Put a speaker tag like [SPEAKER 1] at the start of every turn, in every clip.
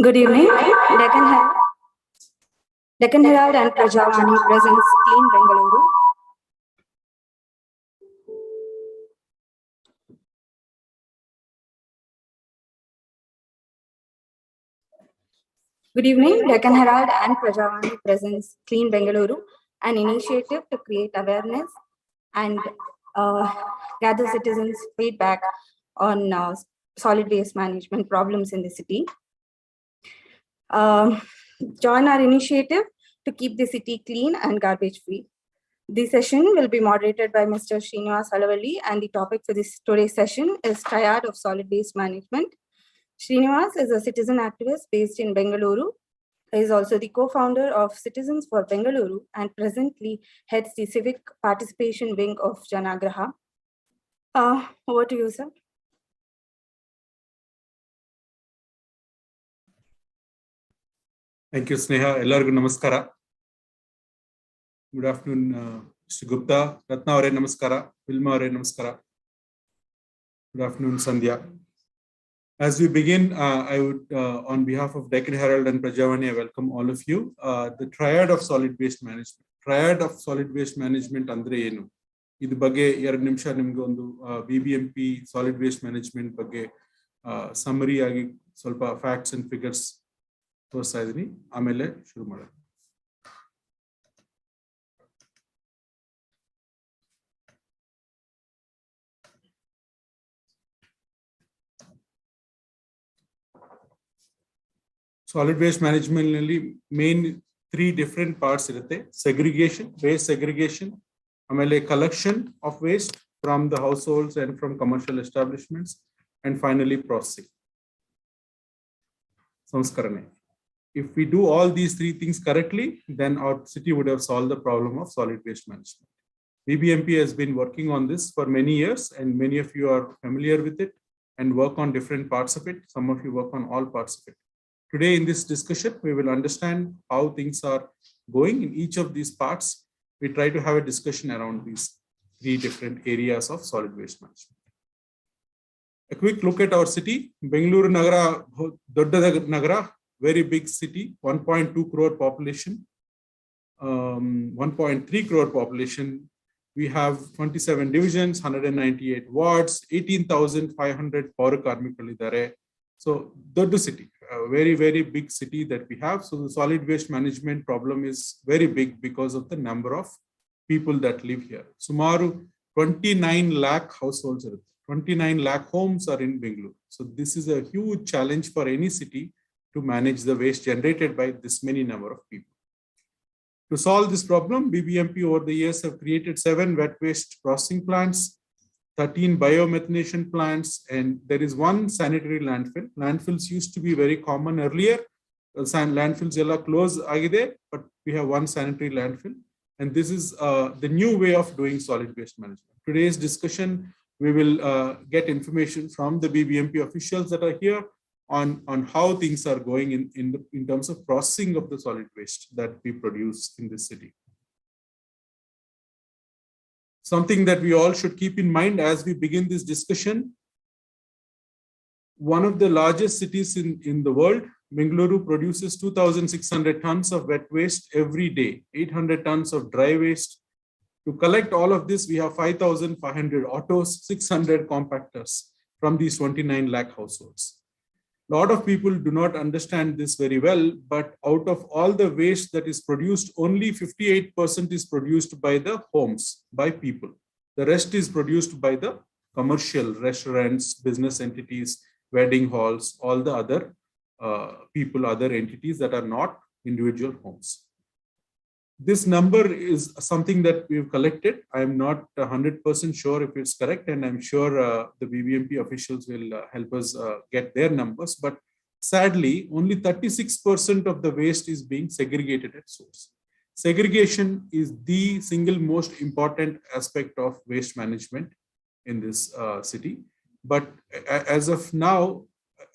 [SPEAKER 1] Good evening. Deccan Herald and Prajavani presents Clean Bengaluru. Good evening. Deccan Herald and Prajavani presents Clean Bengaluru, an initiative to create awareness and gather citizens' feedback on solid waste management problems in the city. Join our initiative to keep the city clean and garbage-free. This session will be moderated by Mr. Srinivas Alavalli, and the topic for today's session is Triad of Solid Waste Management. Srinivas is a citizen activist based in Bengaluru. He is also the co-founder of Citizens for Bengaluru and presently heads the civic participation wing of Janagraha. Over to you, sir.
[SPEAKER 2] Thank you, Sneha. Ellargu namaskara. Good afternoon, Mr. Gupta. Ratna avare namaskara. Vilma avare namaskara. Good afternoon, Sandhya. As we begin, I would, on behalf of Deccan Herald and Prajavani, I welcome all of you. The Triad of Solid Waste Management. Triad of Solid Waste Management andre enu. Idu ಬಗ್ಗೆ 2 ನಿಮಿಷ ನಿಮಗೆ ಒಂದು BBMP Solid Waste Management ಬಗ್ಗೆ summary ಆಗಿ ಸ್ವಲ್ಪ facts and figures ತೋರಿಸ್ತಾ ಇದ್ದೀನಿ. ಆಮೇಲೆ ಶುರು ಮಾಡೋಣ. Solid waste management ನಲ್ಲಿ main 3 different parts ಇರುತ್ತೆ. Segregation, waste segregation, ಆಮೇಲೆ collection of waste from the households and from commercial establishments, and finally processing. ಸಂಸ್ಕರಣೆ. If we do all these 3 things correctly, then our city would have solved the problem of solid waste management. BBMP has been working on this for many years, and many of you are familiar with it and work on different parts of it. Some of you work on all parts of it. Today in this discussion, we will understand how things are going in each of these parts. We try to have a discussion around these 3 different areas of solid waste management. A quick look at our city. Bengaluru Nagara, Dodda Nagara, very big city, 1.2 crore population, 1.3 crore population. We have 27 divisions, 198 wards, 18,500 Paura Karmikalu. So, Dodda city, a very, very big city that we have. So, the solid waste management problem is very big because of the number of people that live here. Sumaru 29 lakh households, 29 lakh homes are in Bengaluru. So, this is a huge challenge for any city to manage the waste generated by this many number of people. To solve this problem, BBMP over the years have created 7 wet waste processing plants, 13 biomethanation plants, and there is 1 sanitary landfill. Landfills used to be very common earlier. Landfills are closed agide, but we have 1 sanitary landfill. And this is the new way of doing solid waste management. Today's discussion, we will get information from the BBMP officials that are here on how things are going in terms of processing of the solid waste that we produce in this city. Something that we all should keep in mind as we begin this discussion. One of the largest cities in the world, Bengaluru, produces 2,600 tons of wet waste every day, 800 tons of dry waste. To collect all of this, we have 5,500 autos, 600 compactors from these 29 lakh households. A lot of people do not understand this very well, but out of all the waste that is produced, only 58% is produced by the homes, by people. The rest is produced by the commercial restaurants, business entities, wedding halls, all the other people, other entities that are not individual homes. This number is something that we've collected. I'm not 100% sure if it's correct, and I'm sure the BBMP officials will help us get their numbers. But sadly, only 36% of the waste is being segregated at source. Segregation is the single most important aspect of waste management in this city. But as of now,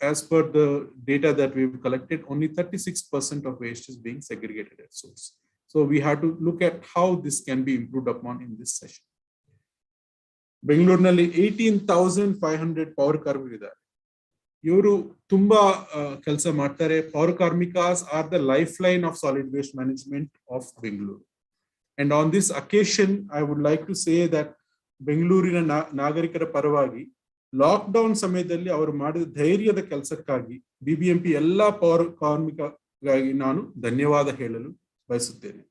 [SPEAKER 2] as per the data that we've collected, only 36% of waste is being segregated at source. So we have to look at how this can be improved upon in this session. Bengaluru 18,500 power cars. ಇವರು ತುಂಬಾ ಕೆಲಸ ಮಾಡ್ತಾರೆ. ಪೌರ ಕಾರ್ಮಿಕಾಸ್ are the lifeline of solid waste management of Bengaluru. And on this occasion I would like to say that ಬೆಂಗಳೂರಿನ ನಾಗರಿಕರ ಪರವಾಗಿ lockdown ಸಮಯದಲ್ಲಿ ಅವರು ಮಾಡಿದ ಧೈರ್ಯದ ಕೆಲಸಕ್ಕಾಗಿ ಬಿಬಿಎಂಪಿ ಎಲ್ಲಾ ಪೌರ ಕಾರ್ಮಿಕರಿಗಾಗಿ ನಾನು ಧನ್ಯವಾದ ಹೇಳಲು ಬಯಸುತ್ತೇನೆ.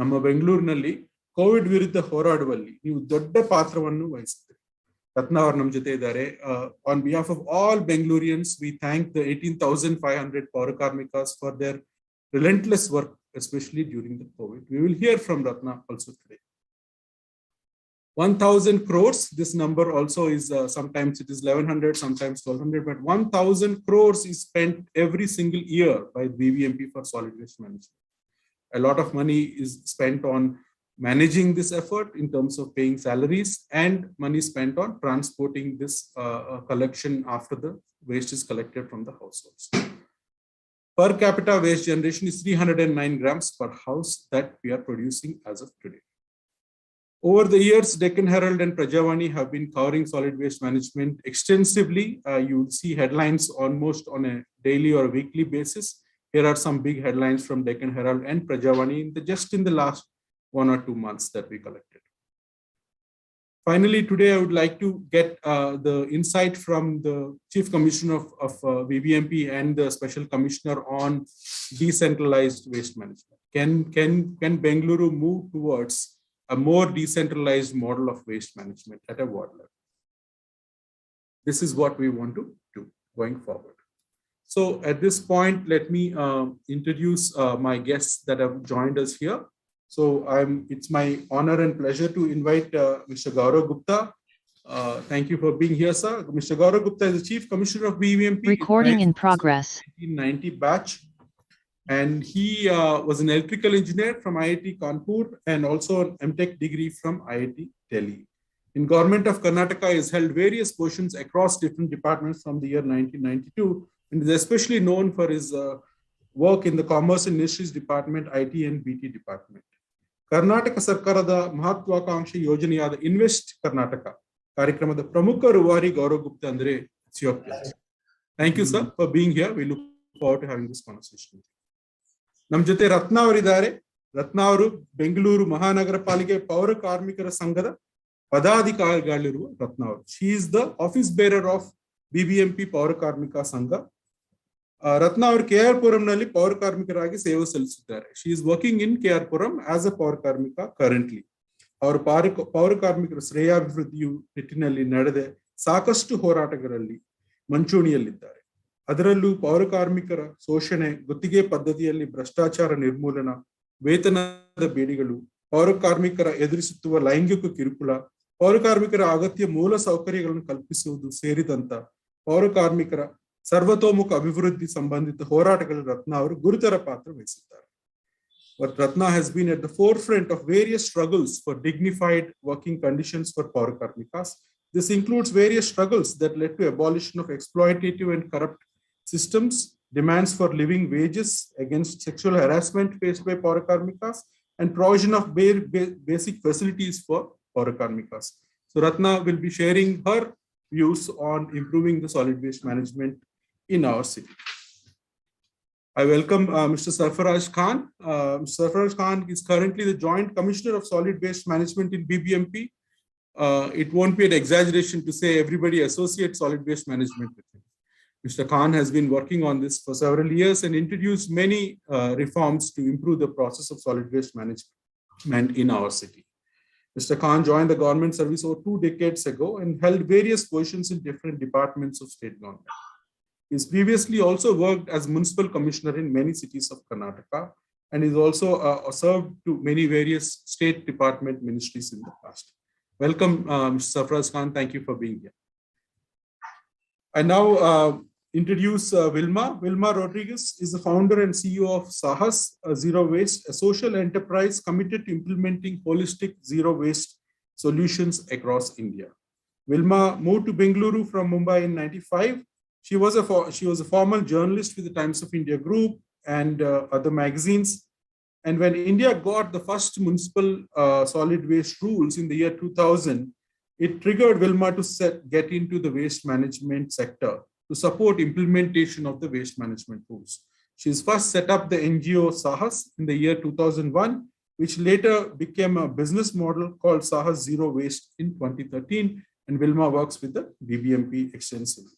[SPEAKER 2] ನಮ್ಮ ಬೆಂಗಳೂರಿನಲ್ಲಿ ಕೋವಿಡ್ ವಿರುದ್ಧ ಹೋರಾಡುವಲ್ಲಿ ನೀವು ದೊಡ್ಡ ಪಾತ್ರವನ್ನು ವಹಿಸುತ್ತೀರಿ. ರತ್ನ ಅವರು ನಮ್ಮ ಜೊತೆ ಇದ್ದಾರೆ. On behalf of all Bengalureans we thank the 18,500 ಪೌರ ಕಾರ್ಮಿಕಸ್ for their relentless work, especially during the COVID. We will hear from Ratna also today. 1,000 crores, this number also is, sometimes it is 1,100, sometimes 1,200, but 1,000 crores is spent every single year by BBMP for solid waste management. A lot of money is spent on managing this effort in terms of paying salaries, and money spent on transporting this collection after the waste is collected from the households. Per capita waste generation is 309 grams per house that we are producing as of today. Over the years, Deccan Herald and Prajavani have been covering solid waste management extensively. You will see headlines almost on a daily or weekly basis. Here are some big headlines from Deccan Herald and Prajavani just in the last 1 or 2 months that we collected. Finally, today I would like to get the insight from the Chief Commissioner of BBMP and the Special Commissioner on decentralized waste management. Can Bengaluru move towards a more decentralized model of waste management at a ward level? This is what we want to do going forward. So at this point, let me introduce my guests that have joined us here. So it's my honor and pleasure to invite Mr. Gaurav Gupta. Thank you for being here, sir. Mr. Gaurav Gupta is the Chief Commissioner of BBMP.
[SPEAKER 3] Recording in progress.
[SPEAKER 2] 1990 batch. And he was an electrical engineer from IIT Kanpur and also an MTech degree from IIT Delhi. In Government of Karnataka, he has held various positions across different departments from the year 1992 and is especially known for his work in the Commerce and Industries Department, IT and BT Department. Karnataka ಸರ್ಕಾರದ ಮಹತ್ವಾಕಾಂಕ್ಷಿ ಯೋಜನೆಯಾದ invest Karnataka ಕಾರ್ಯಕ್ರಮದ ಪ್ರಮುಖ ರೂವಾರಿ ಗೌರವ್ ಗುಪ್ತಾ ಅಂದ್ರೆ it's your pleasure. Thank you, sir, for being here. We look forward to having this conversation. ನಮ್ಮ ಜೊತೆ ರತ್ನ ಅವರಿದ್ದಾರೆ. ರತ್ನ ಅವರು ಬೆಂಗಳೂರು ಮಹಾನಗರ ಪಾಲಿಕೆ ಪೌರ ಕಾರ್ಮಿಕರ ಸಂಘದ ಪದಾಧಿಕಾರಿಗಳಿರುವ ರತ್ನ ಅವರು. She is the office bearer of BBMP ಪೌರ ಕಾರ್ಮಿಕ ಸಂಘ. ರತ್ನ ಅವರು KR ಪುರಂನಲ್ಲಿ ಪೌರ ಕಾರ್ಮಿಕರಾಗಿ ಸೇವೆ ಸಲ್ಲಿಸುತ್ತಾರೆ. She is working in KR Puram as a ಪೌರ ಕಾರ್ಮಿಕ currently. ಅವರು ಪೌರ ಕಾರ್ಮಿಕರ ಶ್ರೇಯಾಭಿವೃದ್ಧಿಯು ನಿಟ್ಟಿನಲ್ಲಿ ನಡೆದ ಸಾಕಷ್ಟು ಹೋರಾಟಗಳಲ್ಲಿ ಮಂಚೂಣಿಯಲ್ಲಿದ್ದಾರೆ. ಅದರಲ್ಲೂ ಪೌರ ಕಾರ್ಮಿಕರ ಶೋಷಣೆ, ಗುತ್ತಿಗೆ ಪದ್ಧತಿಯಲ್ಲಿ ಭ್ರಷ್ಟಾಚಾರ ನಿರ್ಮೂಲನ, ವೇತನದ ಬೇಡಿಗಳು, ಪೌರ ಕಾರ್ಮಿಕರ ಎದುರಿಸುತ್ತಿರುವ ಲೈಂಗಿಕ ಕಿರುಕುಳ, ಪೌರ ಕಾರ್ಮಿಕರ ಅಗತ್ಯ ಮೂಲ ಸೌಕರ್ಯಗಳನ್ನು ಕಲ್ಪಿಸುವುದು ಸೇರಿದಂತ ಪೌರ ಕಾರ್ಮಿಕರ ಸರ್ವತೋಮುಖ ಅಭಿವೃದ್ಧಿ ಸಂಬಂಧಿತ ಹೋರಾಟಗಳಲ್ಲಿ ರತ್ನ ಅವರು ಗುರುತರ ಪಾತ್ರ ವಹಿಸುತ್ತಾರೆ. But Ratna has been at the forefront of various struggles for dignified working conditions for Paura Karmikas. This includes various struggles that led to abolition of exploitative and corrupt systems, demands for living wages, against sexual harassment faced by Paura Karmikas, and provision of basic facilities for Paura Karmikas. So Ratna will be sharing her views on improving the solid waste management in our city. I welcome Mr. Sarfaraj Khan. Mr. Sarfaraj Khan is currently the Joint Commissioner of Solid Waste Management in BBMP. It won't be an exaggeration to say everybody associates solid waste management with him. Mr. Khan has been working on this for several years and introduced many reforms to improve the process of solid waste management in our city. Mr. Khan joined the government service over 2 decades ago and held various positions in different departments of state government. He's previously also worked as municipal commissioner in many cities of Karnataka and is also served to many various state department ministries in the past. Welcome, Mr. Sarfaraj Khan. Thank you for being here. I now introduce Vilma. Vilma Rodriguez is the founder and CEO of Sahas Zero Waste, a social enterprise committed to implementing holistic zero waste solutions across India. Vilma moved to Bengaluru from Mumbai in 1995. She was a former journalist with the Times of India Group and other magazines. And when India got the first municipal solid waste rules in the year 2000, it triggered Vilma to get into the waste management sector to support implementation of the waste management rules. She's first set up the NGO Sahas in the year 2001, which later became a business model called Sahas Zero Waste in 2013, and Wilma works with the BBMP extensively.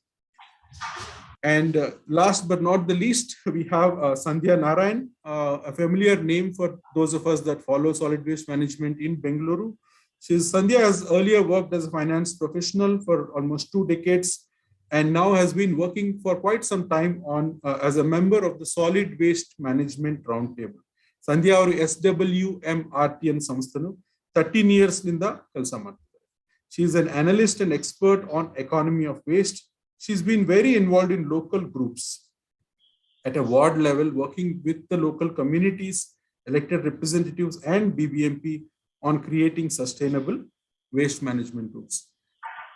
[SPEAKER 2] And last but not the least, we have Sandhya Narayan, a familiar name for those of us that follow solid waste management in Bengaluru. Sandhya has earlier worked as a finance professional for almost 2 decades, and now has been working for quite some time on as a member of the Solid Waste Management Roundtable. Sandhya ಅವರು SWMRT and ಸಂಸ್ಥೆನು 13 years ನಿಂದ ಕೆಲಸ ಮಾಡ್ತಿದ್ದಾರೆ. She is an analyst and expert on economy of waste. She's been very involved in local groups at a ward level, working with the local communities, elected representatives, and BBMP on creating sustainable waste management rules.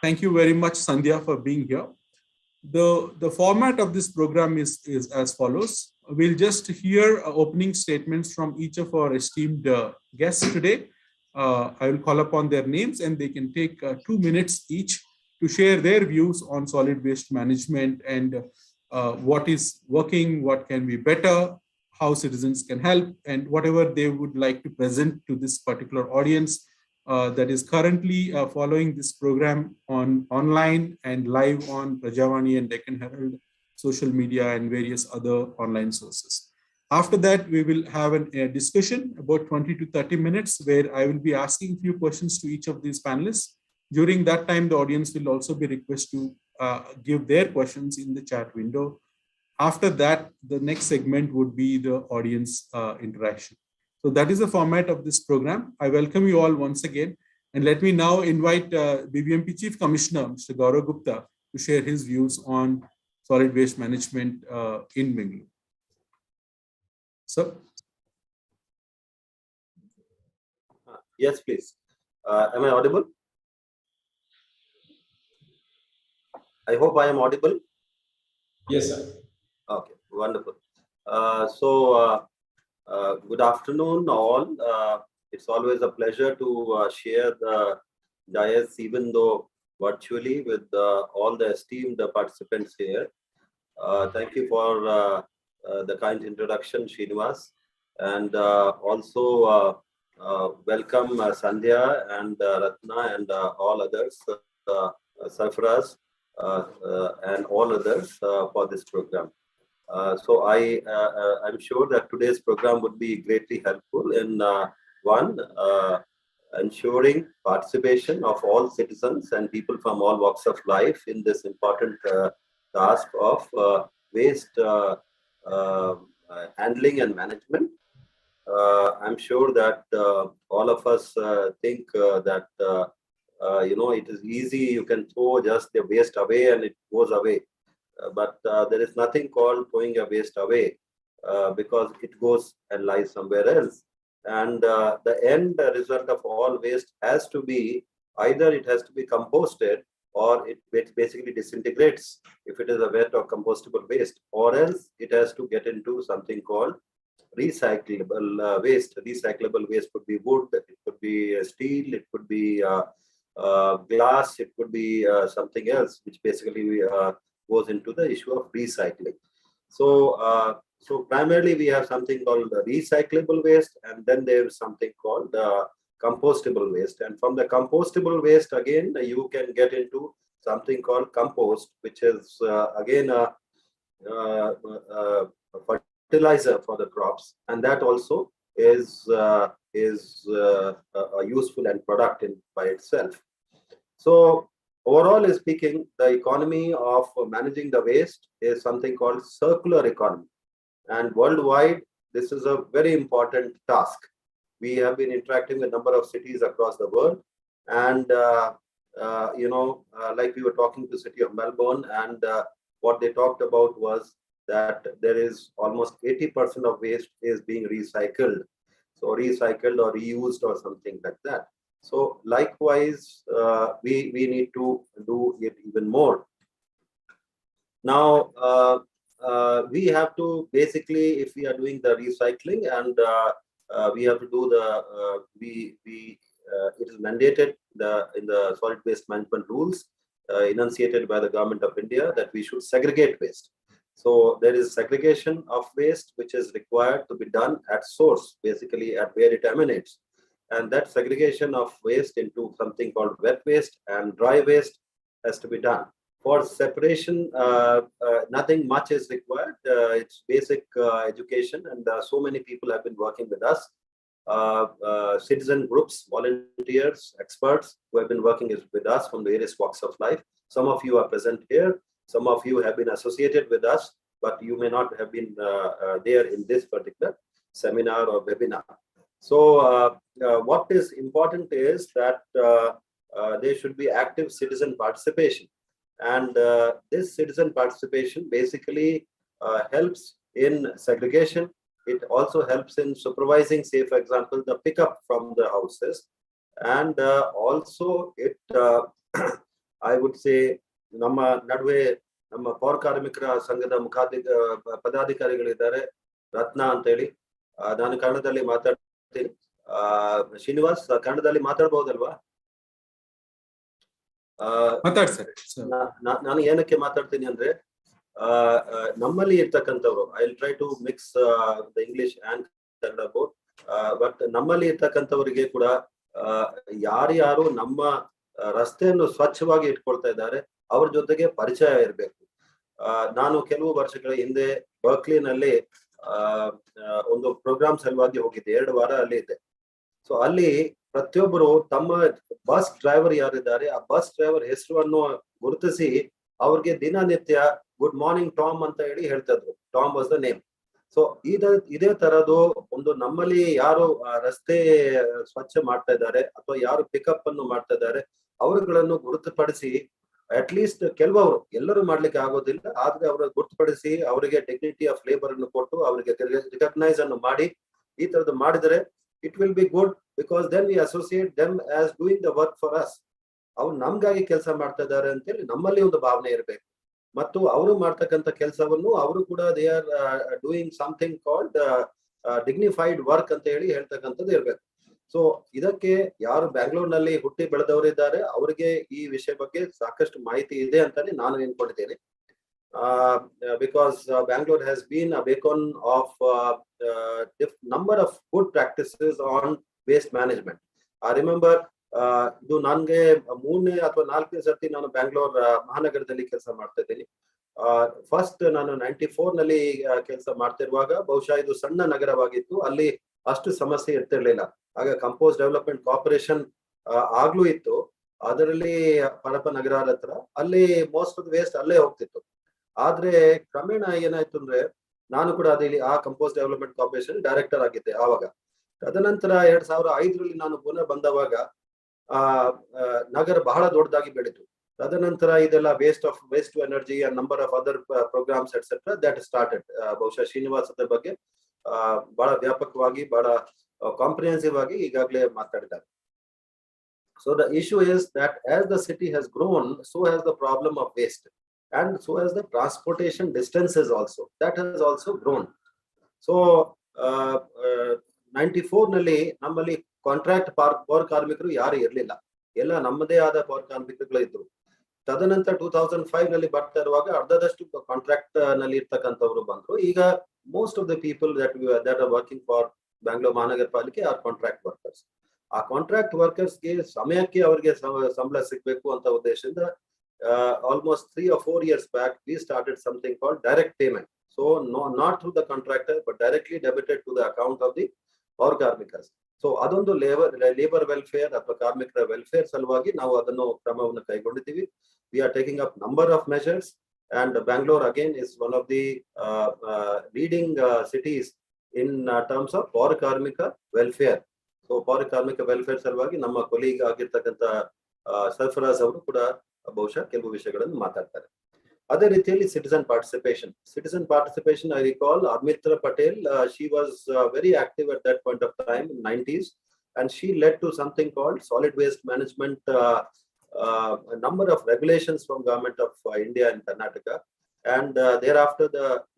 [SPEAKER 2] Thank you very much, Sandhya, for being here. The format of this program is as follows. We'll just hear opening statements from each of our esteemed guests today. I will call upon their names and they can take 2 minutes each to share their views on solid waste management and what is working, what can be better, how citizens can help, and whatever they would like to present to this particular audience that is currently following this program online and live on Prajavani and Deccan Herald, social media, and various other online sources. After that, we will have a discussion about 20 to 30 minutes where I will be asking a few questions to each of these panelists. During that time, the audience will also be requested to give their questions in the chat window. After that, the next segment would be the audience interaction. So that is the format of this program. I welcome you all once again. And let me now invite BBMP Chief Commissioner, Mr. Gaurav Gupta, to share his views on solid waste management in Bangalore. Sir?
[SPEAKER 3] Yes, please. Am I audible? I hope I am audible.
[SPEAKER 4] Yes, sir.
[SPEAKER 3] Okay, wonderful. Good afternoon, all. It's always a pleasure to share the dais, even though virtually, with all the esteemed participants here. Thank you for the kind introduction, Srinivas. And also welcome Sandhya and Ratna and all others, Sarfaraz, and all others for this program. So I'm sure that today's program would be greatly helpful in ensuring participation of all citizens and people from all walks of life in this important task of waste handling and management. I'm sure that all of us think that it is easy, you can throw just the waste away and it goes away. But there is nothing called throwing a waste away because it goes and lies somewhere else. And the end result of all waste has to be either it has to be composted or it basically disintegrates if it is a wet or compostable waste, or else it has to get into something called recyclable waste. Recyclable waste could be wood, it could be steel, it could be glass, it could be something else, which basically goes into the issue of recycling. So primarily we have something called recyclable waste, and then there is something called compostable waste. And from the compostable waste, again, you can get into something called compost, which is again a fertilizer for the crops, and that also is useful and product by itself. So overall speaking, the economy of managing the waste is something called circular economy. And worldwide, this is a very important task. We have been interacting with a number of cities across the world. And, like we were talking to the city of Melbourne, and what they talked about was that there is almost 80% of waste is being recycled. So recycled or reused or something like that. So likewise, we need to do it even more. Now, we have to basically, if we are doing the recycling, and we have to do it is mandated in the solid waste management rules enunciated by the government of India that we should segregate waste. So there is segregation of waste which is required to be done at source, basically at where it emanates. And that segregation of waste into something called wet waste and dry waste has to be done. For separation, nothing much is required. It's basic education, and so many people have been working with us. Citizen groups, volunteers, experts who have been working with us from various walks of life. Some of you are present here. Some of you have been associated with us, but you may not have been there in this particular seminar or webinar. So what is important is that there should be active citizen participation. And this citizen participation basically helps in segregation. It also helps in supervising, say, for example, the pickup from the houses. And also it, I would say, ನಮ್ಮ ನಡುವೆ ನಮ್ಮ ಪೌರ ಕಾರ್ಮಿಕರ ಸಂಘದ ಪದಾಧಿಕಾರಿಗಳಿದ್ದಾರೆ, ರತ್ನ ಅಂತ ಹೇಳಿ. ನಾನು ಕನ್ನಡದಲ್ಲಿ ಮಾತಾಡ್ತೀನಿ. ಶ್ರೀನಿವಾಸ್, ಕನ್ನಡದಲ್ಲಿ ಮಾತಾಡ್ಬಹುದಲ್ವಾ? ನಾನು ಏನಕ್ಕೆ ಮಾತಾಡ್ತೀನಿ ಅಂದ್ರೆ, ನಮ್ಮಲ್ಲಿ ಇರ್ತಕ್ಕಂಥವ್ರು, I will try to mix the English and Kannada both, but ನಮ್ಮಲ್ಲಿ ಇರ್ತಕ್ಕಂಥವರಿಗೆ ಕೂಡ ಯಾರ್ಯಾರು ನಮ್ಮ ರಸ್ತೆಯನ್ನು ಸ್ವಚ್ಛವಾಗಿ ಇಟ್ಕೊಳ್ತಾ ಇದ್ದಾರೆ ಅವ್ರ ಜೊತೆಗೆ ಪರಿಚಯ ಇರಬೇಕು. ನಾನು ಕೆಲವು ವರ್ಷಗಳ ಹಿಂದೆ ಬರ್ಕ್ಲಿನಲ್ಲಿ ಒಂದು ಪ್ರೋಗ್ರಾಮ್ ಸಲುವಾಗಿ ಹೋಗಿದ್ದೆ, 2 ವಾರ ಅಲ್ಲಿ ಇದ್ದೆ. ಸೊ ಅಲ್ಲಿ ಪ್ರತಿಯೊಬ್ಬರು ತಮ್ಮ ಬಸ್ ಡ್ರೈವರ್ ಯಾರಿದ್ದಾರೆ ಆ ಬಸ್ ಡ್ರೈವರ್ ಹೆಸರನ್ನು ಗುರುತಿಸಿ ಅವ್ರಿಗೆ ದಿನನಿತ್ಯ ಗುಡ್ ಮಾರ್ನಿಂಗ್ ಟಾಮ್ ಅಂತ ಹೇಳಿ ಹೇಳ್ತಾ ಇದ್ರು. Tom was the name. So ಇದೇ ತರದ್ದು ಒಂದು ನಮ್ಮಲ್ಲಿ ಯಾರು ರಸ್ತೆ ಸ್ವಚ್ಛ ಮಾಡ್ತಾ ಇದ್ದಾರೆ ಅಥವಾ ಯಾರು ಪಿಕಪ್ ಅನ್ನು ಮಾಡ್ತಾ ಇದ್ದಾರೆ ಅವರುಗಳನ್ನು ಗುರುತುಪಡಿಸಿ, ಅಟ್ ಲೀಸ್ಟ್ ಕೆಲವರು, ಎಲ್ಲರೂ ಮಾಡ್ಲಿಕ್ಕೆ ಆಗೋದಿಲ್ಲ, ಆದ್ರೆ ಅವರ ಗುರುತುಪಡಿಸಿ ಅವರಿಗೆ ಡಿಗ್ನಿಟಿ ಆಫ್ ಲೇಬರ್ ಅನ್ನು ಕೊಟ್ಟು ಅವರಿಗೆ ರಿಕಗ್ನೈಸ್ ಅನ್ನು ಮಾಡಿ ಈ ತರದ್ದು ಮಾಡಿದರೆ it will be good, because then we associate them as doing the work for us. ಅವ್ರು ನಮ್ಗಾಗಿ ಕೆಲಸ ಮಾಡ್ತಾ ಇದ್ದಾರೆ ಅಂತೇಳಿ ನಮ್ಮಲ್ಲಿ ಒಂದು ಭಾವನೆ ಇರಬೇಕು. ಮತ್ತು ಅವರು ಮಾಡ್ತಕ್ಕಂಥ ಕೆಲಸವನ್ನು ಅವರು ಕೂಡ they are doing something called dignified work ಅಂತ ಹೇಳಿ ಹೇಳ್ತಕ್ಕಂಥದ್ದು ಇರ್ಬೇಕು. ಸೊ ಇದಕ್ಕೆ ಯಾರು ಬ್ಯಾಂಗ್ಳೂರ್ನಲ್ಲಿ ಹುಟ್ಟಿ ಬೆಳೆದವರಿದ್ದಾರೆ ಅವರಿಗೆ ಈ ವಿಷಯ ಬಗ್ಗೆ ಸಾಕಷ್ಟು ಮಾಹಿತಿ ಇದೆ ಅಂತಾನೆ ನಾನು ಅನ್ಕೊಂಡಿದ್ದೇನೆ. Because Bangalore has been a beacon of number of good practices on waste management. I remember ಇದು ನನಗೆ 3ನೇ ಅಥವಾ 4ನೇ ಸರ್ತಿ ನಾನು ಬ್ಯಾಂಗ್ಳೂರ್ ಮಹಾನಗರದಲ್ಲಿ ಕೆಲಸ ಮಾಡ್ತಾ ಇದ್ದೀನಿ. ಫಸ್ಟ್ ನಾನು 94 ನಲ್ಲಿ ಕೆಲಸ ಮಾಡ್ತಿರುವಾಗ ಬಹುಶಃ ಇದು ಸಣ್ಣ ನಗರವಾಗಿತ್ತು, ಅಲ್ಲಿ ಅಷ್ಟು ಸಮಸ್ಯೆ ಇರ್ತಿರ್ಲಿಲ್ಲ. ಆಗ ಕಂಪೋಸ್ಟ್ ಡೆವಲಪ್ಮೆಂಟ್ ಕಾರ್ಪೊರೇಷನ್ ಆಗ್ಲೂ ಇತ್ತು, ಅದರಲ್ಲಿ ಪರಪ ನಗರ ಹತ್ರ, ಅಲ್ಲಿ ಮೋಸ್ಟ್ ಆಫ್ ದ ವೇಸ್ಟ್ ಅಲ್ಲೇ ಹೋಗ್ತಿತ್ತು. ಆದ್ರೆ ಕ್ರಮೇಣ ಏನಾಯ್ತು ಅಂದ್ರೆ, ನಾನು ಕೂಡ ಅದೇ ಆ ಕಂಪೋಸ್ಟ್ ಡೆವಲಪ್ಮೆಂಟ್ ಕಾರ್ಪೊರೇಷನ್ ಡೈರೆಕ್ಟರ್ ಆಗಿದ್ದೆ ಆವಾಗ. ತದನಂತರ 2005ರಲ್ಲಿ ನಾನು ಪುನಃ ಬಂದವಾಗ ನಗರ ಬಹಳ ದೊಡ್ಡದಾಗಿ ಬೆಳೀತು. ತದನಂತರ ಇದೆಲ್ಲ waste to energy and number of other programs etcetera that started. ಬಹುಶಃ ಶ್ರೀನಿವಾಸ್ ಅದ್ರ ಬಗ್ಗೆ ಬಹಳ ವ್ಯಾಪಕವಾಗಿ, ಬಹಳ ಕಾಂಪ್ರಿಹೆನ್ಸಿವ್ ಆಗಿ ಈಗಾಗಲೇ ಮಾತಾಡಿದ್ದಾರೆ. So the issue is that as the city has grown, so has the problem of waste, and so has the transportation distances also. That has also grown. So 94 ನಲ್ಲಿ ನಮ್ಮಲ್ಲಿ ಕಾಂಟ್ರಾಕ್ಟ್ ಪೌರ ಕಾರ್ಮಿಕರು ಯಾರು ಇರಲಿಲ್ಲ, ಎಲ್ಲ ನಮ್ಮದೇ ಆದ ಪೌರ ಕಾರ್ಮಿಕರುಗಳು ಇದ್ರು. ತದನಂತರ 2005 ನಲ್ಲಿ ಬರ್ತಾ ಇರುವಾಗ ಅರ್ಧದಷ್ಟು ಕಾಂಟ್ರಾಕ್ಟ್ ನಲ್ಲಿ ಇರ್ತಕ್ಕಂಥವ್ರು ಬಂದ್ರು. ಈಗ most of the people that are working for Bangalore ಮಹಾನಗರ ಪಾಲಿಕೆ ಆರ್ ಕಾಂಟ್ರಾಕ್ಟ್ ವರ್ಕರ್ಸ್. ಆ ಕಾಂಟ್ರಾಕ್ಟ್ ವರ್ಕರ್ಸ್ಗೆ ಸಮಯಕ್ಕೆ ಅವರಿಗೆ ಸಂಬಳ ಸಿಗಬೇಕು ಅಂತ ಉದ್ದೇಶದಿಂದ almost 3 or 4 years back we started something called direct payment. So not through the contractor but directly debited to the account of the ಪೌರ ಕಾರ್ಮಿಕರ್ಸ್. ಸೊ ಅದೊಂದು ಲೇಬರ್ ವೆಲ್ಫೇರ್ ಅಥವಾ ಕಾರ್ಮಿಕರ ವೆಲ್ಫೇರ್ ಸಲುವಾಗಿ ನಾವು ಅದನ್ನು ಕ್ರಮವನ್ನು ಕೈಗೊಂಡಿದ್ದೀವಿ. We are taking up number of measures and Bangalore again is one of the leading cities in terms of ಪೌರ ಕಾರ್ಮಿಕ ವೆಲ್ಫೇರ್. ಸೊ ಪೌರ ಕಾರ್ಮಿಕ ವೆಲ್ಫೇರ್ ಸಲುವಾಗಿ ನಮ್ಮ ಕೊಲೀಗ್ ಆಗಿರ್ತಕ್ಕಂಥ ಸರ್ಫರಾಜ್ ಅವರು ಕೂಡ ಬಹುಶಃ ಕೆಲವು ವಿಷಯಗಳನ್ನು ಮಾತಾಡ್ತಾರೆ. ಅದೇ ರೀತಿಯಲ್ಲಿ citizen participation I recall Amitra Patel, she was very active at that point of time in 90s, and she led to something called solid waste management, a number of regulations from government of India and Karnataka, and thereafter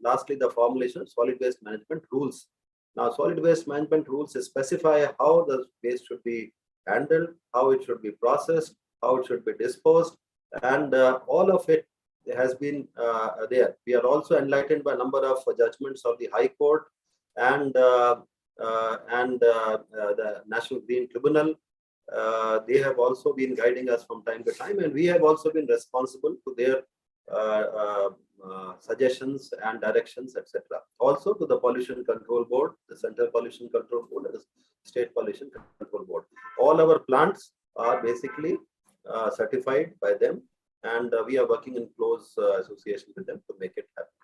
[SPEAKER 3] lastly the formulation of solid waste management rules. Now solid waste management rules specify how the waste should be handled, how it should be processed, how it should be disposed, And all of it has been there. We are also enlightened by a number of judgments of the High Court and the National Green Tribunal. They have also been guiding us from time to time, and we have also been responsible to their suggestions and directions, etc. Also to the Pollution Control Board, the Central Pollution Control Board, and the State Pollution Control Board. All our plants are basically certified by them, and we are working in close association with them to make it happen.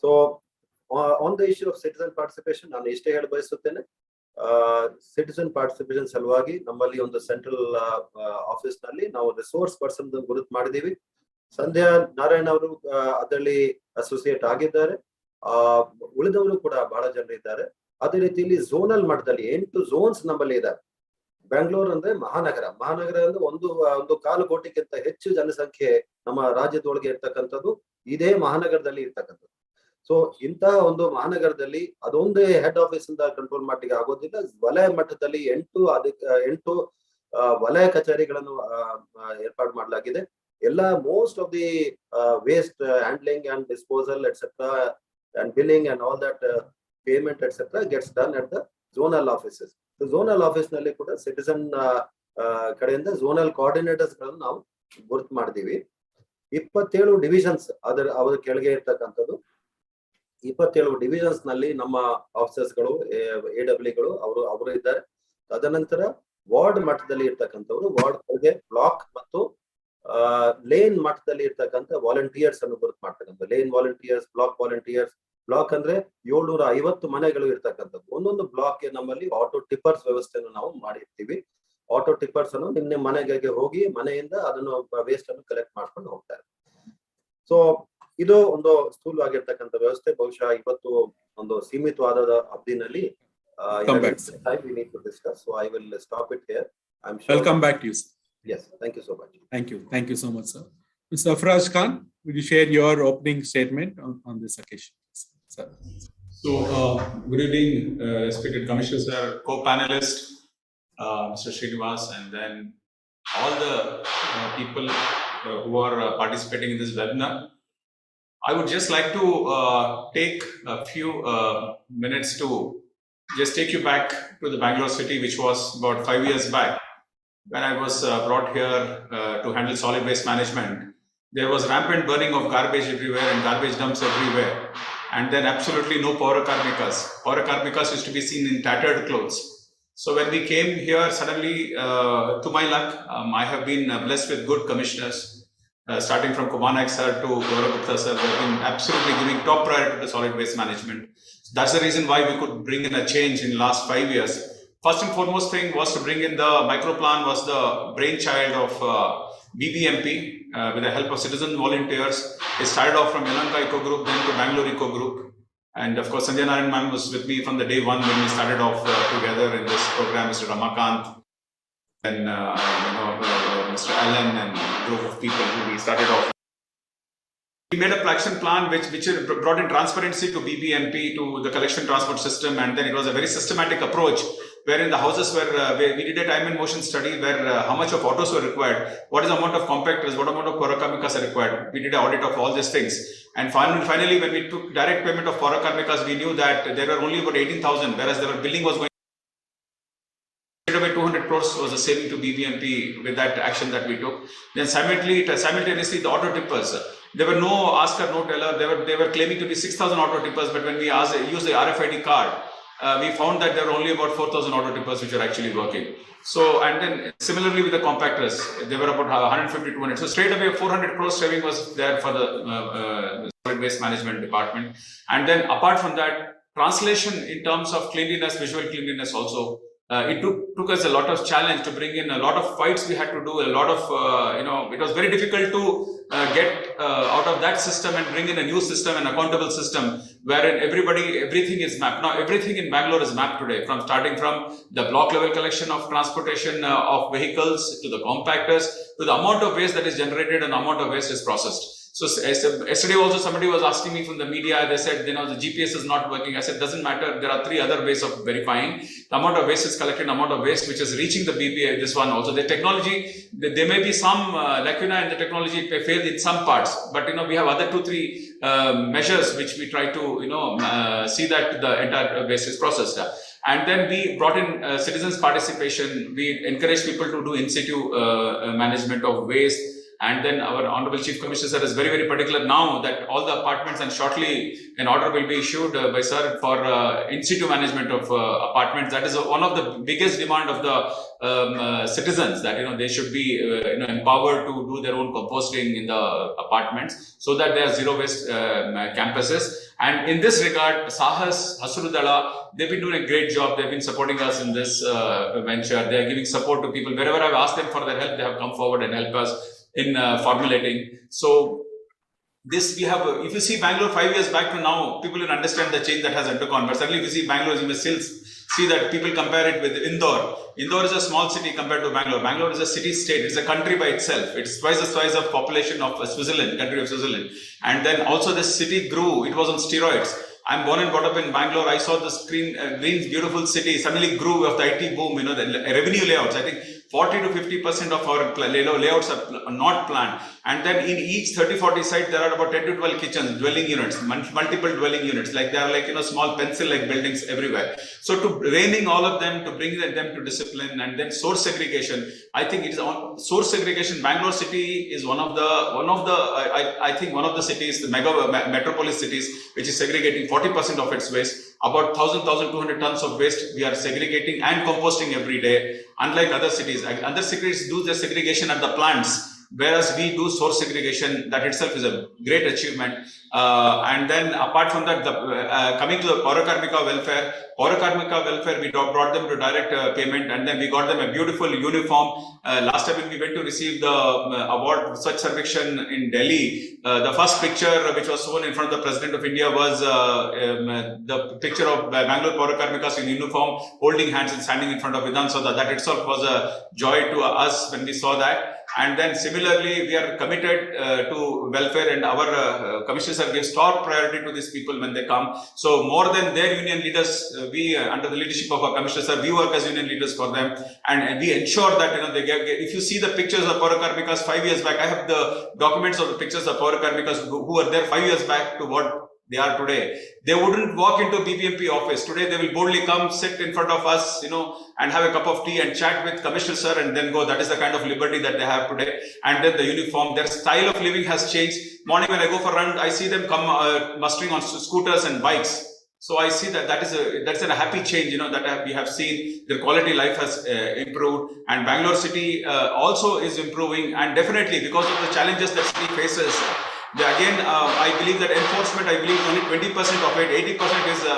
[SPEAKER 3] So on the issue of citizen participation, ನಾನು ಇಷ್ಟೇ ಹೇಳ ಬಯಸುತ್ತೇನೆ. Citizen participation ಸಲುವಾಗಿ ನಮ್ಮಲ್ಲಿ ಒಂದು central office ನಲ್ಲಿ ನಾವು resource person ಗುರುತು ಮಾಡಿದೀವಿ. ಸಂಧ್ಯಾ ನಾರಾಯಣ್ ಅವರು ಅದರಲ್ಲಿ ಅಸೋಸಿಯೇಟ್ ಆಗಿದ್ದಾರೆ. ಉಳಿದವರು ಕೂಡ ಬಹಳ ಜನರು ಇದ್ದಾರೆ. ಅದೇ ರೀತಿಯಲ್ಲಿ ಝೋನಲ್ ಮಟ್ಟದಲ್ಲಿ 8 ಝೋನ್ಸ್ ನಮ್ಮಲ್ಲಿ ಇದ್ದಾರೆ. ಬೆಂಗಳೂರು ಅಂದ್ರೆ ಮಹಾನಗರ ಅಂದ್ರೆ ಒಂದು ಕಾಲು ಕೋಟಿಗಿಂತ ಹೆಚ್ಚು ಜನಸಂಖ್ಯೆ ನಮ್ಮ ರಾಜ್ಯದೊಳಗೆ ಇರ್ತಕ್ಕಂಥದ್ದು ಇದೇ ಮಹಾನಗರದಲ್ಲಿ ಇರ್ತಕ್ಕಂಥದ್ದು. ಸೊ ಇಂತಹ ಒಂದು ಮಹಾನಗರದಲ್ಲಿ ಅದೊಂದೇ ಹೆಡ್ ಆಫೀಸ್ ಇಂದ ಕಂಟ್ರೋಲ್ ಮಾಡ್ಲಿಕ್ಕೆ ಆಗೋದಿಲ್ಲ. ವಲಯ ಮಟ್ಟದಲ್ಲಿ 8 ವಲಯ ಕಚೇರಿಗಳನ್ನು ಏರ್ಪಾಡು ಮಾಡಲಾಗಿದೆ. ಎಲ್ಲ most of the waste handling and disposal etcetera and billing and all that payment etcetera gets done at the zonal offices. Zonal office ನಲ್ಲಿ ಕೂಡ ಸಿಟಿಸನ್ ಕಡೆಯಿಂದ ಝೋನಲ್ ಕೋಆರ್ಡಿನೇಟರ್ಸ್ ಗಳನ್ನು ನಾವು ಗುರುತು ಮಾಡಿದೀವಿ. 27 ಡಿವಿಷನ್ಸ್ ಅವರ ಕೆಳಗೆ ಇರ್ತಕ್ಕಂಥದ್ದು. 27 ಡಿವಿಷನ್ಸ್ ನಲ್ಲಿ ನಮ್ಮ ಆಫೀಸರ್ಸ್ ಗಳು AWಗಳು ಅವರು ಇದ್ದಾರೆ. ತದನಂತರ ವಾರ್ಡ್ ಮಟ್ಟದಲ್ಲಿ ಇರ್ತಕ್ಕಂಥವ್ರು, ವಾರ್ಡ್ ಕೆಳಗೆ ಬ್ಲಾಕ್ ಮತ್ತು ಲೇನ್ ಮಟ್ಟದಲ್ಲಿ ಇರ್ತಕ್ಕಂಥ ವಾಲಂಟಿಯರ್ಸ್ ಅನ್ನು ಗುರುತು ಮಾಡ್ತಕ್ಕಂಥ lane volunteers, block volunteers. Block ಅಂದ್ರೆ 750 ಮನೆಗಳು ಇರ್ತಕ್ಕಂಥದ್ದು. ಒಂದೊಂದು ಬ್ಲಾಕ್ ನಮ್ಮಲ್ಲಿ ಆಟೋ ಟಿಪ್ಪರ್ಸ್ ವ್ಯವಸ್ಥೆಯನ್ನು ನಾವು ಮಾಡಿರ್ತೀವಿ. ಆಟೋ ಟಿಪ್ಪರ್ಸ್ ಅನ್ನು ನಿಮ್ಮ ಮನೆಗೆ ಹೋಗಿ ಮನೆಯಿಂದ ಅದನ್ನು ವೇಸ್ಟ್ ಅನ್ನು ಕಲೆಕ್ಟ್ ಮಾಡ್ಕೊಂಡು ಹೋಗ್ತಾರೆ. ಸೊ ಇದು ಒಂದು ಸ್ಥೂಲವಾಗಿರ್ತಕ್ಕಂಥ ವ್ಯವಸ್ಥೆ. ಬಹುಶಃ ಇವತ್ತು ಒಂದು ಸೀಮಿತವಾದ ಅವಧಿನಲ್ಲಿ we need to discuss, so I will stop it here. I'm sure
[SPEAKER 2] Welcome back to you, sir.
[SPEAKER 3] Yes, thank you so much.
[SPEAKER 2] Thank you so much, sir. Mr. Afraj Khan, will you share your opening statement on this occasion, sir?
[SPEAKER 4] So, good evening, respected Commissioner sir, co-panelist, Mr. Srinivas, and then all the people who are participating in this webinar. I would just like to take a few minutes to just take you back to the Bangalore city, which was about 5 years back. When I was brought here to handle solid waste management, there was rampant burning of garbage everywhere and garbage dumps everywhere. And then absolutely no Paura Karmikas. Paura Karmikas used to be seen in tattered clothes. So when we came here, suddenly, to my luck, I have been blessed with good commissioners, starting from Kumanak sir to Gaurav Gupta sir. They have been absolutely giving top priority to solid waste management. So that's the reason why we could bring in a change in last 5 years. First and foremost thing was to bring in the microplan, was the brainchild of BBMP with the help of citizen volunteers. It started off from Yelahanka Eco Group, then to Bangalore Eco Group. And of course, Sandhya Narayan ma'am was with me from the day one when we started off together in this program, Mr. Ramakant, and Mr. Allen and a group of people who we started off. We made a action plan which brought in transparency to BBMP, to the collection transport system, and then it was a very systematic approach wherein the houses were, we did a time and motion study where how much of autos were required, what is the amount of compactors, what amount of Paurakarmikas are required. We did an audit of all these things. And finally, when we took direct payment of Paurakarmikas, we knew that there were only about 18,000, whereas their billing was going away 200 crores was a saving to BBMP with that action that we took. Then simultaneously the auto tippers. There were no asker, no teller. They were claiming to be 6,000 auto tippers, but when we used the RFID card, we found that there were only about 4,000 auto tippers which are actually working. So, and then similarly with the compactors, there were about 150 to 200. So straight away 400 crores saving was there for the solid waste management department. And then apart from that, translation in terms of cleanliness, visual cleanliness also. It took us a lot of challenge to bring in a lot of fights we had to do, a lot of, it was very difficult to get out of that system and bring in a new system, an accountable system, wherein everything is mapped. Now, everything in Bangalore is mapped today, starting from the block level collection of transportation of vehicles, to the compactors, to the amount of waste that is generated and the amount of waste is processed. So yesterday also somebody was asking me from the media, they said, the GPS is not working. I said, doesn't matter. There are 3 other ways of verifying. The amount of waste is collected, the amount of waste which is reaching the BPA, this one also. The technology, there may be some lacuna in the technology, it may fail in some parts, but we have other 2-3 measures which we try to, see that the entire waste is processed. And then we brought in citizens' participation. We encourage people to do in situ management of waste. And then our Honorable Chief Commissioner sir is very, very particular now that all the apartments, and shortly an order will be issued by sir for in situ management of apartments. That is one of the biggest demand of the citizens, that they should be empowered to do their own composting in the apartments, so that there are zero waste campuses. And in this regard, Sahas, Hasrudala, they've been doing a great job. They've been supporting us in this venture. They are giving support to people. Wherever I've asked them for their help, they have come forward and helped us in formulating. So this we have, if you see Bangalore 5 years back to now, people will understand the change that has undergone. But certainly if you see Bangalore, you may still see that people compare it with Indore. Indore is a small city compared to Bangalore. Bangalore is a city-state. It's a country by itself. It's twice the size of population of Switzerland, country of Switzerland. And then also the city grew. It was on steroids. I'm born and brought up in Bangalore. I saw the green, beautiful city suddenly grew of the IT boom, the revenue layouts. I think 40 to 50% of our layouts are not planned. And then in each 30-40 site, there are about 10 to 12 kitchens, dwelling units, multiple dwelling units. Like they are like, small pencil-like buildings everywhere. So to reining all of them, to bring them to discipline, and then source segregation. I think it is on source segregation. Bangalore city is one of the cities, the metropolis cities, which is segregating 40% of its waste. About 1,200 tons of waste we are segregating and composting every day. Unlike other cities do their segregation at the plants, whereas we do source segregation. That itself is a great achievement. And then apart from that, coming to the Paura Karmika welfare, we brought them to direct payment, and then we got them a beautiful uniform. Last time when we went to receive the award for Swachh Sarvekshan in Delhi, the first picture which was shown in front of the President of India was the picture of Bangalore Paura Karmikas in uniform, holding hands and standing in front of Vidhan Sabha. That itself was a joy to us when we saw that. And then similarly, we are committed to welfare, and our commissioners give top priority to these people when they come. So more than their union leaders, we under the leadership of our commissioners, we work as union leaders for them, and we ensure that they get. If you see the pictures of Paura Karmikas 5 years back, I have the documents of the pictures of Paura Karmikas who were there 5 years back to what they are today. They wouldn't walk into BBMP office. Today they will boldly come, sit in front of us, and have a cup of tea and chat with Commissioner sir and then go. That is the kind of liberty that they have today. And then the uniform, their style of living has changed. Morning when I go for a run, I see them come mustering on scooters and bikes. So I see that's a happy change, that we have seen. Their quality life has improved, and Bangalore city also is improving, and definitely because of the challenges that city faces. Again, I believe that enforcement, only 20% of it, 80% is the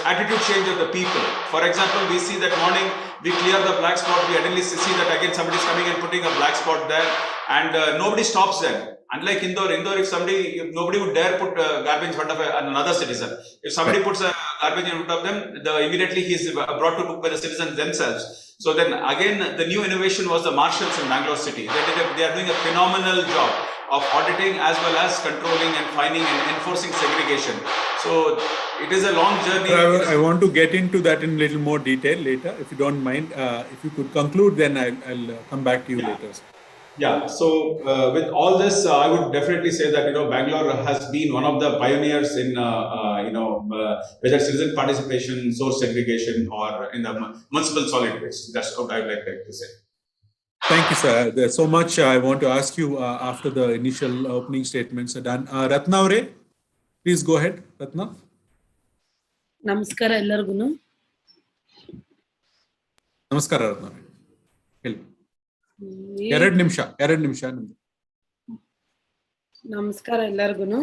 [SPEAKER 4] attitude change of the people. For example, we see that morning, we clear the black spot, we suddenly see that again somebody is coming and putting a black spot there, and nobody stops them. Unlike Indore, if nobody would dare put garbage in front of another citizen. If somebody puts a garbage in front of them, immediately he is brought to book by the citizens themselves. So then again, the new innovation was the marshals in Bangalore city. They are doing a phenomenal job of auditing as well as controlling and fining and enforcing segregation. So it is a long journey.
[SPEAKER 2] I want to get into that in a little more detail later, if you don't mind. If you could conclude, then I'll come back to you later.
[SPEAKER 4] Yeah. So with all this, I would definitely say that Bangalore has been one of the pioneers in whether citizen participation, source segregation, or in the municipal solid waste. That's what I'd like to say.
[SPEAKER 2] Thank you, sir. There's so much I want to ask you after the initial opening statements are done. Ratna Aure, please go ahead. Ratna.
[SPEAKER 5] Namaskara ellargunu.
[SPEAKER 2] Namaskara, Ratna. ಎರಡು ನಿಮಿಷ
[SPEAKER 5] ನಮಸ್ಕಾರ ಎಲ್ಲರಿಗೂ.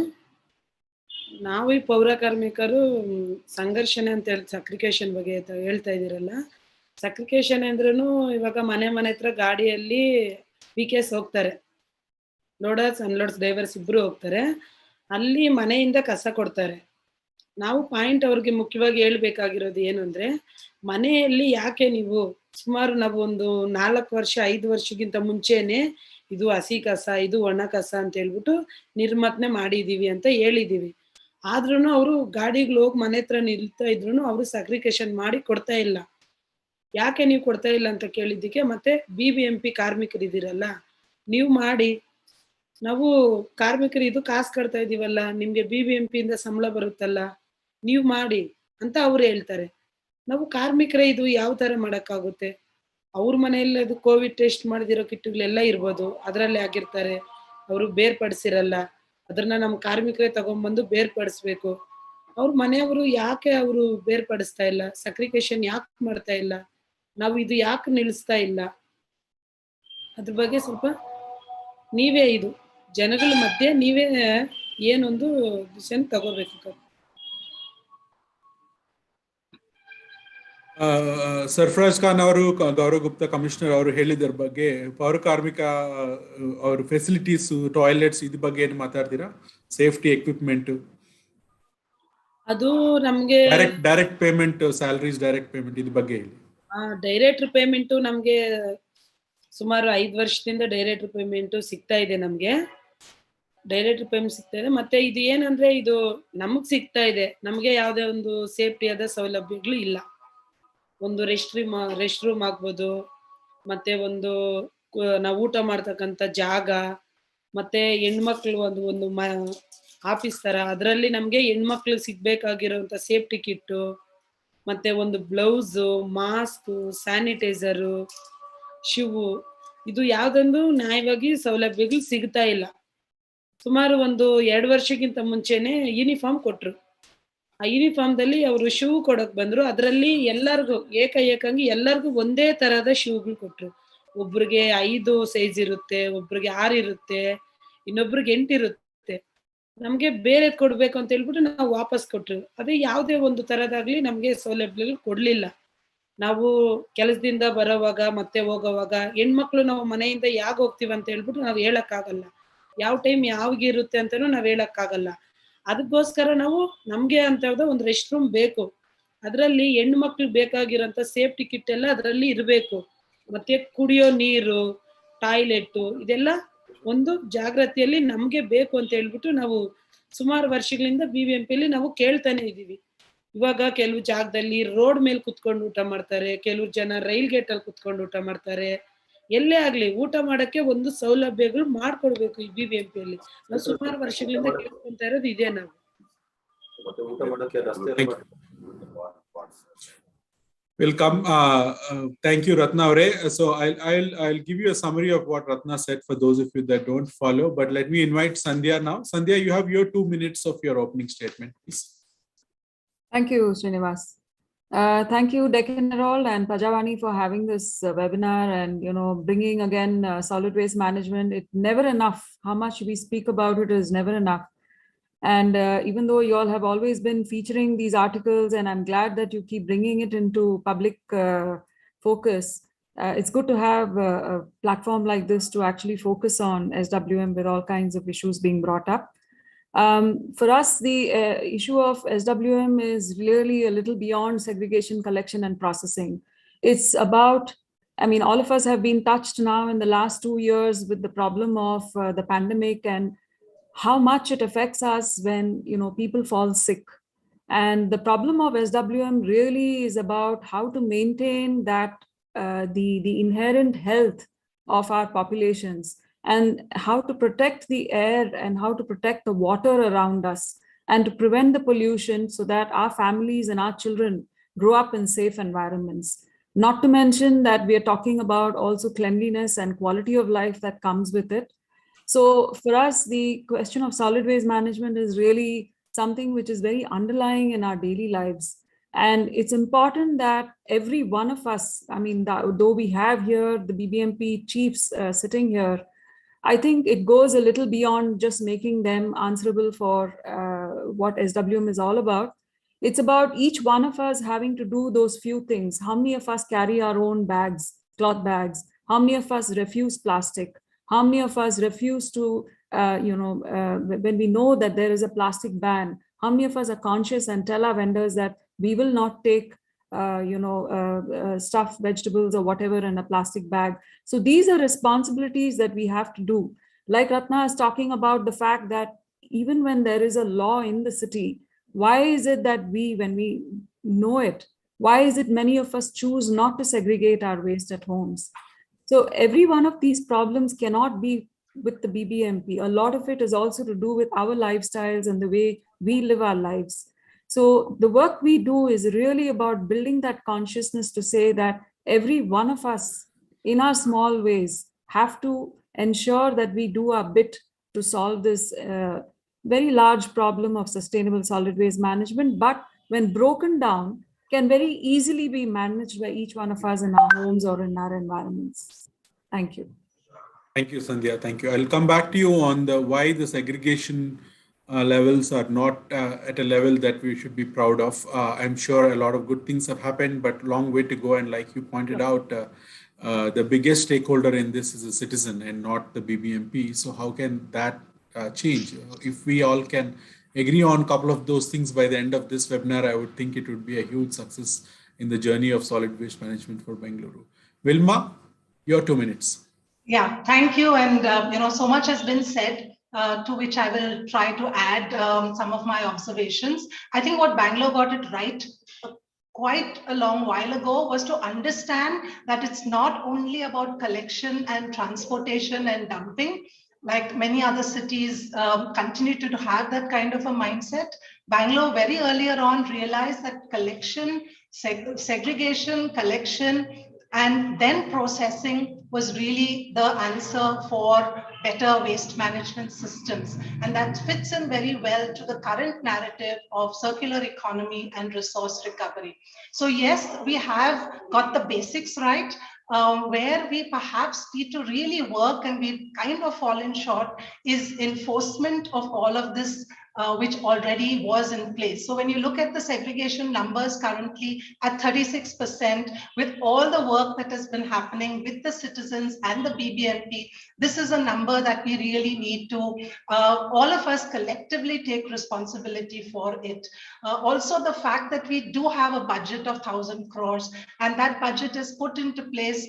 [SPEAKER 5] ನಾವು ಈ ಪೌರ ಕಾರ್ಮಿಕರು ಸಂಘರ್ಷಣೆ ಅಂತ ಹೇಳಿ ಸಕ್ರಿಕೇಶನ್ ಬಗ್ಗೆ ಹೇಳ್ತಾ ಇದ್ದೀರಲ್ಲ. ಸಕ್ರಿಕೇಶನ್ ಅಂದ್ರೂ ಇವಾಗ ಮನೆ ಹತ್ರ ಗಾಡಿಯಲ್ಲಿ ವಿಕೆಸ್ ಹೋಗ್ತಾರೆ, ಲೋಡರ್ಸ್ ಅನ್ಲೋಡ್ಸ್ ಡ್ರೈವರ್ಸ್ ಇಬ್ರು ಹೋಗ್ತಾರೆ. ಅಲ್ಲಿ ಮನೆಯಿಂದ ಕಸ ಕೊಡ್ತಾರೆ. ನಾವು ಪಾಯಿಂಟ್ ಅವ್ರಿಗೆ ಮುಖ್ಯವಾಗಿ ಹೇಳ್ಬೇಕಾಗಿರೋದು ಏನು ಅಂದ್ರೆ, ಮನೆಯಲ್ಲಿ ಯಾಕೆ ನೀವು ಸುಮಾರು ನಾವು ಒಂದು 4 ವರ್ಷ 5 ವರ್ಷಕ್ಕಿಂತ ಮುಂಚೆನೆ ಇದು ಹಸಿ ಕಸ, ಇದು ಒಣ ಕಸ ಅಂತ ಹೇಳ್ಬಿಟ್ಟು ನಿರ್ಮತನೆ ಮಾಡಿದೀವಿ ಅಂತ ಹೇಳಿದೀವಿ. ಆದ್ರೂ ಅವರು ಗಾಡಿಗಳು ಹೋಗಿ ಮನೆ ಹತ್ರ ನಿಲ್ತಾ ಇದ್ರು ಅವರು ಸಗ್ರಿಗೇಷನ್ ಮಾಡಿ ಕೊಡ್ತಾ ಇಲ್ಲ. ಯಾಕೆ ನೀವು ಕೊಡ್ತಾ ಇಲ್ಲ ಅಂತ ಕೇಳಿದ್ದಕ್ಕೆ ಮತ್ತೆ BBMP ಕಾರ್ಮಿಕರು ಇದ್ದೀರಲ್ಲ, ನೀವು ಮಾಡಿ, ನಾವು ಕಾರ್ಮಿಕರು ಇದು ಕಾಸು ಕಟ್ತಾ ಇದೀವಲ್ಲ, ನಿಮ್ಗೆ BBMP ಇಂದ ಸಂಬಳ ಬರುತ್ತಲ್ಲ, ನೀವು ಮಾಡಿ ಅಂತ ಅವ್ರು ಹೇಳ್ತಾರೆ. ನಾವು ಕಾರ್ಮಿಕರೇ ಇದು ಯಾವ ತರ ಮಾಡಕ್ಕಾಗುತ್ತೆ? ಅವ್ರ ಮನೆಯಲ್ಲಿ ಅದು ಕೋವಿಡ್ ಟೆಸ್ಟ್ ಮಾಡಿದಿರೋ ಕಿಟ್ಗಳೆಲ್ಲ ಇರ್ಬೋದು, ಅದರಲ್ಲೇ ಆಗಿರ್ತಾರೆ, ಅವರು ಬೇರ್ಪಡಿಸಿರಲ್ಲ. ಅದನ್ನ ನಮ್ಮ ಕಾರ್ಮಿಕರೇ ತಗೊಂಡ್ಬಂದು ಬೇರ್ಪಡಿಸ್ಬೇಕು. ಅವ್ರ ಮನೆಯವರು ಯಾಕೆ ಅವರು ಬೇರ್ಪಡಿಸ್ತಾ ಇಲ್ಲ? ಸಕ್ರಿಗೇಷನ್ ಯಾಕೆ ಮಾಡ್ತಾ ಇಲ್ಲ? ನಾವು ಇದು ಯಾಕೆ ನಿಲ್ಲಿಸ್ತಾ ಇಲ್ಲ? ಅದ್ರ ಬಗ್ಗೆ ಸ್ವಲ್ಪ ನೀವೇ ಇದು ಜನಗಳ ಮಧ್ಯೆ ನೀವೇ ಏನೊಂದು ಡಿಸಿಷನ್ ತಗೋಬೇಕು.
[SPEAKER 2] ಸರ್ಫರಾಜ್ ಖಾನ್ ಅವರು, ಗೌರವ್ ಗುಪ್ತಾ ಕಮಿಷನರ್ ಅವರು ಹೇಳಿದ್ರ ಬಗ್ಗೆ ಪೌರ ಕಾರ್ಮಿಕ ಅವ್ರ ಫೆಸಿಲಿಟೀಸ್, ಟಾಯ್ಲೆಟ್ಸ್ ಇದ್ರ ಬಗ್ಗೆ ಏನು ಮಾತಾಡ್ತೀರಾ? ಸೇಫ್ಟಿ ಎಕ್ವಿಪ್ಮೆಂಟ್,
[SPEAKER 5] ಅದು ನಮ್ಗೆ
[SPEAKER 2] direct payment, salaries direct payment ಇದ್ರ ಬಗ್ಗೆ ಹೇಳಿ.
[SPEAKER 5] ಡೈರೆಕ್ಟ್ ಪೇಮೆಂಟ್ ನಮ್ಗೆ ಸುಮಾರು 5 ವರ್ಷದಿಂದ ಡೈರೆಕ್ಟ್ ಪೇಮೆಂಟ್ ಸಿಗ್ತಾ ಇದೆ. ನಮ್ಗೆ ಡೈರೆಕ್ಟ್ ಪೇಮೆಂಟ್ ಸಿಗ್ತಾ ಇದೆ. ಮತ್ತೆ ಇದು ಏನಂದ್ರೆ ಇದು ನಮಗ್ ಸಿಗ್ತಾ ಇದೆ, ನಮ್ಗೆ ಯಾವ್ದೇ ಒಂದು ಸೇಫ್ಟಿಯಾದ ಸೌಲಭ್ಯಗಳು ಇಲ್ಲ. ಒಂದು ರೆಸ್ಟ್ ರೂಮ್ ಆಗ್ಬೋದು, ಮತ್ತೆ ಒಂದು ನಾವು ಊಟ ಮಾಡ್ತಕ್ಕಂಥ ಜಾಗ, ಮತ್ತೆ ಹೆಣ್ಮಕ್ಳು ಒಂದು ಆಫೀಸ್ ತರ, ಅದರಲ್ಲಿ ನಮ್ಗೆ ಹೆಣ್ಮಕ್ಳು ಸಿಗ್ಬೇಕಾಗಿರೋಂಥ ಸೇಫ್ಟಿ ಕಿಟ್ಟು, ಮತ್ತೆ ಒಂದು ಬ್ಲೌಸು, ಮಾಸ್ಕ್, ಸ್ಯಾನಿಟೈಸರು, ಶೂ, ಇದು ಯಾವ್ದೊಂದು ನ್ಯಾಯವಾಗಿ ಸೌಲಭ್ಯಗಳು ಸಿಗ್ತಾ ಇಲ್ಲ. ಸುಮಾರು ಒಂದು 2 ವರ್ಷಕ್ಕಿಂತ ಮುಂಚೆನೆ ಯೂನಿಫಾರ್ಮ್ ಕೊಟ್ರು. ಆ ಯೂನಿಫಾರ್ಮ್ದಲ್ಲಿ ಅವರು ಶೂ ಕೊಡಕ್ ಬಂದ್ರು. ಅದರಲ್ಲಿ ಎಲ್ಲರಿಗೂ ಏಕಾಏಕಂಗಿ ಎಲ್ಲರಿಗೂ ಒಂದೇ ತರಹದ ಶೂಗಳು ಕೊಟ್ರು. ಒಬ್ರಿಗೆ 5 ಸೈಜ್ ಇರುತ್ತೆ, ಒಬ್ರಿಗೆ 6 ಇರುತ್ತೆ, ಇನ್ನೊಬ್ರಿಗೆ 8 ಇರುತ್ತೆ. ನಮ್ಗೆ ಬೇರೆ ಕೊಡ್ಬೇಕು ಅಂತ ಹೇಳ್ಬಿಟ್ಟು ನಾವು ವಾಪಸ್ ಕೊಟ್ರು. ಅದೇ ಯಾವುದೇ ಒಂದು ತರದಾಗ್ಲಿ ನಮ್ಗೆ ಸೌಲಭ್ಯಗಳು ಕೊಡ್ಲಿಲ್ಲ. ನಾವು ಕೆಲಸದಿಂದ ಬರೋವಾಗ ಮತ್ತೆ ಹೋಗೋವಾಗ ಹೆಣ್ಮಕ್ಳು ನಾವು ಮನೆಯಿಂದ ಯಾಕೆ ಹೋಗ್ತೀವಿ ಅಂತ ಹೇಳ್ಬಿಟ್ಟು ನಾವು ಹೇಳಕ್ಕಾಗಲ್ಲ. ಯಾವ ಟೈಮ್ ಯಾವಾಗಿರುತ್ತೆ ಅಂತಾನು ನಾವ್ ಹೇಳಕ್ಕಾಗಲ್ಲ. ಅದಕ್ಕೋಸ್ಕರ ನಾವು ನಮ್ಗೆ ಅಂತ ಒಂದು ರೆಸ್ಟ್ ರೂಮ್ ಬೇಕು. ಅದರಲ್ಲಿ ಹೆಣ್ಮಕ್ಳು ಬೇಕಾಗಿರೋಂಥ ಸೇಫ್ಟಿ ಕಿಟ್ ಎಲ್ಲ ಅದರಲ್ಲಿ ಇರಬೇಕು. ಮತ್ತೆ ಕುಡಿಯೋ ನೀರು, ಟಾಯ್ಲೆಟ್, ಇದೆಲ್ಲ ಒಂದು ಜಾಗೃತಿಯಲ್ಲಿ ನಮ್ಗೆ ಬೇಕು ಅಂತ ಹೇಳ್ಬಿಟ್ಟು ನಾವು ಸುಮಾರು ವರ್ಷಗಳಿಂದ BBMPಯಲ್ಲಿ ನಾವು ಕೇಳ್ತಾನೆ ಇದೀವಿ. ಇವಾಗ ಕೆಲವು ಜಾಗದಲ್ಲಿ ರೋಡ್ ಮೇಲೆ ಕುತ್ಕೊಂಡು ಊಟ ಮಾಡ್ತಾರೆ, ಕೆಲವು ಜನ ರೈಲ್ ಗೇಟ್ ಅಲ್ಲಿ ಕುತ್ಕೊಂಡು ಊಟ ಮಾಡ್ತಾರೆ. ಎಲ್ಲೇ ಆಗ್ಲಿ ಊಟ ಮಾಡಕ್ಕೆ ಒಂದು ಸೌಲಭ್ಯಗಳು ಮಾಡ್ಕೊಡ್ಬೇಕು ಈ BBMPಯಲ್ಲಿ. ನಾವು ಸುಮಾರು ವರ್ಷಗಳಿಂದ ಕೇಳ್ಕೊಂತ ಇರೋದು ಇದೆ. ನಾವು
[SPEAKER 2] Welcome. Thank you, Ratna Aure. So I'll give you a summary of what Ratna said for those of you that don't follow. But let me invite Sandhya now. Sandhya, you have your 2 minutes of your opening statement, please.
[SPEAKER 6] Thank you, Srinivas. Thank you, Deccan Herald and Prajavani for having this webinar and bringing again solid waste management. It's never enough. How much we speak about it is never enough. And even though you all have always been featuring these articles, and I'm glad that you keep bringing it into public focus, it's good to have a platform like this to actually focus on SWM with all kinds of issues being brought up. For us, the issue of SWM is really a little beyond segregation, collection, and processing. It's about, all of us have been touched now in the last 2 years with the problem of the pandemic and how much it affects us when people fall sick. And the problem of SWM really is about how to maintain that the inherent health of our populations, and how to protect the air and how to protect the water around us, and to prevent the pollution so that our families and our children grow up in safe environments. Not to mention that we are talking about also cleanliness and quality of life that comes with it. So for us, the question of solid waste management is really something which is very underlying in our daily lives. And it's important that every one of us, though we have here the BBMP chiefs sitting here, I think it goes a little beyond just making them answerable for what SWM is all about. It's about each one of us having to do those few things. How many of us carry our own bags, cloth bags? How many of us refuse plastic? How many of us refuse to, when we know that there is a plastic ban, how many of us are conscious and tell our vendors that we will not take stuff, vegetables or whatever in a plastic bag. So these are responsibilities that we have to do. Like Ratna is talking about the fact that even when there is a law in the city, why is it that when we know it, why is it many of us choose not to segregate our waste at homes? So every one of these problems cannot be with the BBMP. A lot of it is also to do with our lifestyles and the way we live our lives. So the work we do is really about building that consciousness to say that every one of us in our small ways have to ensure that we do our bit to solve this very large problem of sustainable solid waste management, but when broken down, can very easily be managed by each one of us in our homes or in our environments. Thank you.
[SPEAKER 2] Thank you, Sandhya. Thank you. I'll come back to you on the why the segregation levels are not at a level that we should be proud of. I'm sure a lot of good things have happened, but long way to go. And like you pointed out, the biggest stakeholder in this is a citizen and not the BBMP. So how can that change? If we all can agree on a couple of those things by the end of this webinar, I would think it would be a huge success in the journey of solid waste management for Bengaluru. Wilma, your 2 minutes.
[SPEAKER 7] Yeah, thank you. And, so much has been said, to which I will try to add some of my observations. I think what Bangalore got it right quite a long while ago was to understand that it's not only about collection and transportation and dumping. Like many other cities continue to have that kind of a mindset. Bangalore very earlier on realized that collection, segregation, collection, and then processing was really the answer for better waste management systems. And that fits in very well to the current narrative of circular economy and resource recovery. So yes, we have got the basics right. Where we perhaps need to really work and we've kind of fallen short is enforcement of all of this, which already was in place. So when you look at the segregation numbers currently at 36%, with all the work that has been happening with the citizens and the BBMP, this is a number that we really need to, all of us collectively take responsibility for it. Also the fact that we do have a budget of 1,000 crores and that budget is put into place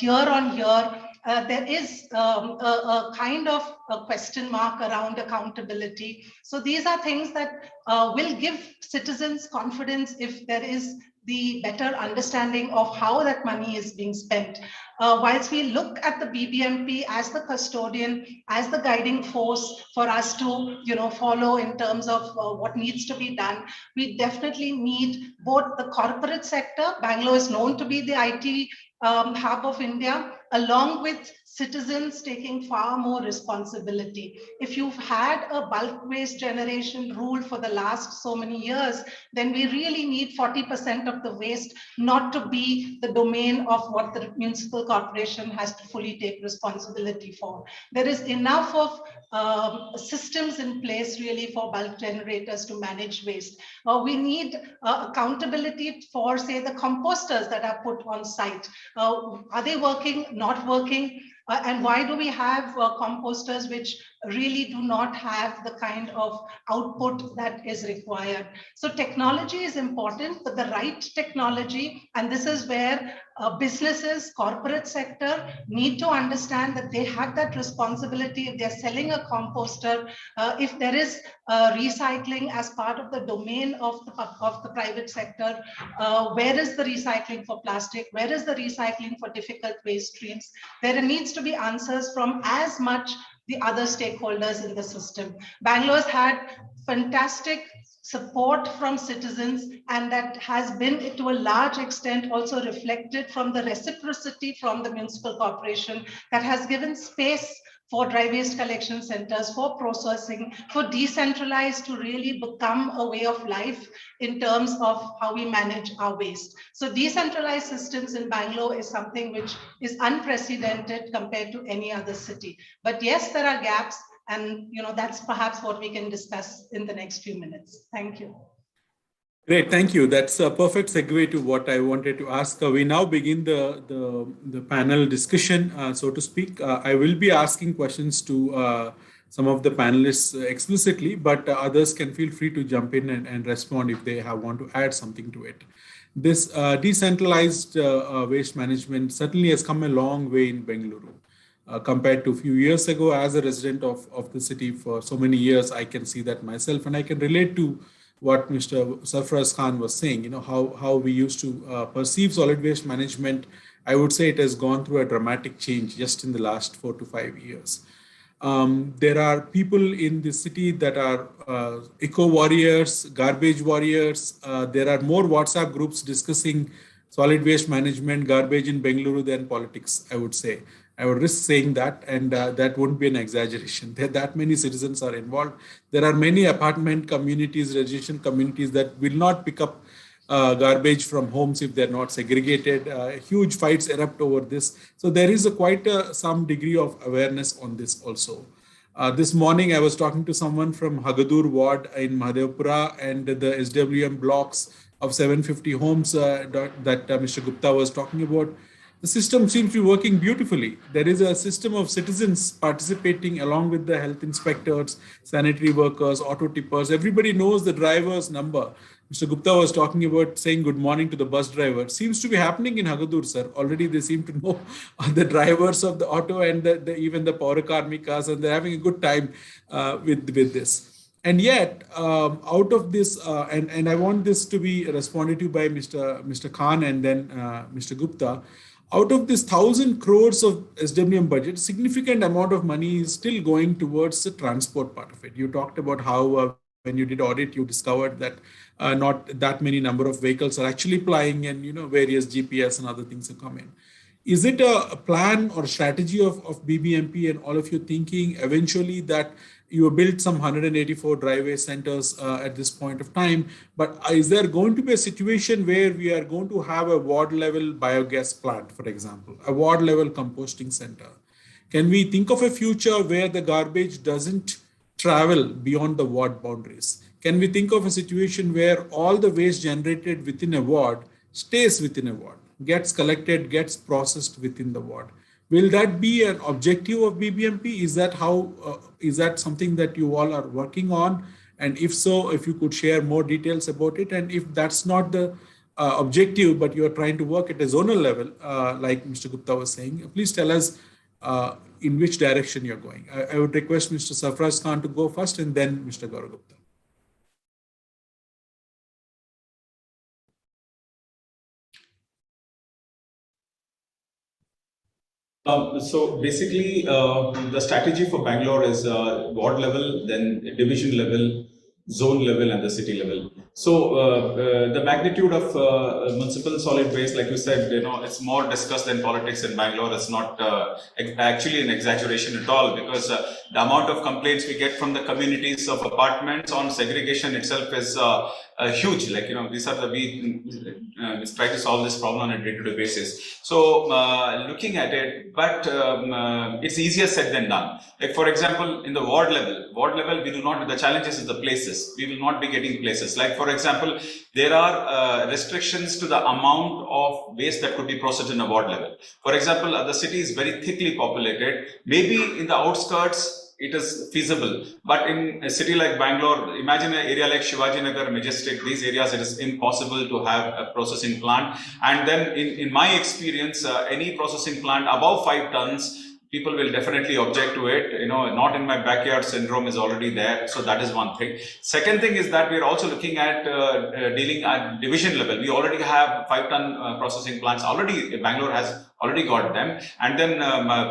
[SPEAKER 7] year on year. There is a kind of a question mark around accountability. So these are things that will give citizens confidence if there is the better understanding of how that money is being spent. Whilst we look at the BBMP as the custodian, as the guiding force for us to follow in terms of what needs to be done, we definitely need both the corporate sector. Bangalore is known to be the IT hub of India, along with citizens taking far more responsibility. If you've had a bulk waste generation rule for the last so many years, then we really need 40% of the waste not to be the domain of what the municipal corporation has to fully take responsibility for. There is enough of systems in place really for bulk generators to manage waste. We need accountability for, say, the composters that are put on site. Are they working, not working? And why do we have composters which really do not have the kind of output that is required? So technology is important, but the right technology, and this is where businesses, corporate sector need to understand that they have that responsibility. If they're selling a composter, if there is recycling as part of the domain of the private sector, where is the recycling for plastic? Where is the recycling for difficult waste streams? There needs to be answers from as much the other stakeholders in the system. Bangalore's had fantastic support from citizens, and that has been to a large extent also reflected from the reciprocity from the municipal corporation that has given space for dry waste collection centers, for processing, for decentralized to really become a way of life in terms of how we manage our waste. So decentralized systems in Bangalore is something which is unprecedented compared to any other city. But yes, there are gaps, and that's perhaps what we can discuss in the next few minutes. Thank you.
[SPEAKER 2] Great, thank you. That's a perfect segue to what I wanted to ask. We now begin the panel discussion, so to speak. I will be asking questions to some of the panelists explicitly, but others can feel free to jump in and respond if they want to add something to it. This decentralized waste management certainly has come a long way in Bengaluru. Compared to a few years ago. As a resident of the city for so many years, I can see that myself, and I can relate to what Mr. Sarfaraz Khan was saying, how we used to perceive solid waste management. I would say it has gone through a dramatic change just in the last 4 to 5 years. There are people in the city that are eco warriors, garbage warriors. There are more WhatsApp groups discussing solid waste management, garbage in Bengaluru than politics, I would say. I would risk saying that, and that wouldn't be an exaggeration. That many citizens are involved. There are many apartment communities, residential communities that will not pick up garbage from homes if they're not segregated. Huge fights erupt over this. So there is quite some degree of awareness on this also. This morning, I was talking to someone from Hagadur ward in Mahadevpura and the SWM blocks of 750 homes that Mr. Gupta was talking about. The system seems to be working beautifully. There is a system of citizens participating along with the health inspectors, sanitary workers, auto tippers. Everybody knows the driver's number. Mr. Gupta was talking about saying good morning to the bus driver. Seems to be happening in Hagadur, sir. Already they seem to know the drivers of the auto and even the Paurakarmikas, and they're having a good time with this. And yet, out of this, and I want this to be responded to by Mr. Khan and then Mr. Gupta, out of this 1,000 crores of SWM budget, significant amount of money is still going towards the transport part of it. You talked about how when you did audit, you discovered that not that many number of vehicles are actually plying, and various GPS and other things have come in. Is it a plan or strategy of BBMP and all of you thinking eventually that you built some 184 driveway centers at this point of time, but is there going to be a situation where we are going to have a ward level biogas plant, for example, a ward level composting center? Can we think of a future where the garbage doesn't travel beyond the ward boundaries? Can we think of a situation where all the waste generated within a ward stays within a ward, gets collected, gets processed within the ward? Will that be an objective of BBMP? Is that something that you all are working on? And if so, if you could share more details about it. And if that's not the objective, but you're trying to work at a zonal level, like Mr. Gupta was saying, please tell us in which direction you're going. I would request Mr. Sarfaraz Khan to go first and then Mr. Gaurav Gupta.
[SPEAKER 4] So basically, the strategy for Bangalore is ward level, then division level, zone level, and the city level. So the magnitude of municipal solid waste, like you said, it's more discussed than politics in Bangalore. It's not actually an exaggeration at all, because the amount of complaints we get from the communities of apartments on segregation itself is huge. Like, these are we try to solve this problem on a day-to-day basis. So looking at it, but it's easier said than done. Like, for example, in the ward level, we do not, the challenges is the places. We will not be getting places. Like, for example, there are restrictions to the amount of waste that could be processed in a ward level. For example, the city is very thickly populated. Maybe in the outskirts, it is feasible, but in a city like Bangalore, imagine an area like Shivaji Nagar, Majestic, these areas, it is impossible to have a processing plant. And then in my experience, any processing plant above 5 tons, people will definitely object to it. Not in my backyard syndrome is already there. So that is one thing. Second thing is that we are also looking at dealing at division level. We already have 5-ton processing plants already. Bangalore has already got them. And then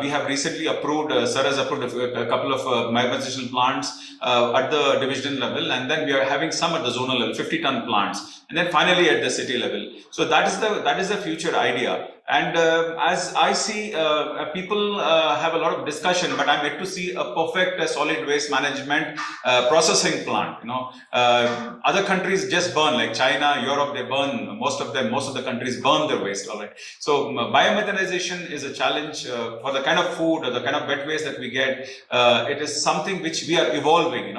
[SPEAKER 4] we have recently approved, Sir has approved a couple of biomass plants at the division level. And then we are having some at the zonal level, 50-ton plants. And then finally at the city level. So that is the future idea. And as I see, people have a lot of discussion, but I'm yet to see a perfect solid waste management processing plant. Other countries just burn, like China, Europe, they burn. Most of the countries burn their waste. All right. So biomethanization is a challenge for the kind of food or the kind of wet waste that we get. It is something which we are evolving.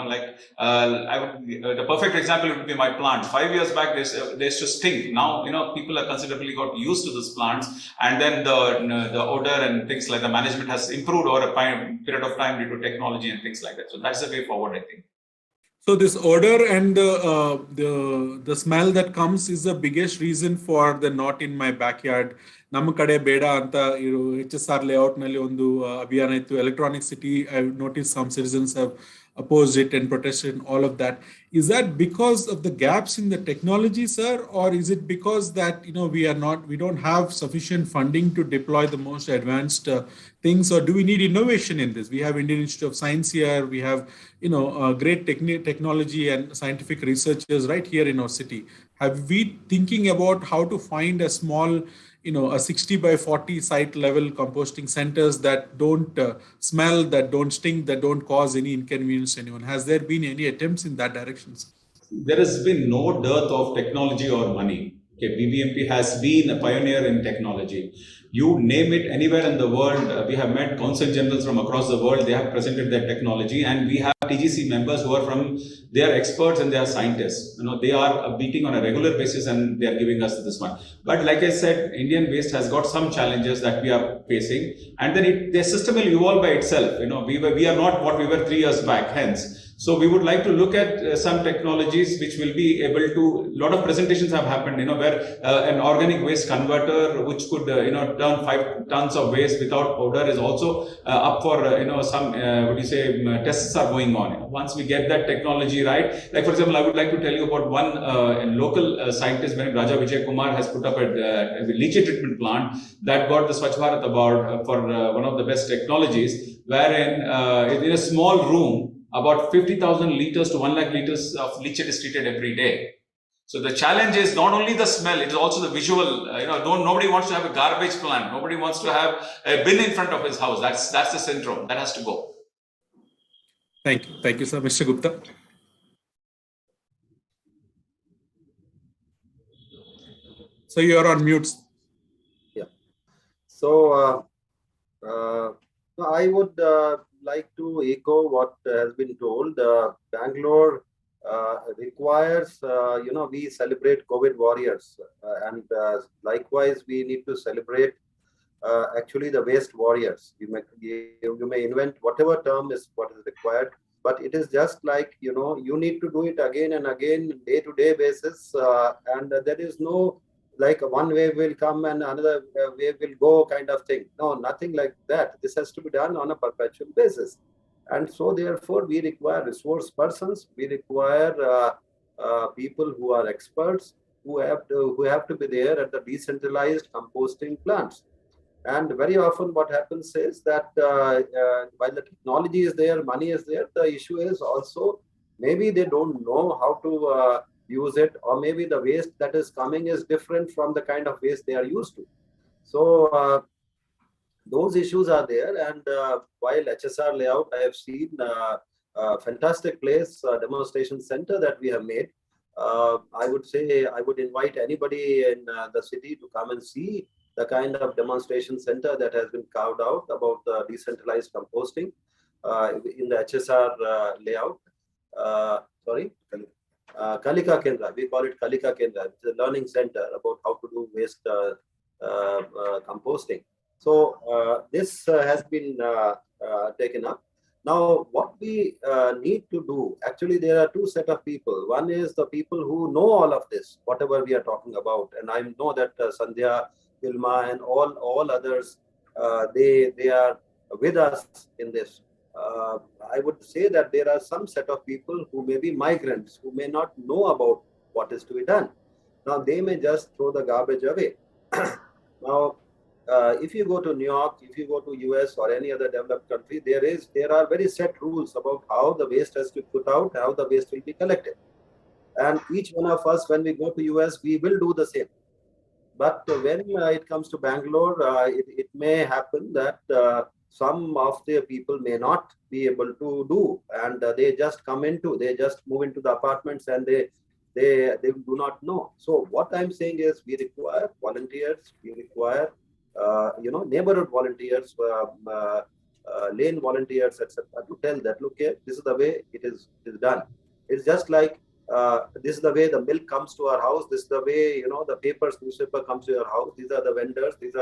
[SPEAKER 4] The perfect example would be my plant. 5 years back, they used to stink. Now, people are considerably got used to these plants. And then the odor and things like the management has improved over a period of time due to technology and things like that. So that's the way forward, I think.
[SPEAKER 2] So this odor and the smell that comes is the biggest reason for the not in my backyard. ನಮ್ಮ ಕಡೆ ಬೇಡ ಅಂತ ಇರು HSR layout ನಲ್ಲಿ ಒಂದು ಅಭಿಯಾನ ಇತ್ತು. Electronic city, I've noticed some citizens have opposed it and protested and all of that. Is that because of the gaps in the technology, sir, or is it because that we don't have sufficient funding to deploy the most advanced things, or do we need innovation in this? We have Indian Institute of Science here, we have great technology and scientific researchers right here in our city. Have we thinking about how to find a small a 60 by 40 site level composting centers that don't smell, that don't stink, that don't cause any inconvenience to anyone? Has there been any attempts in that direction?
[SPEAKER 4] There has been no dearth of technology or money. Okay, BBMP has been a pioneer in technology. You name it, anywhere in the world, we have met consul generals from across the world. They have presented their technology, and we have TGC members who are they are experts and they are scientists. They are meeting on a regular basis and they are giving us this one. But like I said, Indian waste has got some challenges that we are facing, and then the system will evolve by itself. We are not what we were 3 years back. Hence, so we would like to look at some technologies which will be able to. A lot of presentations have happened, where an organic waste converter which could turn 5 tons of waste without odor is also up for some tests are going on. Once we get that technology right, like for example, I would like to tell you about one local scientist, Prajavani, has put up a leachate treatment plant that got the Swachh Bharat Award for one of the best technologies, wherein in a small room, about 50,000 liters to 1 lakh liters of leachate is treated every day. So the challenge is not only the smell, it is also the visual. Nobody wants to have a garbage plant. Nobody wants to have a bin in front of his house. That's the syndrome. That has to go.
[SPEAKER 2] Thank you. Thank you, sir. Mr. Gupta. So you are on mute.
[SPEAKER 3] Yeah. So I would like to echo what has been told. Bangalore requires, we celebrate COVID warriors, and likewise we need to celebrate actually the waste warriors. You may invent whatever term is what is required, but it is just like you need to do it again and again, day-to-day basis, and there is no like one wave will come and another wave will go kind of thing. No, nothing like that. This has to be done on a perpetual basis. And so therefore we require resource persons, we require people who are experts, who have to be there at the decentralized composting plants. And very often what happens is that while the technology is there, money is there, the issue is also maybe they don't know how to use it, or maybe the waste that is coming is different from the kind of waste they are used to. So those issues are there. And while HSR layout, I have seen a fantastic place, demonstration center that we have made. I would say I would invite anybody in the city to come and see the kind of demonstration center that has been carved out about decentralized composting in the HSR layout. Kalika Kendra, we call it Kalika Kendra. It's a learning center about how to do waste composting. So this has been taken up. Now, what we need to do, actually, there are two set of people. One is the people who know all of this, whatever we are talking about. And I know that Sandhya, Vilma, and all others, they are with us in this. I would say that there are some set of people who may be migrants, who may not know about what is to be done. Now, they may just throw the garbage away. Now, if you go to New York, if you go to US or any other developed country, there are very set rules about how the waste has to be put out, how the waste will be collected. And each one of us, when we go to US, we will do the same. But when it comes to Bangalore, it may happen that some of the people may not be able to do, and they just move into the apartments and they do not know. So what I'm saying is we require volunteers, we require neighborhood volunteers, lane volunteers, etc., to tell that, look here, this is the way it is done. It's just like this is the way the milk comes to our house. This is the way the newspaper comes to your house. These are the vendors. This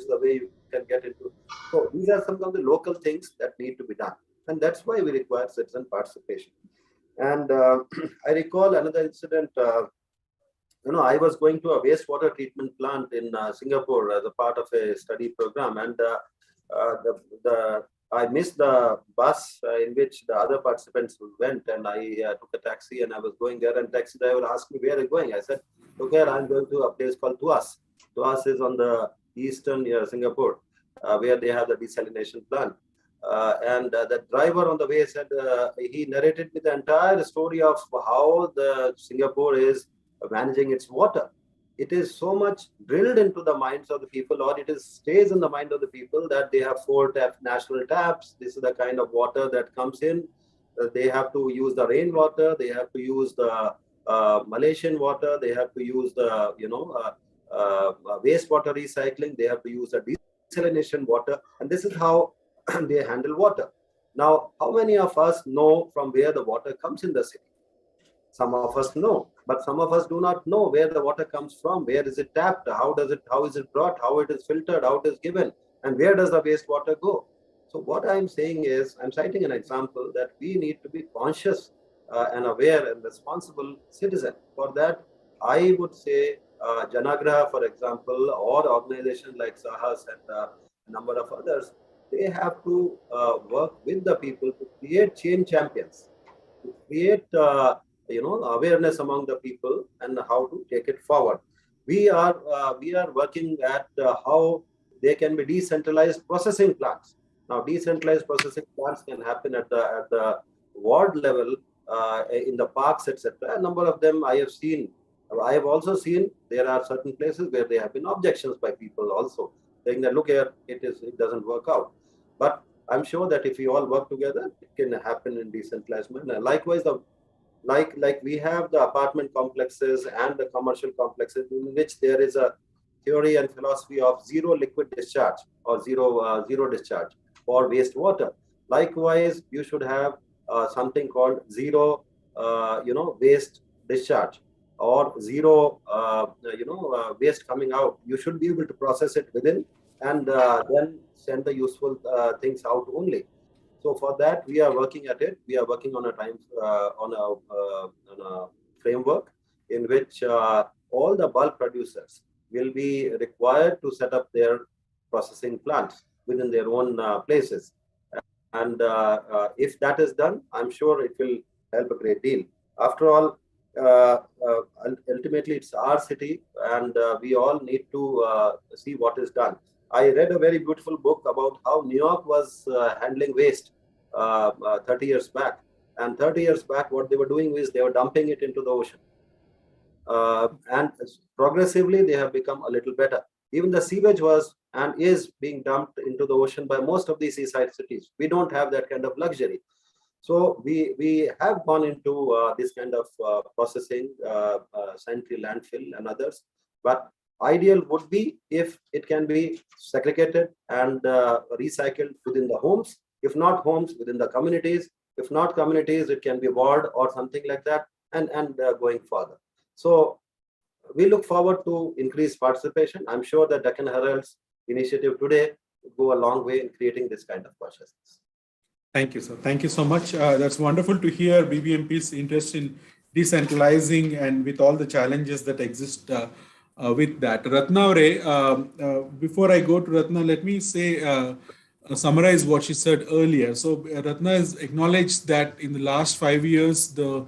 [SPEAKER 3] is the way you can get into. So these are some of the local things that need to be done, and that's why we require citizen participation. And I recall another incident. I was going to a wastewater treatment plant in Singapore as a part of a study program, and I missed the bus in which the other participants went, and I took a taxi and I was going there, and taxi driver asked me, where are you going? I said, look here, I'm going to a place called Tuas. Tuas is on the eastern Singapore, where they have the desalination plant. And the driver on the way said, he narrated me the entire story of how the Singapore is managing its water. It is so much drilled into the minds of the people, or it stays in the mind of the people, that they have 4 national taps. This is the kind of water that comes in. They have to use the rainwater. They have to use the Malaysian water. They have to use the wastewater recycling. They have to use the desalination water, and this is how they handle water. Now, how many of us know from where the water comes in the city? Some of us know, but some of us do not know where the water comes from. Where is it tapped? How is it brought? How it is filtered? How it is given? And where does the wastewater go? So what I'm saying is, I'm citing an example that we need to be conscious and aware and responsible citizen. For that, I would say Janagraha, for example, or organizations like Sahas and a number of others, they have to work with the people to create change champions, to create awareness among the people and how to take it forward. We are working at how there can be decentralized processing plants. Now, decentralized processing plants can happen at the ward level, in the parks, etc. A number of them I have seen. I have also seen there are certain places where there have been objections by people also, saying that, look here, it doesn't work out. But I'm sure that if we all work together, it can happen in decentralized manner. Likewise, like we have the apartment complexes and the commercial complexes, in which there is a theory and philosophy of zero liquid discharge or zero discharge for wastewater. Likewise, you should have something called zero waste discharge, or zero waste coming out. You should be able to process it within and then send the useful things out only. So for that, we are working at it. We are working on a framework in which all the bulk producers will be required to set up their processing plants within their own places. And if that is done, I'm sure it will help a great deal. After all, ultimately, it's our city, and we all need to see what is done. I read a very beautiful book about how New York was handling waste 30 years back. And 30 years back, what they were doing is they were dumping it into the ocean. And progressively, they have become a little better. Even the sewage was and is being dumped into the ocean by most of these seaside cities. We don't have that kind of luxury. So we have gone into this kind of processing, sanitary landfill and others. But ideal would be if it can be segregated and recycled within the homes. If not homes, within the communities. If not communities, it can be ward or something like that, and going further. So we look forward to increased participation. I'm sure that Deccan Herald's initiative today will go a long way in creating this kind of consciousness.
[SPEAKER 2] Thank you, sir. Thank you so much. That's wonderful to hear BBMP's interest in decentralizing and with all the challenges that exist with that. Ratna, before I go to Ratna, let me say, summarize what she said earlier. So Ratna has acknowledged that in the last 5 years, the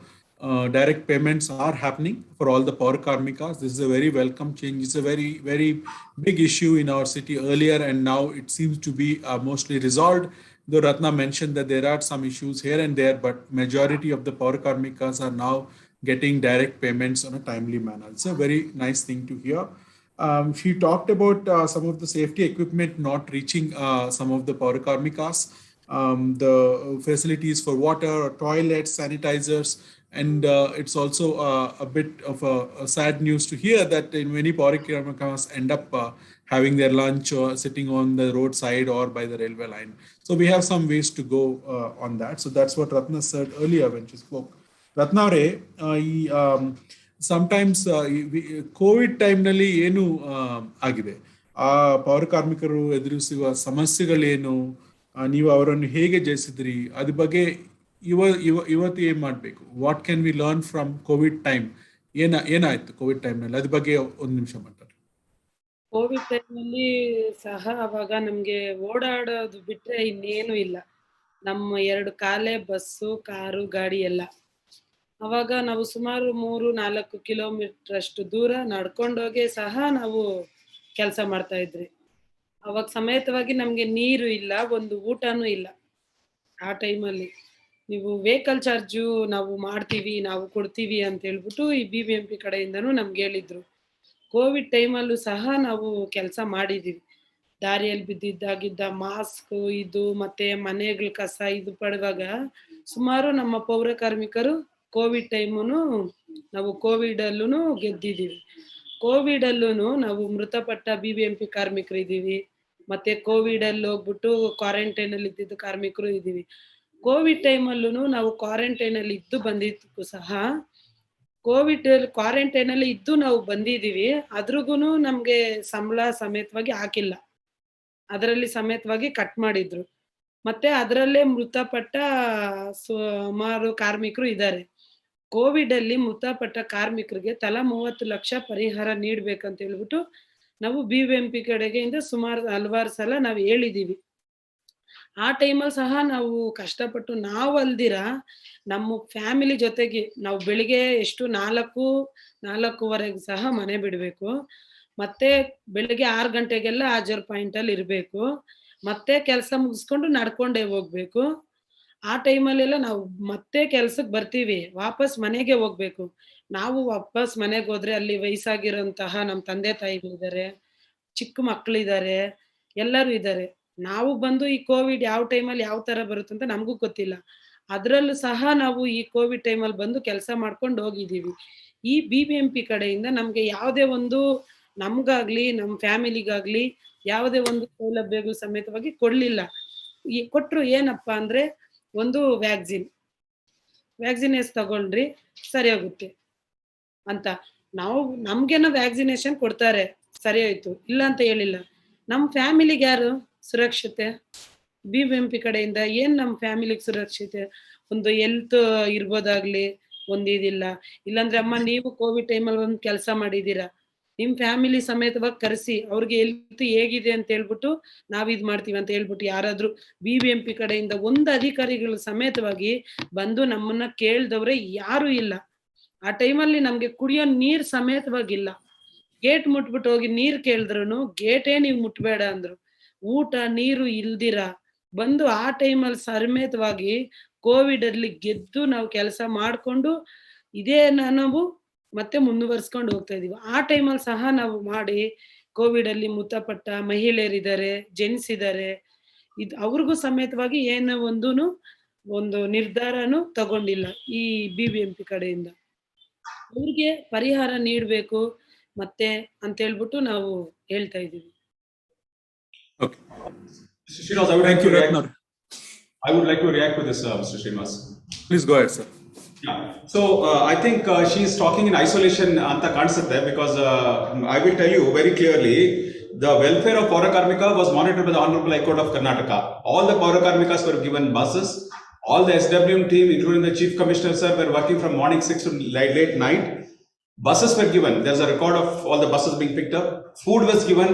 [SPEAKER 2] direct payments are happening for all the power karmikas. This is a very welcome change. It's a very, very big issue in our city earlier, and now it seems to be mostly resolved. Though Ratna mentioned that there are some issues here and there, but majority of the power karmikas are now getting direct payments on a timely manner. It's a very nice thing to hear. She talked about some of the safety equipment not reaching some of the power karmikas, the facilities for water, toilets, sanitizers, and it's also a bit of a sad news to hear that in many power karmikas end up having their lunch or sitting on the roadside or by the railway line. So we have some ways to go on that. So that's what Ratna said earlier when she spoke. Ratna Re, sometimes Covid ಟೈಮ್ನಲ್ಲಿ ಏನು ಆಗಿದೆ, ಆ ಪೌರ ಕಾರ್ಮಿಕರು ಎದುರಿಸುವ ಸಮಸ್ಯೆಗಳೇನು, ನೀವು ಅವರನ್ನು ಹೇಗೆ ಜಯಿಸಿದ್ರಿ, ಅದ್ರ ಬಗ್ಗೆ ಇವತ್ತು ಏನ್ ಮಾಡ್ಬೇಕು? What can we learn from Covid time? ಏನಾಯ್ತು ಕೋವಿಡ್ ಟೈಮ್ ನಲ್ಲಿ? ಅದ್ರ ಬಗ್ಗೆ ಒಂದು ನಿಮಿಷ ಮಾತಾಡಿ.
[SPEAKER 5] ಕೋವಿಡ್ ಟೈಮಲ್ಲಿ ಸಹ ಅವಾಗ ನಮ್ಗೆ ಓಡಾಡೋದು ಬಿಟ್ರೆ ಇನ್ನೇನು ಇಲ್ಲ. ನಮ್ಮ 2 ಕಾಲೇ ಬಸ್ಸು, ಕಾರು, ಗಾಡಿ ಎಲ್ಲ. ಅವಾಗ ನಾವು ಸುಮಾರು 3-4 ಕಿಲೋಮೀಟರ್ ಅಷ್ಟು ದೂರ ನಡ್ಕೊಂಡೋಗಿ ಸಹ ನಾವು ಕೆಲಸ ಮಾಡ್ತಾ ಇದ್ರಿ. ಅವಾಗ ಸಮೇತವಾಗಿ ನಮ್ಗೆ ನೀರು ಇಲ್ಲ, ಒಂದು ಊಟನೂ ಇಲ್ಲ. ಆ ಟೈಮಲ್ಲಿ ನೀವು ವೆಹಿಕಲ್ ಚಾರ್ಜು ನಾವು ಮಾಡ್ತೀವಿ, ನಾವು ಕೊಡ್ತೀವಿ ಅಂತ ಹೇಳ್ಬಿಟ್ಟು ಈ BBMP ಕಡೆಯಿಂದನೂ ನಮ್ಗೆ ಹೇಳಿದ್ರು. ಕೋವಿಡ್ ಟೈಮಲ್ಲೂ ಸಹ ನಾವು ಕೆಲಸ ಮಾಡಿದೀವಿ. ದಾರಿಯಲ್ಲಿ ಬಿದ್ದಿದ್ದಾಗಿದ್ದ ಮಾಸ್ಕ್ ಇದು ಮತ್ತೆ ಮನೆಗಳ ಕಸ ಇದು ಪಡುವಾಗ ಸುಮಾರು ನಮ್ಮ ಪೌರ ಕಾರ್ಮಿಕರು ಕೋವಿಡ್ ಟೈಮುನು ನಾವು ಕೋವಿಡ್ ಅಲ್ಲೂ ಗೆದ್ದಿದ್ದೀವಿ. ಕೋವಿಡ್ ಅಲ್ಲೂ ನಾವು ಮೃತಪಟ್ಟ BBMP ಕಾರ್ಮಿಕರು ಇದ್ದೀವಿ. ಮತ್ತೆ ಕೋವಿಡ್ ಅಲ್ಲಿ ಹೋಗ್ಬಿಟ್ಟು ಕ್ವಾರಂಟೈನ್ ಅಲ್ಲಿ ಇದ್ದಿದ್ದ ಕಾರ್ಮಿಕರು ಇದ್ದೀವಿ. ಕೋವಿಡ್ ಟೈಮಲ್ಲೂ ನಾವು ಕ್ವಾರಂಟೈನ್ ಅಲ್ಲಿ ಇದ್ದು ಬಂದಿದ್ದಕ್ಕೂ ಸಹ ಕೋವಿಡ್ ಕ್ವಾರಂಟೈನ್ ಅಲ್ಲಿ ಇದ್ದು ನಾವು ಬಂದಿದ್ದೀವಿ. ಅದ್ರಿಗೂನು ನಮ್ಗೆ ಸಂಬಳ ಸಮೇತವಾಗಿ ಹಾಕಿಲ್ಲ, ಅದರಲ್ಲಿ ಸಮೇತವಾಗಿ ಕಟ್ ಮಾಡಿದ್ರು. ಮತ್ತೆ ಅದರಲ್ಲೇ ಮೃತಪಟ್ಟ ಸುಮಾರು ಕಾರ್ಮಿಕರು ಇದ್ದಾರೆ. ಕೋವಿಡ್ ಅಲ್ಲಿ ಮೃತಪಟ್ಟ ಕಾರ್ಮಿಕರಿಗೆ ತಲಾ 30 ಲಕ್ಷ ಪರಿಹಾರ ನೀಡ್ಬೇಕಂತ ಹೇಳ್ಬಿಟ್ಟು ನಾವು BBMP ಕಡೆಗೆಯಿಂದ ಸುಮಾರು ಹಲವಾರು ಸಲ ನಾವು ಹೇಳಿದೀವಿ. ಆ ಟೈಮಲ್ಲಿ ಸಹ ನಾವು ಕಷ್ಟಪಟ್ಟು ನಾವು ಅಲ್ದಿರ ನಮ್ಮ ಫ್ಯಾಮಿಲಿ ಜೊತೆಗೆ ನಾವು ಬೆಳಿಗ್ಗೆ ಎಷ್ಟು 4-4:15 ಸಹ ಮನೆ ಬಿಡಬೇಕು. ಮತ್ತೆ ಬೆಳಿಗ್ಗೆ 6 ಗಂಟೆಗೆಲ್ಲ ಹಾಜರ್ ಪಾಯಿಂಟ್ ಅಲ್ಲಿ ಇರಬೇಕು. ಮತ್ತೆ ಕೆಲಸ ಮುಗಿಸ್ಕೊಂಡು ನಡ್ಕೊಂಡೇ ಹೋಗ್ಬೇಕು. ಆ ಟೈಮಲ್ಲೆಲ್ಲ ನಾವು ಮತ್ತೆ ಕೆಲ್ಸಕ್ಕೆ ಬರ್ತೀವಿ, ವಾಪಸ್ ಮನೆಗೆ ಹೋಗ್ಬೇಕು. ನಾವು ವಾಪಸ್ ಮನೆಗೆ ಹೋದ್ರೆ ಅಲ್ಲಿ ವಯಸ್ಸಾಗಿರೋಂತಹ ನಮ್ಮ ತಂದೆ ತಾಯಿಗಳಿದ್ದಾರೆ, ಚಿಕ್ಕ ಮಕ್ಕಳಿದ್ದಾರೆ, ಎಲ್ಲರೂ ಇದ್ದಾರೆ. ನಾವು ಬಂದು ಈ ಕೋವಿಡ್ ಯಾವ ಟೈಮಲ್ಲಿ ಯಾವ ತರ ಬರುತ್ತೆ ಅಂತ ನಮಗೂ ಗೊತ್ತಿಲ್ಲ. ಅದರಲ್ಲೂ ಸಹ ನಾವು ಈ ಕೋವಿಡ್ ಟೈಮಲ್ಲಿ ಬಂದು ಕೆಲಸ ಮಾಡ್ಕೊಂಡು ಹೋಗಿದ್ದೀವಿ. ಈ BBMP ಕಡೆಯಿಂದ ನಮ್ಗೆ ಯಾವುದೇ ಒಂದು ನಮ್ಗಾಗ್ಲಿ ನಮ್ಮ ಫ್ಯಾಮಿಲಿಗಾಗ್ಲಿ ಯಾವುದೇ ಒಂದು ಸೌಲಭ್ಯಗಳು ಸಮೇತವಾಗಿ ಕೊಡ್ಲಿಲ್ಲ. ಈ ಕೊಟ್ರು ಏನಪ್ಪಾ ಅಂದ್ರೆ ಒಂದು ವ್ಯಾಕ್ಸಿನೇಷನ್ ತಗೊಂಡ್ರಿ ಸರಿ ಹೋಗುತ್ತೆ ಅಂತ. ನಾವು ನಮ್ಗೇನೋ ವ್ಯಾಕ್ಸಿನೇಷನ್ ಕೊಡ್ತಾರೆ, ಸರಿ ಹೋಯ್ತು, ಇಲ್ಲ ಅಂತ ಹೇಳಿಲ್ಲ. ನಮ್ಮ ಫ್ಯಾಮಿಲಿಗೆ ಯಾರು ಸುರಕ್ಷತೆ? BBMP ಕಡೆಯಿಂದ ಏನ್ ನಮ್ಮ ಫ್ಯಾಮಿಲಿಗೆ ಸುರಕ್ಷತೆ? ಒಂದು ಹೆಲ್ತ್ ಇರ್ಬೋದಾಗ್ಲಿ, ಒಂದು ಇದಿಲ್ಲ. ಇಲ್ಲಾಂದ್ರೆ ಅಮ್ಮ ನೀವು ಕೋವಿಡ್ ಟೈಮಲ್ಲಿ ಒಂದು ಕೆಲಸ ಮಾಡಿದೀರಾ, ನಿಮ್ ಫ್ಯಾಮಿಲಿ ಸಮೇತವಾಗಿ ಕರೆಸಿ ಅವ್ರಿಗೆ ಹೆಲ್ತ್ ಹೇಗಿದೆ ಅಂತ ಹೇಳ್ಬಿಟ್ಟು ನಾವ್ ಇದ್ ಮಾಡ್ತೀವಿ ಅಂತ ಹೇಳ್ಬಿಟ್ಟು ಯಾರಾದ್ರೂ BBMP ಕಡೆಯಿಂದ ಒಂದು ಅಧಿಕಾರಿಗಳು ಸಮೇತವಾಗಿ ಬಂದು ನಮ್ಮನ್ನ ಕೇಳ್ದವ್ರೆ ಯಾರು ಇಲ್ಲ. ಆ ಟೈಮಲ್ಲಿ ನಮ್ಗೆ ಕುಡಿಯೋ ನೀರ್ ಸಮೇತವಾಗಿಲ್ಲ. ಗೇಟ್ ಮುಟ್ಬಿಟ್ಟು ಹೋಗಿ ನೀರ್ ಕೇಳಿದ್ರು ಗೇಟೇ ನೀವು ಮುಟ್ಬೇಡ ಅಂದ್ರು. ಊಟ ನೀರು ಇಲ್ದಿರ ಬಂದು ಆ ಟೈಮಲ್ಲಿ ಸಮೇತವಾಗಿ ಕೋವಿಡ್ ಅಲ್ಲಿ ಗೆದ್ದು ನಾವು ಕೆಲಸ ಮಾಡ್ಕೊಂಡು ಇದೇ ನಾವು ಮತ್ತೆ ಮುಂದುವರ್ಸ್ಕೊಂಡು ಹೋಗ್ತಾ ಇದೀವಿ. ಆ ಟೈಮಲ್ಲಿ ಸಹ ನಾವು ಮಾಡಿ ಕೋವಿಡ್ ಅಲ್ಲಿ ಮೃತಪಟ್ಟ ಮಹಿಳೆಯರಿದ್ದಾರೆ, ಜೆಂಟ್ಸ್ ಇದ್ದಾರೆ, ಇದು ಅವ್ರಿಗೂ ಸಮೇತವಾಗಿ ಏನೋ ಒಂದು ನಿರ್ಧಾರನು ತಗೊಂಡಿಲ್ಲ ಈ BBMP ಕಡೆಯಿಂದ. ಅವ್ರಿಗೆ ಪರಿಹಾರ ನೀಡ್ಬೇಕು ಮತ್ತೆ ಅಂತ ಹೇಳ್ಬಿಟ್ಟು ನಾವು ಹೇಳ್ತಾ ಇದೀವಿ.
[SPEAKER 2] Okay.
[SPEAKER 4] Srinivas, I would like to react to this, Mr. Srinivas.
[SPEAKER 2] Please go ahead, sir.
[SPEAKER 4] Yeah. So I think she is talking in isolation anta kanisate, because I will tell you very clearly, the welfare of Paura Karmika was monitored by the Honorable High Court of Karnataka. All the Paura Karmikas were given buses. All the SWM team, including the Chief Commissioner sir, were working from morning 6 to late night. Buses were given. There's a record of all the buses being picked up. Food was given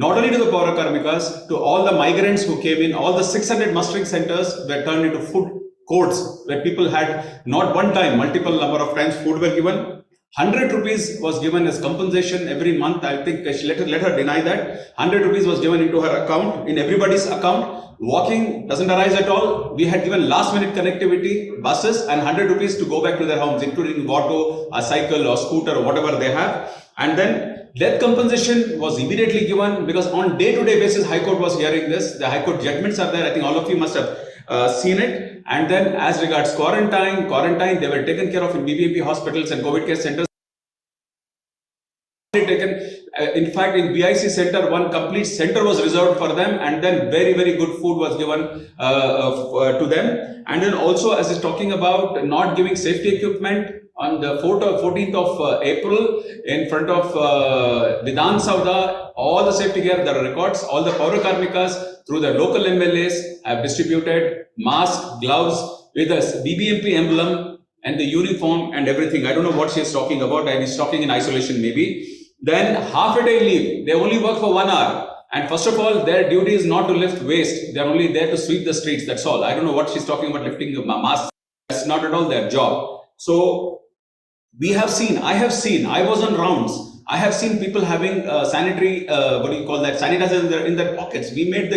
[SPEAKER 4] not only to the Paura Karmikas, to all the migrants who came in. All the 600 mustering centers were turned into food courts where people had not one time, multiple number of times food were given. 100 rupees was given as compensation every month. I think she let her deny that. 100 rupees was given into her account, in everybody's account. Walking doesn't arise at all. We had given last minute connectivity, buses, and 100 rupees to go back to their homes, including auto, a cycle or scooter or whatever they have. And then death compensation was immediately given, because on day-to-day basis, High Court was hearing this. The High Court judgments are there. I think all of you must have seen it. And then as regards quarantine, they were taken care of in BBMP hospitals and COVID care centers. Taken, in fact, in BIC center, one complete center was reserved for them, and then very, very good food was given to them. And then also, as is talking about not giving safety equipment, on the 14th of April, in front of Vidhan Sauda, all the safety gear, there are records, all the Paura Karmikas through the local MLAs have distributed masks, gloves, with a BBMP emblem and the uniform and everything. I don't know what she's talking about, and he's talking in isolation maybe. Then half a day leave. They only work for 1 hour. And first of all, their duty is not to lift waste. They're only there to sweep the streets. That's all. I don't know what she's talking about lifting the masks. That's not at all their job. So we have seen, I was on rounds. I have seen people having sanitary, sanitizer in their pockets. We made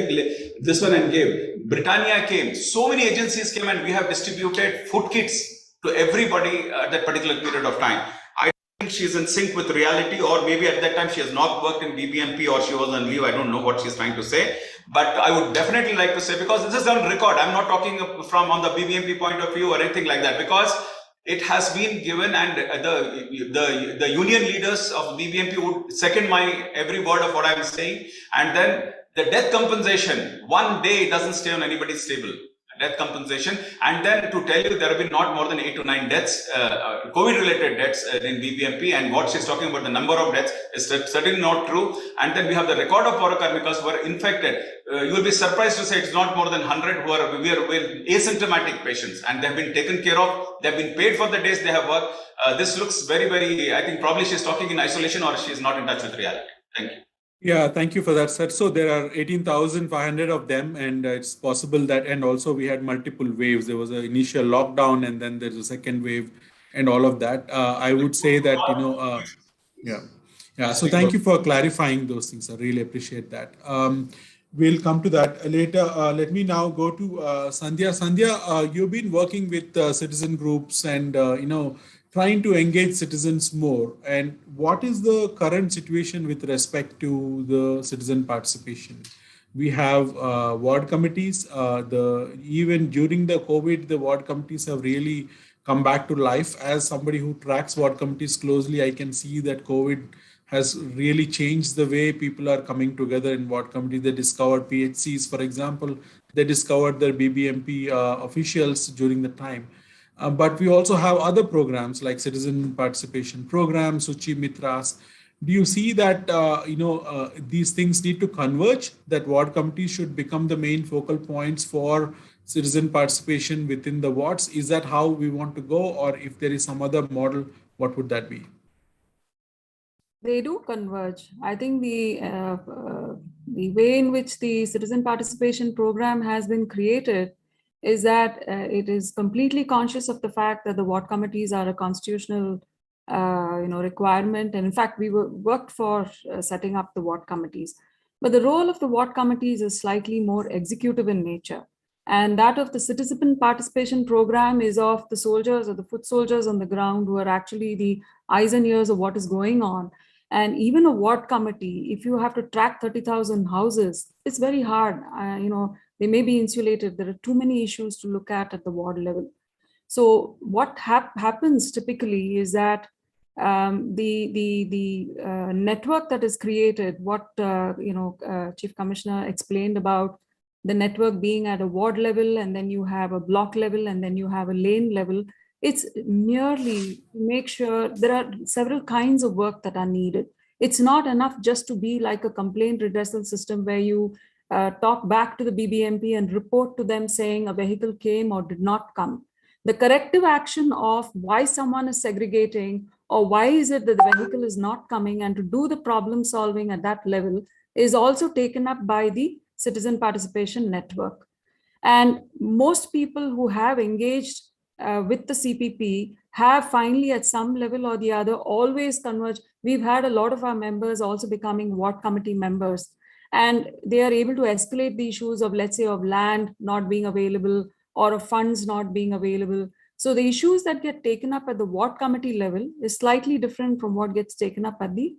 [SPEAKER 4] this one and gave. Britannia came. So many agencies came and we have distributed food kits to everybody at that particular period of time. I think she's in sync with reality, or maybe at that time she has not worked in BBMP or she was on leave. I don't know what she's trying to say. But I would definitely like to say, because this is on record, I'm not talking from on the BBMP point of view or anything like that, because it has been given, and the union leaders of BBMP would second my every word of what I'm saying. And then the death compensation, 1 day doesn't stay on anybody's table. Death compensation, and then to tell you there have been not more than 8 to 9 deaths, COVID-related deaths in BBMP, and what she's talking about, the number of deaths is certainly not true. And then we have the record of Paurakarmikas who are infected. You will be surprised to say it's not more than 100 who are asymptomatic patients, and they have been taken care of. They have been paid for the days they have worked. This looks very, very, I think probably she's talking in isolation or she's not in touch with reality. Thank you.
[SPEAKER 2] Yeah, thank you for that, sir. So there are 18,500 of them, and it's possible that, and also we had multiple waves. There was an initial lockdown, and then there's a second wave, and all of that. I would say that, yeah. So thank you for clarifying those things. I really appreciate that. We'll come to that later. Let me now go to Sandhya. Sandhya, you've been working with citizen groups and, trying to engage citizens more. And what is the current situation with respect to the citizen participation? We have ward committees. Even during the COVID, the ward committees have really come back to life. As somebody who tracks ward committees closely, I can see that COVID has really changed the way people are coming together in ward committees. They discovered PHCs, for example. They discovered their BBMP officials during the time. But we also have other programs like citizen participation programs, Suchi Mitras. Do you see that these things need to converge, that ward committees should become the main focal points for citizen participation within the wards? Is that how we want to go, or if there is some other model, what would that be?
[SPEAKER 6] They do converge. I think the way in which the citizen participation program has been created is that it is completely conscious of the fact that the ward committees are a constitutional requirement. And in fact, we worked for setting up the ward committees. But the role of the ward committees is slightly more executive in nature. And that of the citizen participation program is of the soldiers or the foot soldiers on the ground who are actually the eyes and ears of what is going on. And even a ward committee, if you have to track 30,000 houses, it's very hard. They may be insulated. There are too many issues to look at the ward level. So what happens typically is that the network that is created, what Chief Commissioner explained about the network being at a ward level, and then you have a block level, and then you have a lane level. It's merely to make sure there are several kinds of work that are needed. It's not enough just to be like a complaint redressal system where you talk back to the BBMP and report to them saying a vehicle came or did not come. The corrective action of why someone is segregating or why is it that the vehicle is not coming, and to do the problem solving at that level is also taken up by the citizen participation network. And most people who have engaged with the CPP have finally at some level or the other always converged. We've had a lot of our members also becoming ward committee members, and they are able to escalate the issues of, let's say, of land not being available or of funds not being available. So the issues that get taken up at the ward committee level is slightly different from what gets taken up at the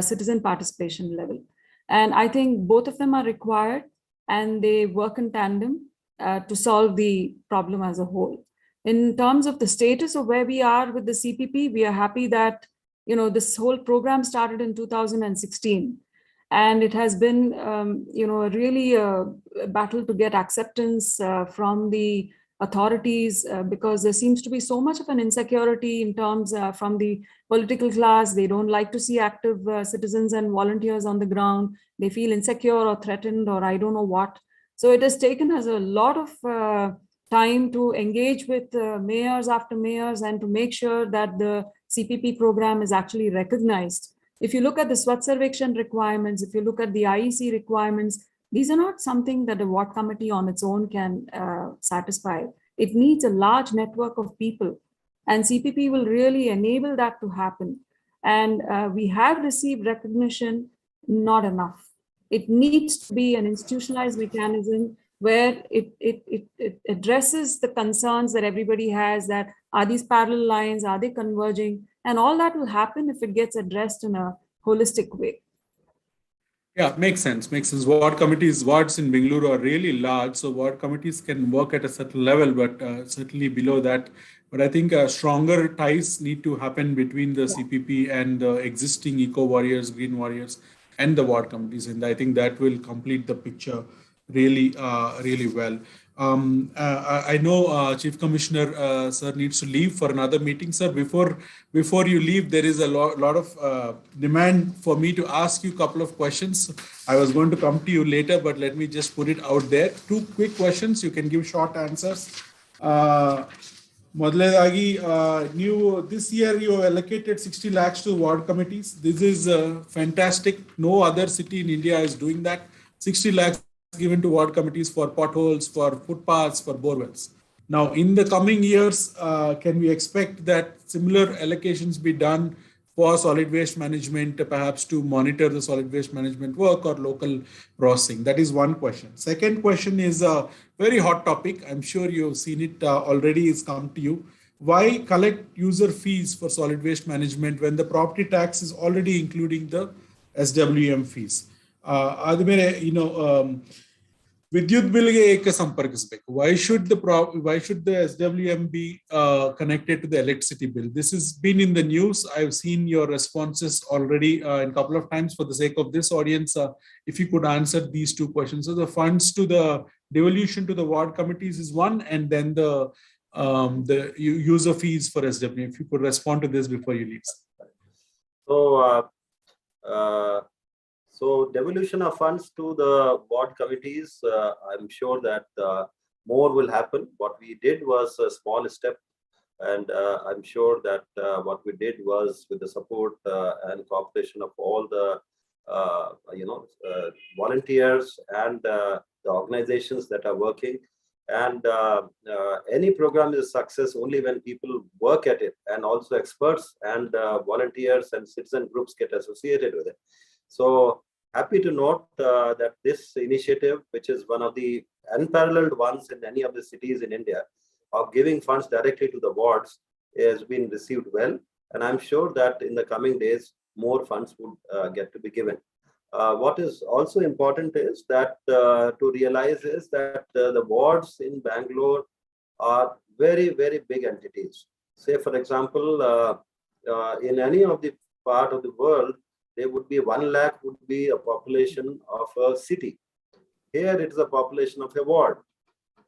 [SPEAKER 6] citizen participation level. And I think both of them are required, and they work in tandem to solve the problem as a whole. In terms of the status of where we are with the CPP, we are happy that this whole program started in 2016, and it has been really a battle to get acceptance from the authorities because there seems to be so much of an insecurity in terms from the political class. They don't like to see active citizens and volunteers on the ground. They feel insecure or threatened or I don't know what. So it has taken us a lot of time to engage with mayors after mayors and to make sure that the CPP program is actually recognized. If you look at the Swachh Sarvekshan requirements, if you look at the IEC requirements, these are not something that a ward committee on its own can satisfy. It needs a large network of people, and CPP will really enable that to happen. And we have received recognition, not enough. It needs to be an institutionalized mechanism where it addresses the concerns that everybody has, that are these parallel lines, are they converging? And all that will happen if it gets addressed in a holistic way.
[SPEAKER 2] Yeah, makes sense. Makes sense. Wards in Bengaluru are really large, so ward committees can work at a certain level, but certainly below that. But I think stronger ties need to happen between the CPP and the existing eco warriors, green warriors, and the ward committees, and I think that will complete the picture really, really well. I know Chief Commissioner sir needs to leave for another meeting. Sir, before you leave, there is a lot of demand for me to ask you a couple of questions. I was going to come to you later, but let me just put it out there. 2 quick questions. You can give short answers. Modledagi, this year you have allocated 60 lakhs to ward committees. This is fantastic. No other city in India is doing that. 60 lakhs given to ward committees for potholes, for footpaths, for borewells. Now, in the coming years, can we expect that similar allocations be done for solid waste management, perhaps to monitor the solid waste management work or local processing? That is one question. Second question is a very hot topic. I'm sure you've seen it already. It's come to you. Why collect user fees for solid waste management when the property tax is already including the SWM fees? Vidyut bill ge ek samparkisbeku. Why should the SWM be connected to the electricity bill? This has been in the news. I've seen your responses already in a couple of times. For the sake of this audience, if you could answer these 2 questions. So the funds to the devolution to the ward committees is one, and then the user fees for SWM. If you could respond to this before you leave.
[SPEAKER 3] So devolution of funds to the ward committees, I'm sure that more will happen. What we did was a small step, and I'm sure that what we did was with the support and cooperation of all the volunteers and the organizations that are working. And any program is a success only when people work at it, and also experts and volunteers and citizen groups get associated with it. So happy to note that this initiative, which is one of the unparalleled ones in any of the cities in India, of giving funds directly to the wards, has been received well. And I'm sure that in the coming days, more funds would get to be given. What is also important is that to realize is that the wards in Bangalore are very, very big entities. Say, for example, in any of the part of the world, there would be 1 lakh would be a population of a city. Here it is a population of a ward.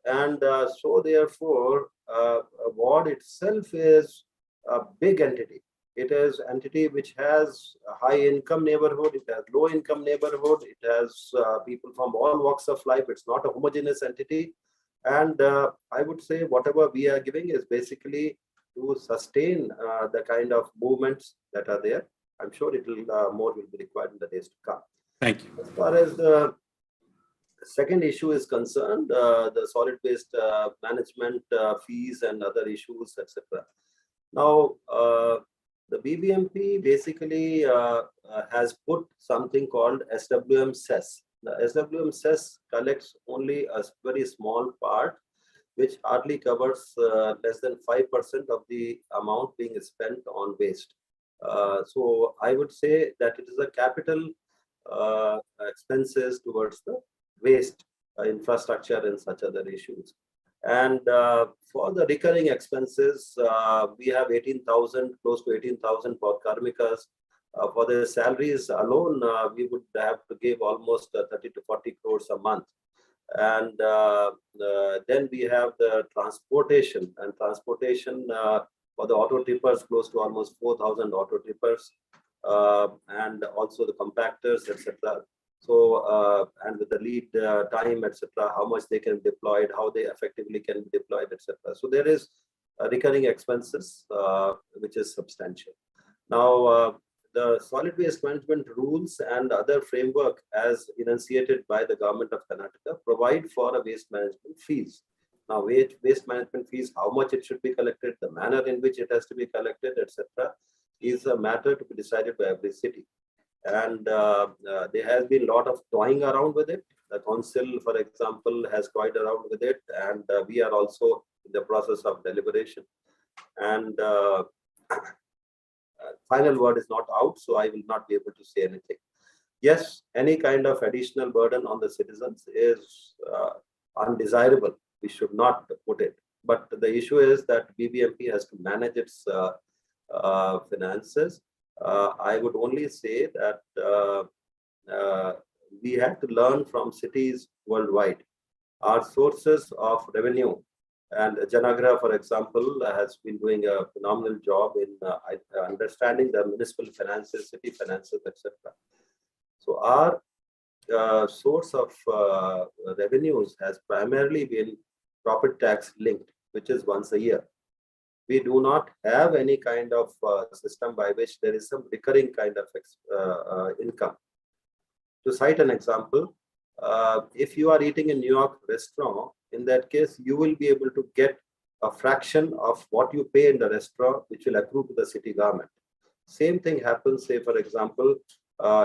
[SPEAKER 3] And so therefore, a ward itself is a big entity. It is an entity which has a high income neighborhood, it has low income neighborhood, it has people from all walks of life. It's not a homogeneous entity. And I would say whatever we are giving is basically to sustain the kind of movements that are there. I'm sure it will more will be required in the days to come.
[SPEAKER 2] Thank you.
[SPEAKER 3] As far as the second issue is concerned, the solid waste management fees and other issues, etc. Now, the BBMP basically has put something called SWM cess. The SWM cess collects only a very small part, which hardly covers less than 5% of the amount being spent on waste. So I would say that it is a capital expenses towards the waste infrastructure and such other issues. And for the recurring expenses, we have 18,000, close to 18,000 for karmikas. For their salaries alone, we would have to give almost 30 to 40 crores a month. And then we have the transportation, and transportation for the auto tippers, close to almost 4,000 auto tippers, and also the compactors, etc. So, and with the lead time, etc., how much they can deploy, how they effectively can be deployed, etc. So there is recurring expenses, which is substantial. Now, the solid waste management rules and other framework as enunciated by the government of Karnataka provide for a waste management fees. Now, waste management fees, how much it should be collected, the manner in which it has to be collected, etc., is a matter to be decided by every city. And there has been a lot of toying around with it. The council, for example, has toyed around with it, and we are also in the process of deliberation. And final word is not out, so I will not be able to say anything. Yes, any kind of additional burden on the citizens is undesirable. We should not put it. But the issue is that BBMP has to manage its finances. I would only say that we had to learn from cities worldwide. Our sources of revenue, and Janagra, for example, has been doing a phenomenal job in understanding the municipal finances, city finances, etc. So our source of revenues has primarily been property tax linked, which is once a year. We do not have any kind of system by which there is some recurring kind of income. To cite an example, if you are eating in New York restaurant, in that case, you will be able to get a fraction of what you pay in the restaurant, which will accrue to the city government. Same thing happens, say, for example,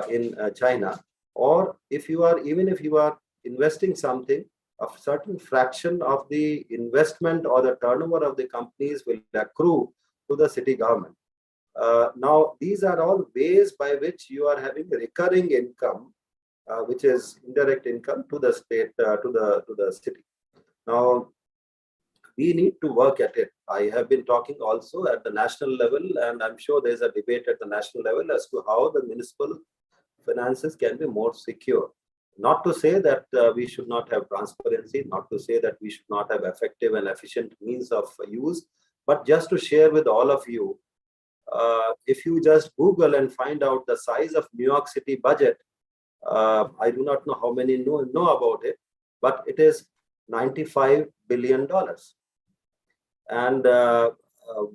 [SPEAKER 3] in China, or even if you are investing something, a certain fraction of the investment or the turnover of the companies will accrue to the city government. Now, these are all ways by which you are having recurring income, which is indirect income to the state, to the city. Now, we need to work at it. I have been talking also at the national level, and I'm sure there's a debate at the national level as to how the municipal finances can be more secure. Not to say that we should not have transparency, not to say that we should not have effective and efficient means of use, but just to share with all of you, if you just Google and find out the size of New York City budget, I do not know how many know about it, but it is $95 billion. And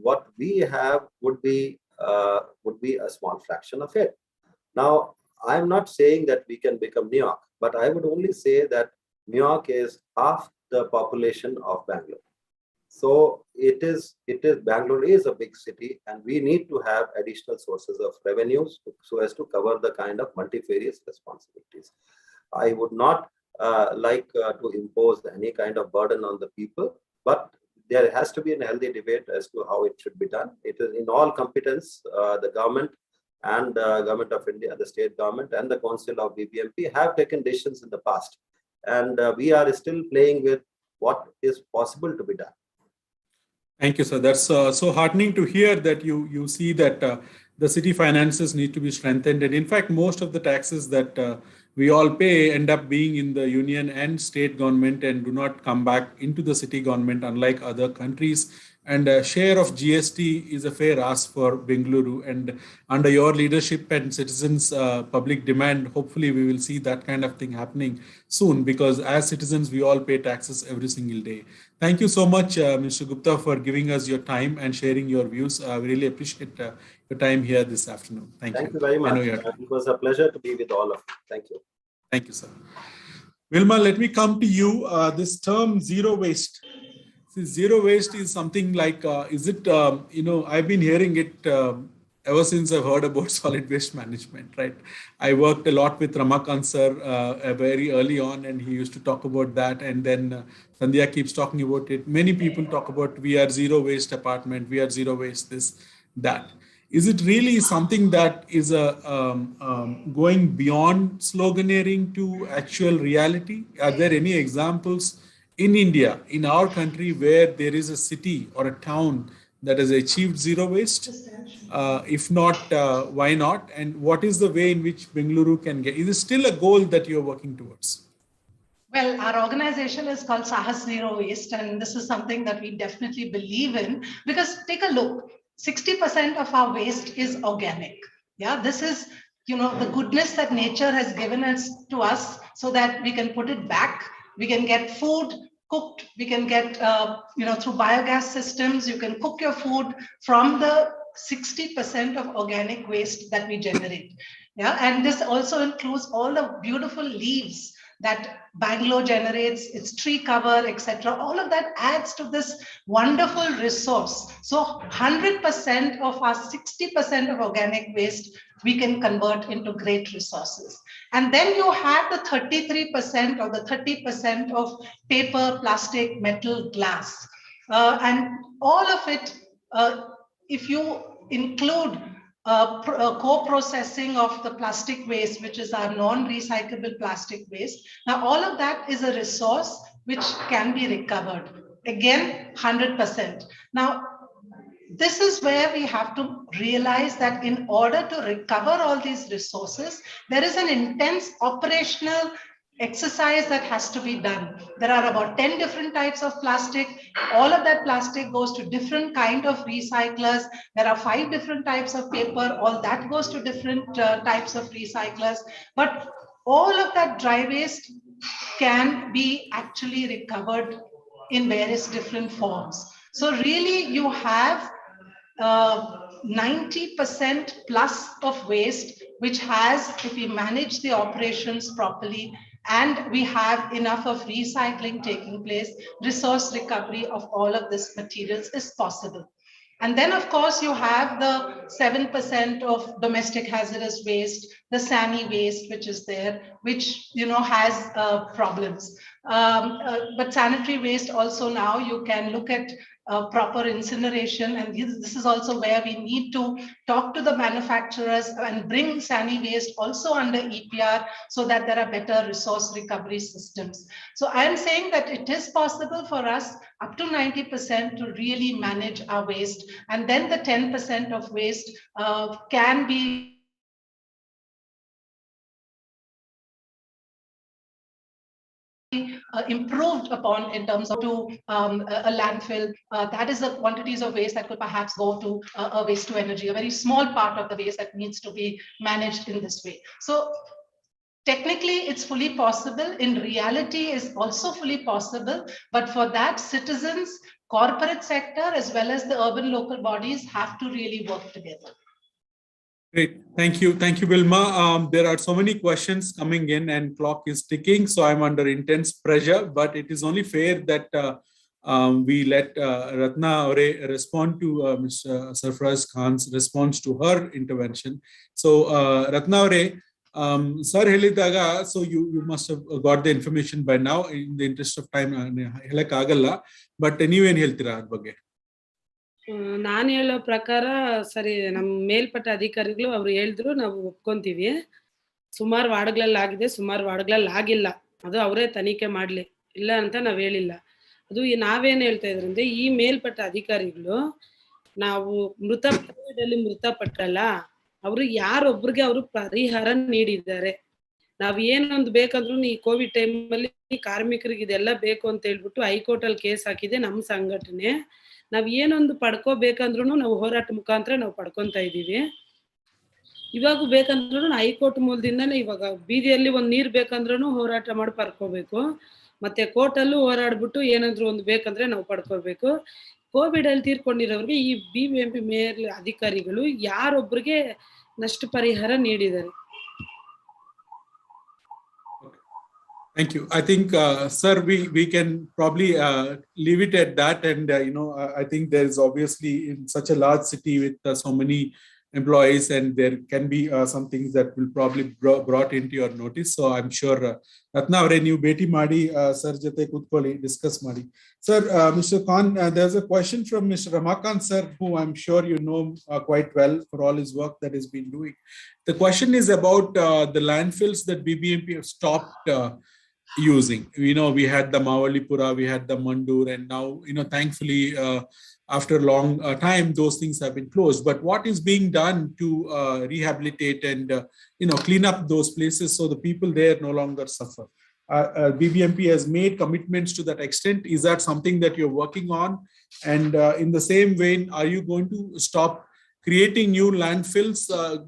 [SPEAKER 3] what we have would be a small fraction of it. Now, I'm not saying that we can become New York, but I would only say that New York is half the population of Bangalore. So Bangalore is a big city, and we need to have additional sources of revenues so as to cover the kind of multifarious responsibilities. I would not like to impose any kind of burden on the people, but there has to be a healthy debate as to how it should be done. It is in all competence, the government and Government of India, the state government and the Council of BBMP have taken decisions in the past. And we are still playing with what is possible to be done.
[SPEAKER 2] Thank you, sir. That's so heartening to hear that you see that the city finances need to be strengthened. And in fact, most of the taxes that we all pay end up being in the union and state government and do not come back into the city government, unlike other countries. And a share of GST is a fair ask for Bengaluru. And under your leadership and citizens' public demand, hopefully we will see that kind of thing happening soon, because as citizens, we all pay taxes every single day. Thank you so much, Mr. Gupta, for giving us your time and sharing your views. We really appreciate your time here this afternoon. Thank you.
[SPEAKER 3] Thank you very much. It was a pleasure to be with all of you. Thank you.
[SPEAKER 2] Thank you, sir. Wilma, let me come to you. This term zero waste. See, zero waste is something like, is it, I've been hearing it ever since I've heard about solid waste management, right? I worked a lot with Ramakant sir very early on, and he used to talk about that. And then Sandhya keeps talking about it. Many people talk about we are zero waste apartment, we are zero waste this, that. Is it really something that is going beyond sloganeering to actual reality? Are there any examples in India, in our country, where there is a city or a town that has achieved zero waste? If not, why not? And what is the way in which Bengaluru can get? Is it still a goal that you're working towards?
[SPEAKER 7] Well, our organization is called Sahas Zero Waste, and this is something that we definitely believe in, because take a look, 60% of our waste is organic. Yeah, this is the goodness that nature has given us to us, so that we can put it back. We can get food cooked. We can get, through biogas systems, you can cook your food from the 60% of organic waste that we generate. Yeah, and this also includes all the beautiful leaves that Bangalore generates, its tree cover, etc. All of that adds to this wonderful resource. So 100% of our 60% of organic waste we can convert into great resources. And then you have the 33% or the 30% of paper, plastic, metal, glass. And all of it, if you include co-processing of the plastic waste, which is our non-recyclable plastic waste. Now, all of that is a resource which can be recovered. Again, 100%. Now, this is where we have to realize that in order to recover all these resources, there is an intense operational exercise that has to be done. There are about 10 different types of plastic. All of that plastic goes to different kind of recyclers. There are 5 different types of paper. All that goes to different types of recyclers. But all of that dry waste can be actually recovered in various different forms. So really you have 90% plus of waste, which has, if we manage the operations properly, and we have enough of recycling taking place, resource recovery of all of this materials is possible. And then, of course, you have the 7% of domestic hazardous waste, the SANI waste, which is there, which has problems. But sanitary waste also now you can look at proper incineration, and this is also where we need to talk to the manufacturers and bring SANI waste also under EPR, so that there are better resource recovery systems. So I am saying that it is possible for us up to 90% to really manage our waste, and then the 10% of waste can be improved upon in terms of to a landfill. That is the quantities of waste that could perhaps go to a waste to energy, a very small part of the waste that needs to be managed in this way. So technically it's fully possible. In reality is also fully possible. But for that, citizens, corporate sector, as well as the urban local bodies have to really work together.
[SPEAKER 2] Great. Thank you. Thank you, Wilma. There are so many questions coming in and clock is ticking. So I'm under intense pressure, but it is only fair that we let Ratna Aure respond to Mr. Sarfaraz Khan's response to her intervention. So Ratna Aure, sir helidaga, so you must have got the information by now. In the interest of time, helakagalla, but ನೀವೇನು ಹೇಳ್ತೀರಾ ಅದ್ರ ಬಗ್ಗೆ?
[SPEAKER 5] ನಾನು ಹೇಳೋ ಪ್ರಕಾರ ಸರಿ, ನಮ್ಮ ಮೇಲ್ಪಟ್ಟ ಅಧಿಕಾರಿಗಳು ಅವ್ರು ಹೇಳಿದ್ರು, ನಾವು ಒಪ್ಕೊಂತೀವಿ. ಸುಮಾರು ವಾರ್ಡ್ಗಳಲ್ಲಿ ಆಗಿದೆ, ಸುಮಾರು ವಾರ್ಡ್ಗಳಲ್ಲಿ ಆಗಿಲ್ಲ. ಅದು ಅವರೇ ತನಿಖೆ ಮಾಡ್ಲಿ, ಇಲ್ಲ ಅಂತ ನಾವ್ ಹೇಳಿಲ್ಲ. ಅದು ನಾವೇನ್ ಹೇಳ್ತಾ ಇದ್ರಂದ್ರೆ, ಈ ಮೇಲ್ಪಟ್ಟ ಅಧಿಕಾರಿಗಳು ನಾವು ಮೃತಪಟ್ಟಲ್ಲ, ಅವರು ಯಾರೊಬ್ರಿಗೆ ಅವರು ಪರಿಹಾರ ನೀಡಿದ್ದಾರೆ. ನಾವ್ ಏನೊಂದು ಬೇಕಂದ್ರು ಈ ಕೋವಿಡ್ ಟೈಮಲ್ಲಿ ಕಾರ್ಮಿಕರಿಗೆ ಇದೆಲ್ಲ ಬೇಕು ಅಂತ ಹೇಳ್ಬಿಟ್ಟು ಹೈಕೋರ್ಟ್ ಅಲ್ಲಿ ಕೇಸ್ ಹಾಕಿದೆ ನಮ್ಮ ಸಂಘಟನೆ. ನಾವ್ ಏನೊಂದು ಪಡ್ಕೋಬೇಕಂದ್ರು ನಾವು ಹೋರಾಟ ಮುಖಾಂತರ ನಾವು ಪಡ್ಕೊಂತ ಇದೀವಿ. ಇವಾಗ ಬೇಕಂದ್ರೂ ಹೈಕೋರ್ಟ್ ಮೂಲದಿಂದಾನೆ ಇವಾಗ ಬೀದಿಯಲ್ಲಿ ಒಂದ್ ನೀರ್ ಬೇಕಂದ್ರೂ ಹೋರಾಟ ಮಾಡಿ ಪಡ್ಕೋಬೇಕು, ಮತ್ತೆ ಕೋರ್ಟಲ್ಲೂ ಹೋರಾಡ್ಬಿಟ್ಟು ಏನಾದ್ರು ಒಂದು ಬೇಕಂದ್ರೆ ನಾವು ಪಡ್ಕೋಬೇಕು. ಕೋವಿಡ್ ಅಲ್ಲಿ ತೀರ್ಕೊಂಡಿರೋರಿಗೆ ಈ BBMP ಮೇಲ್ ಅಧಿಕಾರಿಗಳು ಯಾರೊಬ್ರಿಗೆ ನಷ್ಟ ಪರಿಹಾರ ನೀಡಿದ್ದಾರೆ.
[SPEAKER 2] Thank you. I think, sir, we can probably leave it at that. And, I think there is obviously in such a large city with so many employees, and there can be some things that will probably brought into your notice. So I'm sure Ratna Aure ನೀವು ಭೇಟಿ ಮಾಡಿ sir ಜೊತೆ ಕೂತ್ಕೊಳ್ಳಿ, discuss ಮಾಡಿ. Sir, Mr. Khan, there's a question from Mr. Ramakant sir, who I'm sure you know quite well for all his work that he's been doing. The question is about the landfills that BBMP have stopped using. We had the Mavalipura, we had the Mandur, and now, thankfully, after a long time, those things have been closed. But what is being done to rehabilitate and, clean up those places so the people there no longer suffer? BBMP has made commitments to that extent. Is that something that you're working on? And in the same vein, are you going to stop creating new landfills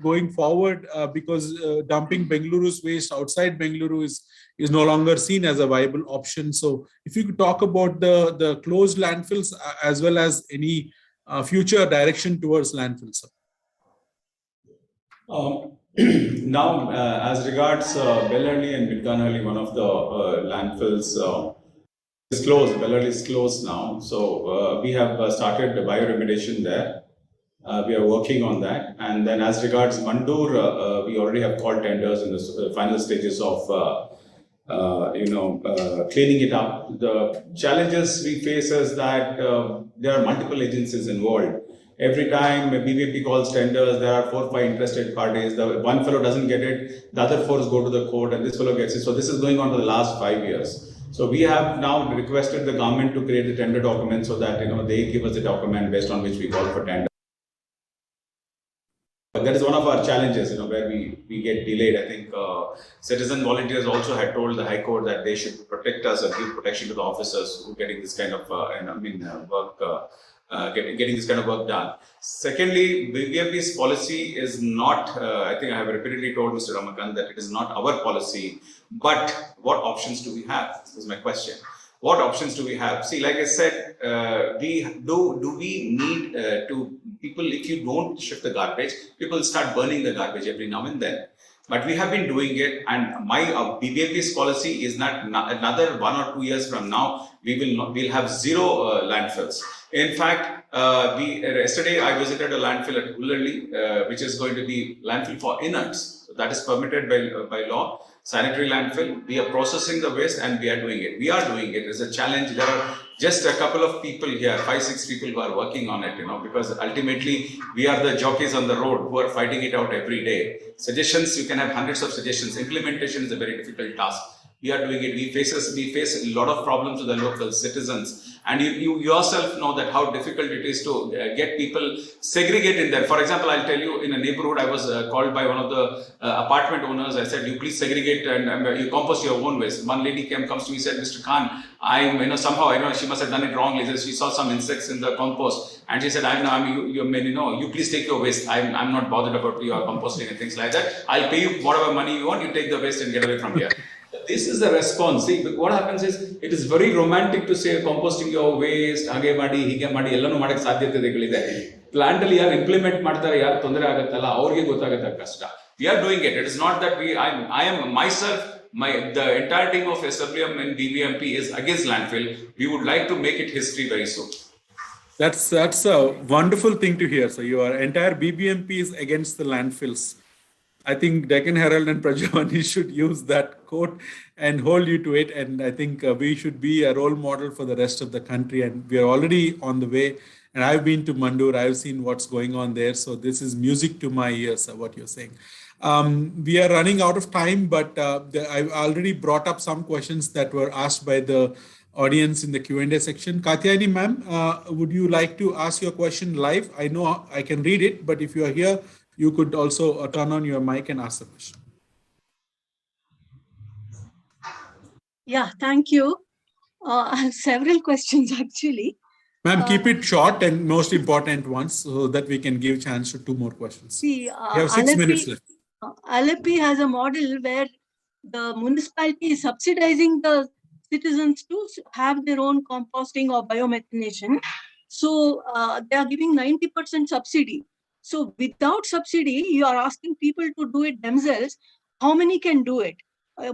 [SPEAKER 2] going forward because dumping Bengaluru's waste outside Bengaluru is no longer seen as a viable option. So if you could talk about the closed landfills as well as any future direction towards landfills.
[SPEAKER 4] Now, as regards Bellarli and Bidganhalli, one of the landfills is closed. Bellarli is closed now. So we have started the bioremediation there. We are working on that. And then as regards Mandur, we already have called tenders in the final stages of cleaning it up. The challenges we face is that there are multiple agencies involved. Every time a BVP calls tenders, there are 4 or 5 interested parties. The one fellow doesn't get it, the other 4 go to the court, and this fellow gets it. So this is going on for the last 5 years. So we have now requested the government to create the tender document so that they give us the document based on which we call for tender. That is one of our challenges, where we get delayed. I think citizen volunteers also had told the High Court that they should protect us and give protection to the officers who are getting this kind of work. Getting this kind of work done. Secondly, BVMP's policy is not, I think I have repeatedly told Mr. Ramakant that it is not our policy, but what options do we have? This is my question. What options do we have? See, like I said, do we need to people, if you don't shift the garbage, people start burning the garbage every now and then. But we have been doing it, and my BVMP's policy is that another 1 or 2 years from now, we'll have 0 landfills. In fact, yesterday I visited a landfill at Ullalli, which is going to be landfill for inerts. So that is permitted by law. Sanitary landfill. We are processing the waste and we are doing it. We are doing it. It's a challenge. There are just a couple of people here, 5-6 people who are working on it, because ultimately we are the jockeys on the road who are fighting it out every day. Suggestions, you can have hundreds of suggestions. Implementation is a very difficult task. We are doing it. We face a lot of problems with the local citizens. And you yourself know that how difficult it is to get people segregated there. For example, I'll tell you, in a neighborhood, I was called by one of the apartment owners. I said, you please segregate and you compost your own waste. One lady comes to me and said, Mr. Khan, somehow, she must have done it wrongly. She saw some insects in the compost. And she said, you please take your waste. I'm not bothered about your composting and things like that. I'll pay you whatever money you want. You take the waste and get away from here. This is the response. See, what happens is, it is very romantic to say composting your waste, hage madi, hige madi, ellanu madak sadhyateಗಳಿದೆ. Plant alli yaar implement ಮಾಡ್ತಾರೆ, ಯಾರು ತೊಂದರೆ ಆಗುತ್ತಲ್ಲ ಅವರಿಗೆ ಗೊತ್ತಾಗುತ್ತೆ ಕಷ್ಟ. We are doing it. It is not that I am myself, the entire team of SWM and BVMP is against landfill. We would like to make it history very soon.
[SPEAKER 2] That's a wonderful thing to hear. So your entire BBMP is against the landfills. I think Deccan Herald and Prajavani should use that quote and hold you to it. And I think we should be a role model for the rest of the country. And we are already on the way. And I've been to Mandur. I've seen what's going on there. So this is music to my ears, what you're saying. We are running out of time, but I've already brought up some questions that were asked by the audience in the Q&A section. Katyayani ma'am, would you like to ask your question live? I know I can read it, but if you are here, you could also turn on your mic and ask the question.
[SPEAKER 8] Yeah, thank you. I have several questions actually.
[SPEAKER 2] Ma'am, keep it short and most important ones so that we can give chance to 2 more questions.
[SPEAKER 8] See,
[SPEAKER 2] we have 6 minutes left.
[SPEAKER 8] Alleppey has a model where the municipality is subsidizing the citizens to have their own composting or biomethanation. So they are giving 90% subsidy. So without subsidy, you are asking people to do it themselves. How many can do it?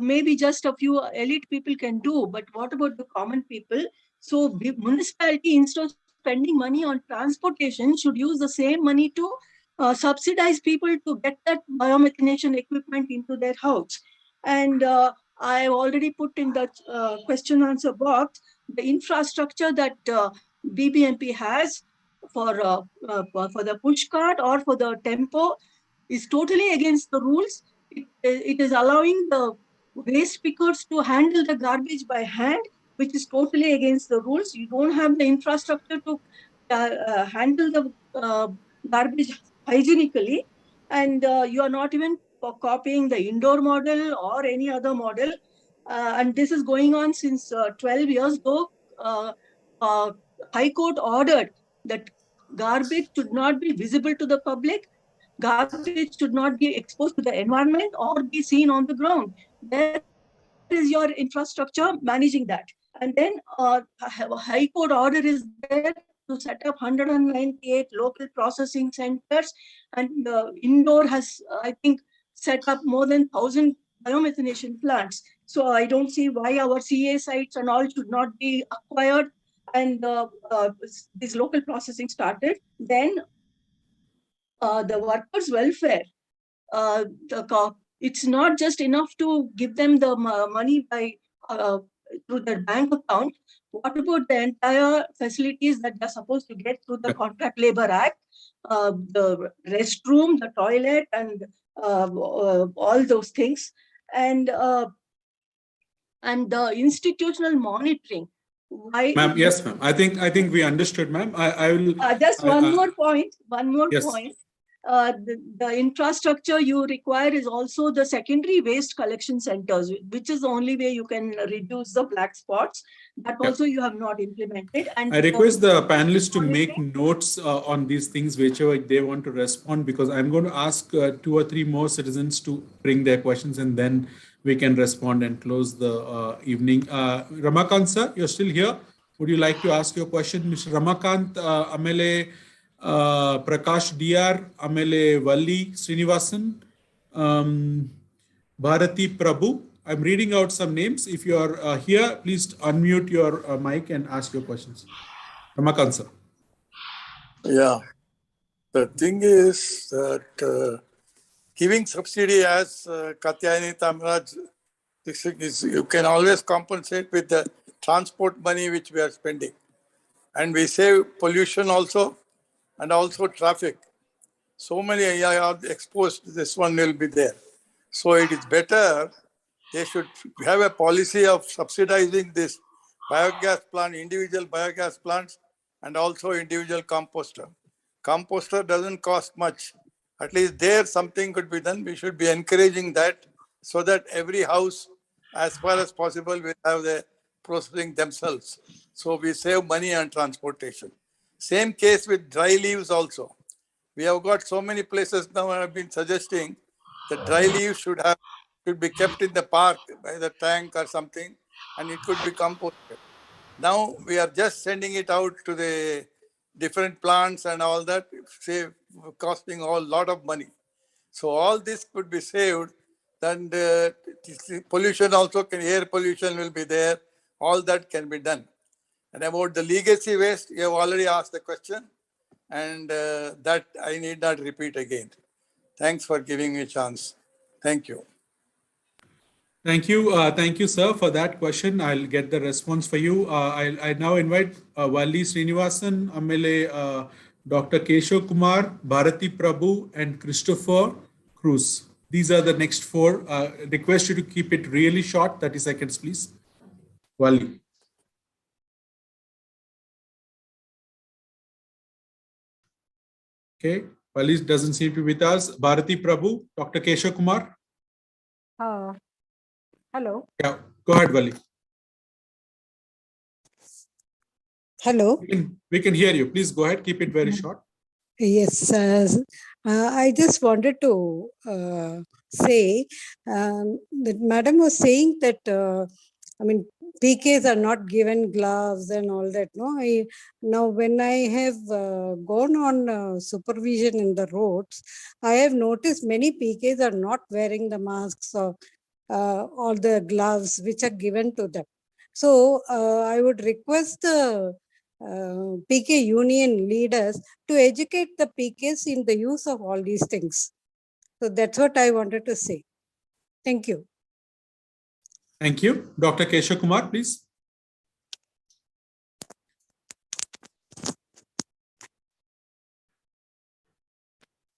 [SPEAKER 8] Maybe just a few elite people can do, but what about the common people? So municipality, instead of spending money on transportation, should use the same money to subsidize people to get that biomethanation equipment into their house. And I have already put in the question answer box, the infrastructure that BBMP has for the push cart or for the tempo is totally against the rules. It is allowing the waste pickers to handle the garbage by hand, which is totally against the rules. You don't have the infrastructure to handle the garbage hygienically, and you are not even copying the indoor model or any other model. And this is going on since 12 years, though High Court ordered that garbage should not be visible to the public. Garbage should not be exposed to the environment or be seen on the ground. Where is your infrastructure managing that? And then a High Court order is there to set up 198 local processing centers, and Indore has, I think, set up more than 1,000 biomethanation plants. So I don't see why our CA sites and all should not be acquired and this local processing started. Then the workers' welfare, it's not just enough to give them the money by through their bank account. What about the entire facilities that they're supposed to get through the Contract Labor Act, the restroom, the toilet, and all those things, and the institutional monitoring. Why,
[SPEAKER 2] ma'am? Yes, ma'am. I think we understood, ma'am. I will
[SPEAKER 8] just one more point.
[SPEAKER 2] Yes.
[SPEAKER 8] Point. The infrastructure you require is also the secondary waste collection centers, which is the only way you can reduce the black spots. That also you have not implemented. And
[SPEAKER 2] I request the panelists to make notes on these things, whichever they want to respond, because I'm going to ask 2 or 3 more citizens to bring their questions, and then we can respond and close the evening. Ramakant sir, you're still here. Would you like to ask your question? Mr. Ramakant, Amele Prakash DR, Amele Valli Srinivasan, Bharati Prabhu. I'm reading out some names. If you are here, please unmute your mic and ask your questions. Ramakant sir.
[SPEAKER 9] Yeah, the thing is that giving subsidy, as Katyayani Tamraj, you can always compensate with the transport money which we are spending. And we save pollution also, and also traffic. So many are exposed, this one will be there. So it is better, they should have a policy of subsidizing this biogas plant, individual biogas plants, and also individual composter. Composter doesn't cost much. At least there something could be done. We should be encouraging that, so that every house, as far as possible, will have the processing themselves. So we save money on transportation. Same case with dry leaves also. We have got so many places now. I have been suggesting that dry leaves should be kept in the park by the tank or something, and it could be composted. Now we are just sending it out to the different plants and all that, costing a lot of money. So all this could be saved. Then the pollution also air pollution will be there. All that can be done. And about the legacy waste, you have already asked the question, and that I need not repeat again. Thanks for giving me a chance. Thank you.
[SPEAKER 2] Thank you, sir, for that question. I'll get the response for you. I now invite Valli Srinivasan, Amele, Dr. Keshav Kumar, Bharati Prabhu, and Christopher Cruz. These are the next 4. Request you to keep it really short, 30 seconds, please. Valli. Okay, Valli doesn't seem to be with us. Bharati Prabhu, Dr. Keshav Kumar.
[SPEAKER 10] Hello.
[SPEAKER 2] Yeah, go ahead, Valli.
[SPEAKER 10] Hello.
[SPEAKER 2] We can hear you. Please go ahead. Keep it very short.
[SPEAKER 10] Yes, I just wanted to say that Madam was saying that, PKs are not given gloves and all that. No, now when I have gone on supervision in the roads, I have noticed many PKs are not wearing the masks or all the gloves which are given to them. So I would request the PK union leaders to educate the PKs in the use of all these things. So that's what I wanted to say. Thank you.
[SPEAKER 2] Thank you. Dr. Keshav Kumar, please.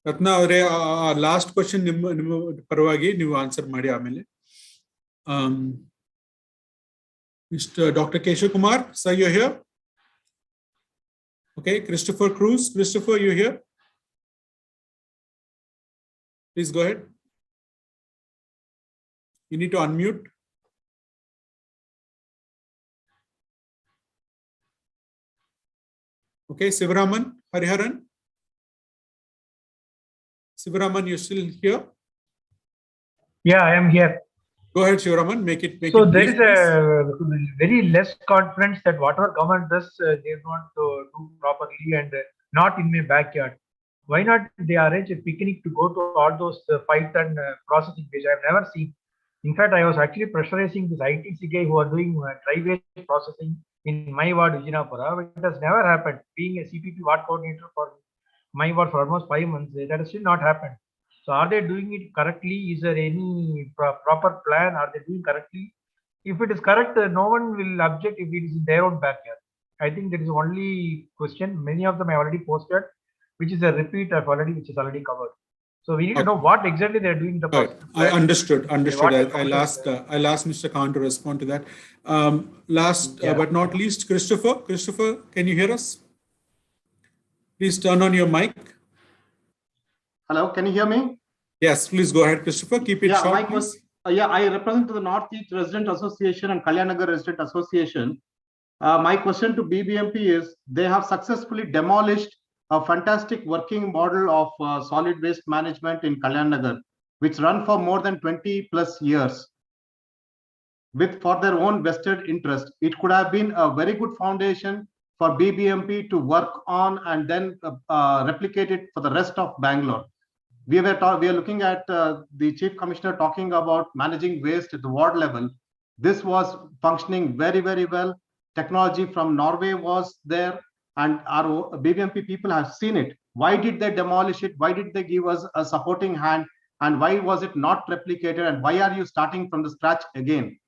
[SPEAKER 2] Ratna avare last question paravagi ನೀವು answer ಮಾಡಿ ಆಮೇಲೆ. Mr. Dr. Keshav Kumar, sir, you're here. Okay, Christopher Cruz. Christopher, you're here. Please go ahead. You need to unmute. Okay, Sivaraman. Hariharan? Sivaraman, you're still here?
[SPEAKER 11] Yeah, I am here.
[SPEAKER 2] Go ahead, Shivaraman. Make it
[SPEAKER 11] So
[SPEAKER 2] brief,
[SPEAKER 11] there is
[SPEAKER 2] please.
[SPEAKER 11] a very less confidence that whatever government does, they want to do properly and not in my backyard. Why not they arrange a picnic to go to all those 5-ton processing waste? I have never seen. In fact, I was actually pressurizing this ITC guy who are doing dry waste processing in my ward, Vijayapura. It has never happened. Being a CPP ward coordinator for my ward for almost 5 months, that has still not happened. So are they doing it correctly? Is there any proper plan? Are they doing correctly? If it is correct, no one will object if it is in their own backyard. I think that is the only question. Many of them I already posted, which is a repeat which is already covered. So we need to know what exactly they are doing.
[SPEAKER 2] I understood. I'll ask Mr. Khan to respond to that. Last but not least, Christopher. Christopher, can you hear us? Please turn on your mic.
[SPEAKER 12] Hello, can you hear me?
[SPEAKER 2] Yes, please go ahead, Christopher. Keep it short.
[SPEAKER 12] I represent to the Northeast Resident Association and Kalyanagar Resident Association. My question to BBMP is, they have successfully demolished a fantastic working model of solid waste management in Kalyanagar, which run for more than 20 plus years. For their own vested interest. It could have been a very good foundation for BBMP to work on and then replicate it for the rest of Bangalore. We are looking at the Chief Commissioner talking about managing waste at the ward level. This was functioning very, very well. Technology from Norway was there, and our BBMP people have seen it. Why did they demolish it? Why did they give us a supporting hand? And why was it not replicated? And why are you starting from the scratch again?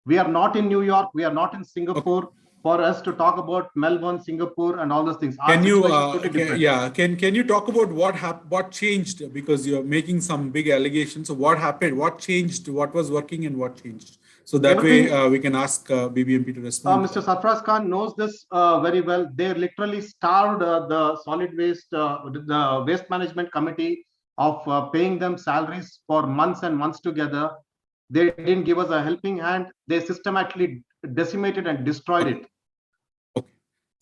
[SPEAKER 12] We are not in New York. We are not in Singapore. For us to talk about Melbourne, Singapore, and all those things.
[SPEAKER 2] Can you talk about what changed? Because you're making some big allegations. So what happened? What changed? What was working and what changed? So that way we can ask BBMP to respond.
[SPEAKER 12] Mr. Sarfraz Khan knows this very well. They literally starved the solid waste, the waste management committee of paying them salaries for months and months together. They didn't give us a helping hand. They systematically decimated and destroyed it.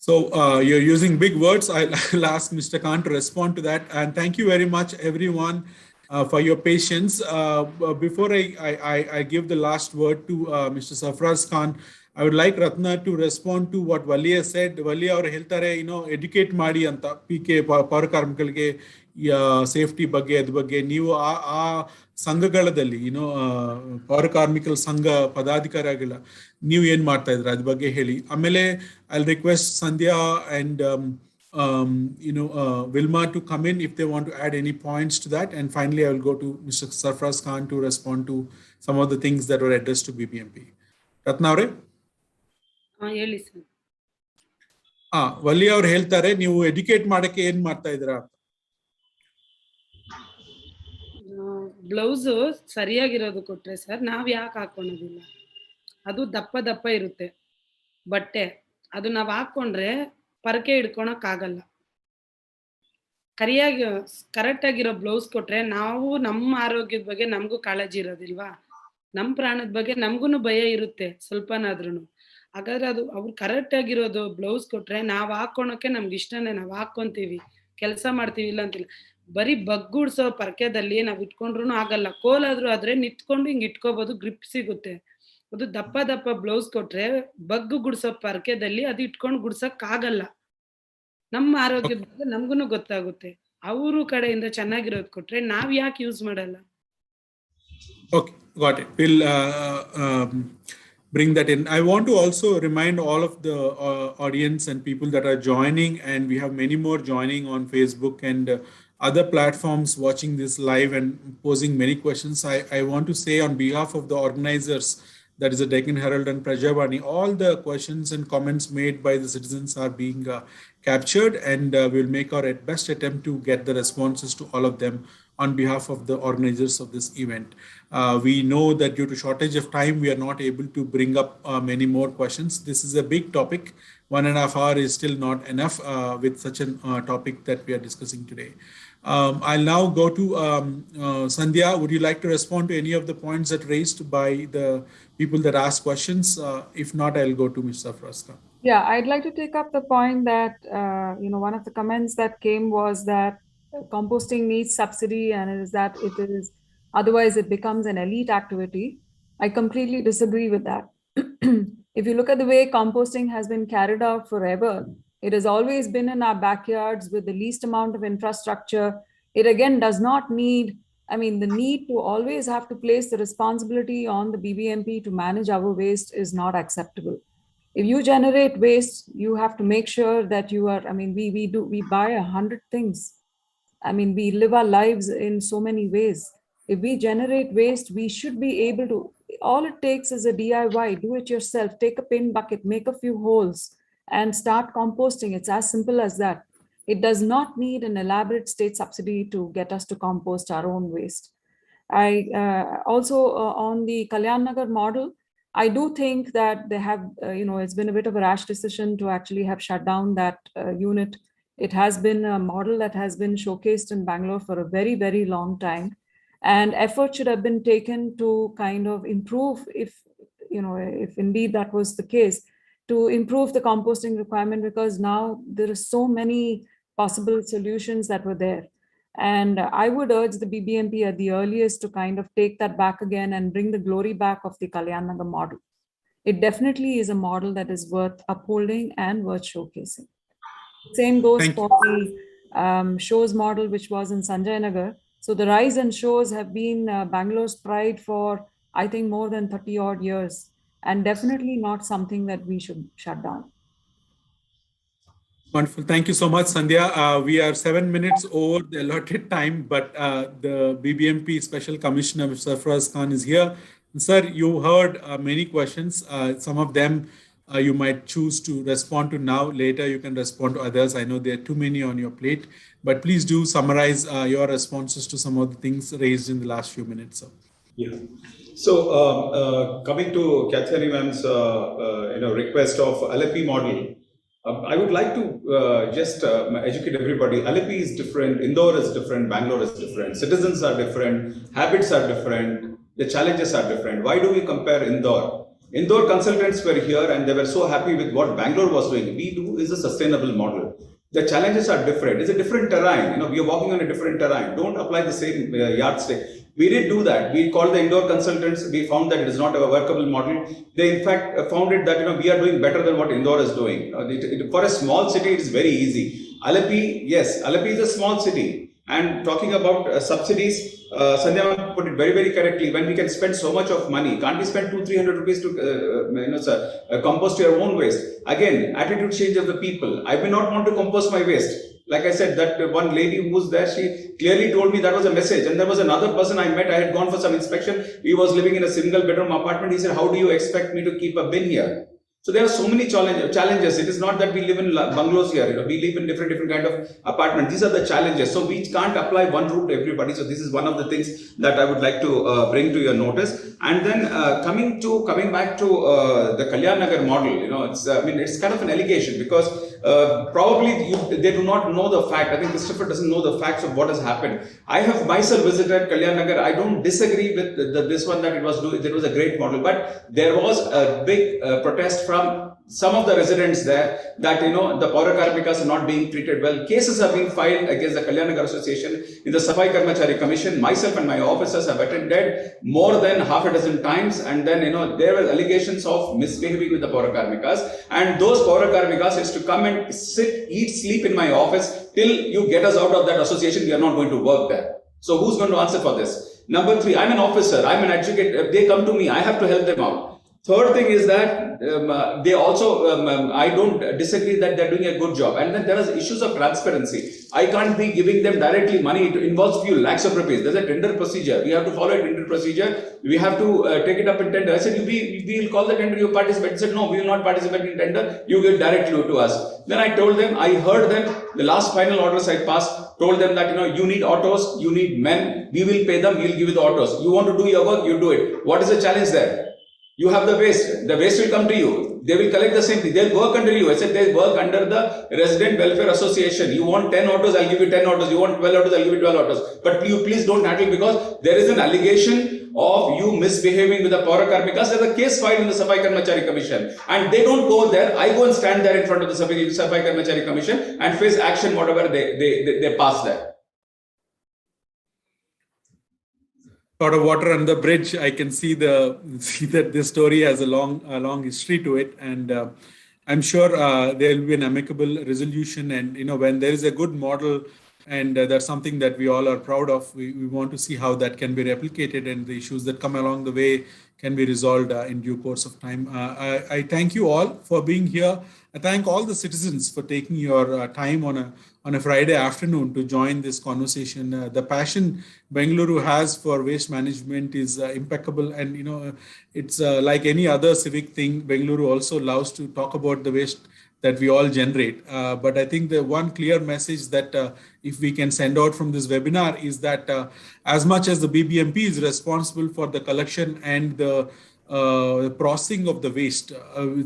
[SPEAKER 2] So you're using big words. I'll ask Mr. Khan to respond to that. And thank you very much, everyone, for your patience. Before I give the last word to Mr. Sarfraz Khan, I would like Ratna to respond to what Valia said. Valia or heltare, educate ಮಾಡಿ ಅಂತ PK ಪೌರ ಕಾರ್ಮಿಕರಿಗೆ safety ಬಗ್ಗೆ ಅದ್ರ ಬಗ್ಗೆ ನೀವು ಆ ಸಂಘಗಳಲ್ಲಿ ಪೌರ ಕಾರ್ಮಿಕರ ಸಂಘ ಪದಾಧಿಕಾರಿಗಳ ನೀವು ಏನ್ ಮಾಡ್ತಾ ಇದ್ರ ಅದ್ರ ಬಗ್ಗೆ ಹೇಳಿ. ಆಮೇಲೆ I request Sandhya and Vilma to come in if they want to add any points to that. And finally, I will go to Mr. Sarfraz Khan to respond to some of the things that were addressed to BBMP. Ratna avare?
[SPEAKER 5] ಹೇಳಿ sir.
[SPEAKER 2] ವಲ್ಲಿ ಅವ್ರು ಹೇಳ್ತಾರೆ ನೀವು educate ಮಾಡಕ್ಕೆ ಏನ್ ಮಾಡ್ತಾ ಇದ್ದೀರಾ?
[SPEAKER 5] Blouse ಸರಿಯಾಗಿರೋದು ಕೊಟ್ರೆ sir ನಾವ್ ಯಾಕೆ ಹಾಕೊಳ್ಳೋದಿಲ್ಲ? ಅದು ದಪ್ಪ ದಪ್ಪ ಇರುತ್ತೆ ಬಟ್ಟೆ, ಅದು ನಾವ್ ಹಾಕೊಂಡ್ರೆ ಪರಕೆ ಹಿಡ್ಕೊಳಕ್ ಆಗಲ್ಲ. ಕರೆಕ್ಟ್ ಆಗಿರೋ ಬ್ಲೌಸ್ ಕೊಟ್ರೆ ನಾವು ನಮ್ಮ ಆರೋಗ್ಯದ ಬಗ್ಗೆ ನಮಗೂ ಕಾಳಜಿ ಇರೋದಿಲ್ವಾ? ನಮ್ಮ ಪ್ರಾಣದ ಬಗ್ಗೆ ನಮಗೂ ಭಯ ಇರುತ್ತೆ ಸ್ವಲ್ಪನಾದ್ರೂ. ಹಾಗಾದ್ರೆ ಅದು ಅವ್ರು ಕರೆಕ್ಟ್ ಆಗಿರೋದು ಬ್ಲೌಸ್ ಕೊಟ್ರೆ ನಾವ್ ಹಾಕೊಳಕ್ಕೆ ನಮ್ಗೆ ಇಷ್ಟನೇ, ನಾವ್ ಹಾಕೊಂತೀವಿ, ಕೆಲಸ ಮಾಡ್ತೀವಿ ಇಲ್ಲ ಅಂತಿಲ್ಲ. ಬರೀ ಬಗ್ಗುಡ್ಸೋ ಪರ್ಕೆದಲ್ಲಿ ನಾವ್ ಇಟ್ಕೊಂಡ್ರು ಆಗಲ್ಲ. ಕೋಲಾದ್ರೂ ಆದ್ರೆ ನಿಂತ್ಕೊಂಡು ಹಿಂಗ್ ಇಟ್ಕೋಬಹುದು, ಗ್ರಿಪ್ ಸಿಗುತ್ತೆ. ಅದು ದಪ್ಪ ದಪ್ಪ ಬ್ಲೌಸ್ ಕೊಟ್ರೆ ಬಗ್ಗು ಗುಡ್ಸೋ ಪರ್ಕೆದಲ್ಲಿ ಅದು ಇಟ್ಕೊಂಡು ಗುಡ್ಸಕ್ ಆಗಲ್ಲ. ನಮ್ಮ ಆರೋಗ್ಯದ ಬಗ್ಗೆ ನಮ್ಗೂ ಗೊತ್ತಾಗುತ್ತೆ. ಅವರು ಕಡೆಯಿಂದ ಚೆನ್ನಾಗಿರೋದು ಕೊಟ್ರೆ ನಾವ್ ಯಾಕೆ ಯೂಸ್ ಮಾಡಲ್ಲ?
[SPEAKER 2] Okay, got it. We'll bring that in. I want to also remind all of the audience and people that are joining, and we have many more joining on Facebook and other platforms watching this live and posing many questions. I want to say on behalf of the organizers, that is the Deccan Herald and Prajavani, all the questions and comments made by the citizens are being captured, and we'll make our best attempt to get the responses to all of them on behalf of the organizers of this event. We know that due to shortage of time, we are not able to bring up many more questions. This is a big topic. 1.5 hours is still not enough with such a topic that we are discussing today. I'll now go to Sandhya. Would you like to respond to any of the points that raised by the people that asked questions? If not, I'll go to Mr. Sarfraz Khan.
[SPEAKER 6] Yeah, I'd like to take up the point that, one of the comments that came was that composting needs subsidy and is that it is, otherwise it becomes an elite activity. I completely disagree with that. If you look at the way composting has been carried out forever, it has always been in our backyards with the least amount of infrastructure. It again does not need, the need to always have to place the responsibility on the BBMP to manage our waste is not acceptable. If you generate waste, you have to make sure that you are, we buy 100 things. We live our lives in so many ways. If we generate waste, we should be able to, all it takes is a DIY, do it yourself, take a pin bucket, make a few holes and start composting. It's as simple as that. It does not need an elaborate state subsidy to get us to compost our own waste. I also on the Kalyan Nagar model, I do think that they have, it's been a bit of a rash decision to actually have shut down that unit. It has been a model that has been showcased in Bangalore for a very, very long time. And effort should have been taken to kind of improve, if indeed that was the case, to improve the composting requirement, because now there are so many possible solutions that were there. And I would urge the BBMP at the earliest to kind of take that back again and bring the glory back of the Kalyan Nagar model. It definitely is a model that is worth upholding and worth showcasing. Same goes for the shows model, which was in Sandhya Nagar. So the rise and shows have been Bangalore's pride for, I think, more than 30 odd years, and definitely not something that we should shut down.
[SPEAKER 2] Wonderful. Thank you so much, Sandhya. We are 7 minutes over the allotted time, but the BBMP Special Commissioner, Mr. Sarfaraz Khan, is here. Sir, you heard many questions. Some of them you might choose to respond to now. Later, you can respond to others. I know there are too many on your plate, but please do summarize your responses to some of the things raised in the last few minutes. Sir.
[SPEAKER 4] Yeah. So coming to Katyani ma'am's request of LFP model, I would like to just educate everybody. Alleppey is different, Indore is different, Bangalore is different, citizens are different, habits are different, the challenges are different. Why do we compare Indore? Indore consultants were here and they were so happy with what Bangalore was doing. We do is a sustainable model. The challenges are different. It's a different terrain. We are walking on a different terrain. Don't apply the same yardstick. We did do that. We called the Indore consultants. We found that it is not a workable model. They in fact found it that we are doing better than what Indore is doing. For a small city, it is very easy. Alleppey, yes, Alleppey is a small city. And talking about subsidies, Sandhya put it very, very correctly. When we can spend so much of money, can't we spend 200-300 rupees to compost your own waste? Again, attitude change of the people. I may not want to compost my waste. Like I said, that one lady who was there, she clearly told me that was a message. And there was another person I met, I had gone for some inspection. He was living in a single bedroom apartment. He said, how do you expect me to keep a bin here? So there are so many challenges. It is not that we live in bungalows here. We live in different kind of apartments. These are the challenges. So we can't apply one route to everybody. So this is one of the things that I would like to bring to your notice. And then coming back to the Kalyan Nagar model, it's kind of an allegation because probably they do not know the fact. I think Christopher doesn't know the facts of what has happened. I have myself visited Kalyan Nagar. I don't disagree with this one that it was a great model, but there was a big protest from some of the residents there that the Paura Karmikas are not being treated well. Cases have been filed against the Kalyan Nagar Association in the Safai Karmachari Commission. Myself and my officers have attended more than half a dozen times, and then there were allegations of misbehaving with the Paura Karmikas, and those Paura Karmikas is to come and sit, eat, sleep in my office till you get us out of that association. We are not going to work there. So who's going to answer for this? Number 3, I'm an officer, I'm an advocate. They come to me, I have to help them out. Third thing is that they also, I don't disagree that they're doing a good job. And then there are issues of transparency. I can't be giving them directly money. It involves few lakhs of rupees. There's a tender procedure. We have to follow a tender procedure. We have to take it up in tender. I said, we will call the tender, you participate. He said, no, we will not participate in tender. You give directly to us. Then I told them, I heard them, the last final orders I passed, told them that, you need autos, you need men, we will pay them, we will give you the autos. You want to do your work, you do it. What is the challenge there? You have the waste will come to you. they will collect the same thing. They'll work under you. I said they'll work under the Resident Welfare Association. You want 10 autos, I'll give you 10 autos. You want 12 autos, I'll give you 12 autos. But you please don't handle, because there is an allegation of you misbehaving with the Paura Karmikas. There's a case filed in the Safai Karmachari Commission, and they don't go there. I go and stand there in front of the Safai Karmachari Commission and face action whatever they pass there.
[SPEAKER 2] Lot of water under the bridge. I can see that this story has a long history to it, and I'm sure there will be an amicable resolution. And when there is a good model, and that's something that we all are proud of, we want to see how that can be replicated, and the issues that come along the way can be resolved in due course of time. I thank you all for being here. I thank all the citizens for taking your time on a Friday afternoon to join this conversation. The passion Bengaluru has for waste management is impeccable, and it's like any other civic thing. Bengaluru also loves to talk about the waste that we all generate. But I think the one clear message that if we can send out from this webinar is that as much as the BBMP is responsible for the collection and the processing of the waste,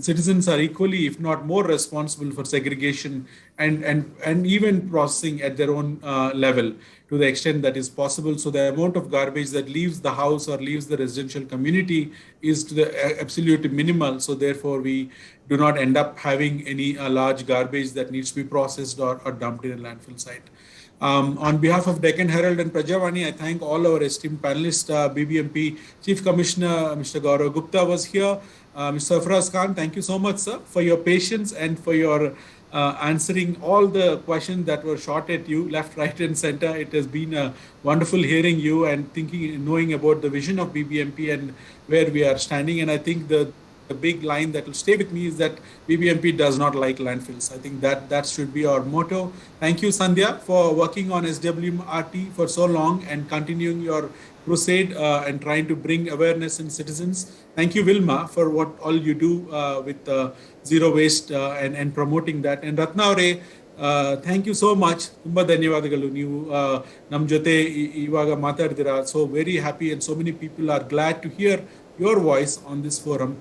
[SPEAKER 2] citizens are equally, if not more, responsible for segregation and even processing at their own level to the extent that is possible. So the amount of garbage that leaves the house or leaves the residential community is to the absolute minimal. So therefore, we do not end up having any large garbage that needs to be processed or dumped in a landfill site. On behalf of Deccan Herald and Prajavani, I thank all our esteemed panelists. BBMP Chief Commissioner Mr. Gaurav Gupta was here. Mr. Afraz Khan, thank you so much, sir, for your patience and for your answering all the questions that were shot at you, left, right, and center. It has been wonderful hearing you and knowing about the vision of BBMP and where we are standing. And I think the big line that will stay with me is that BBMP does not like landfills. I think that should be our motto. Thank you, Sandhya, for working on SWMRT for so long and continuing your crusade and trying to bring awareness in citizens. Thank you, Vilma, for what all you do with zero waste and promoting that. And Ratnavare, thank you so much. Tumba ಧನ್ಯವಾದಗಳು. ನೀವು ನಮ್ಮ ಜೊತೆ ಇವಾಗ ಮಾತಾಡ್ತೀರಾ. So very happy, and so many people are glad to hear your voice on this forum.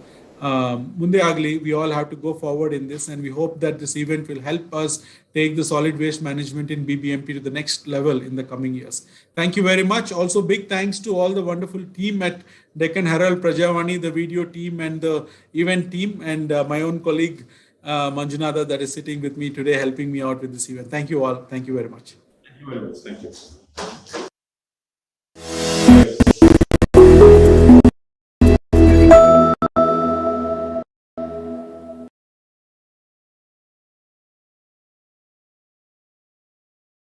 [SPEAKER 2] Munde agli, we all have to go forward in this, and we hope that this event will help us take the solid waste management in BBMP to the next level in the coming years. Thank you very much. Also, big thanks to all the wonderful team at Deccan Herald, Prajavani, the video team and the event team, and my own colleague Manjunatha that is sitting with me today helping me out with this event. Thank you all. Thank you very much.
[SPEAKER 4] Thank you very much. Thank you.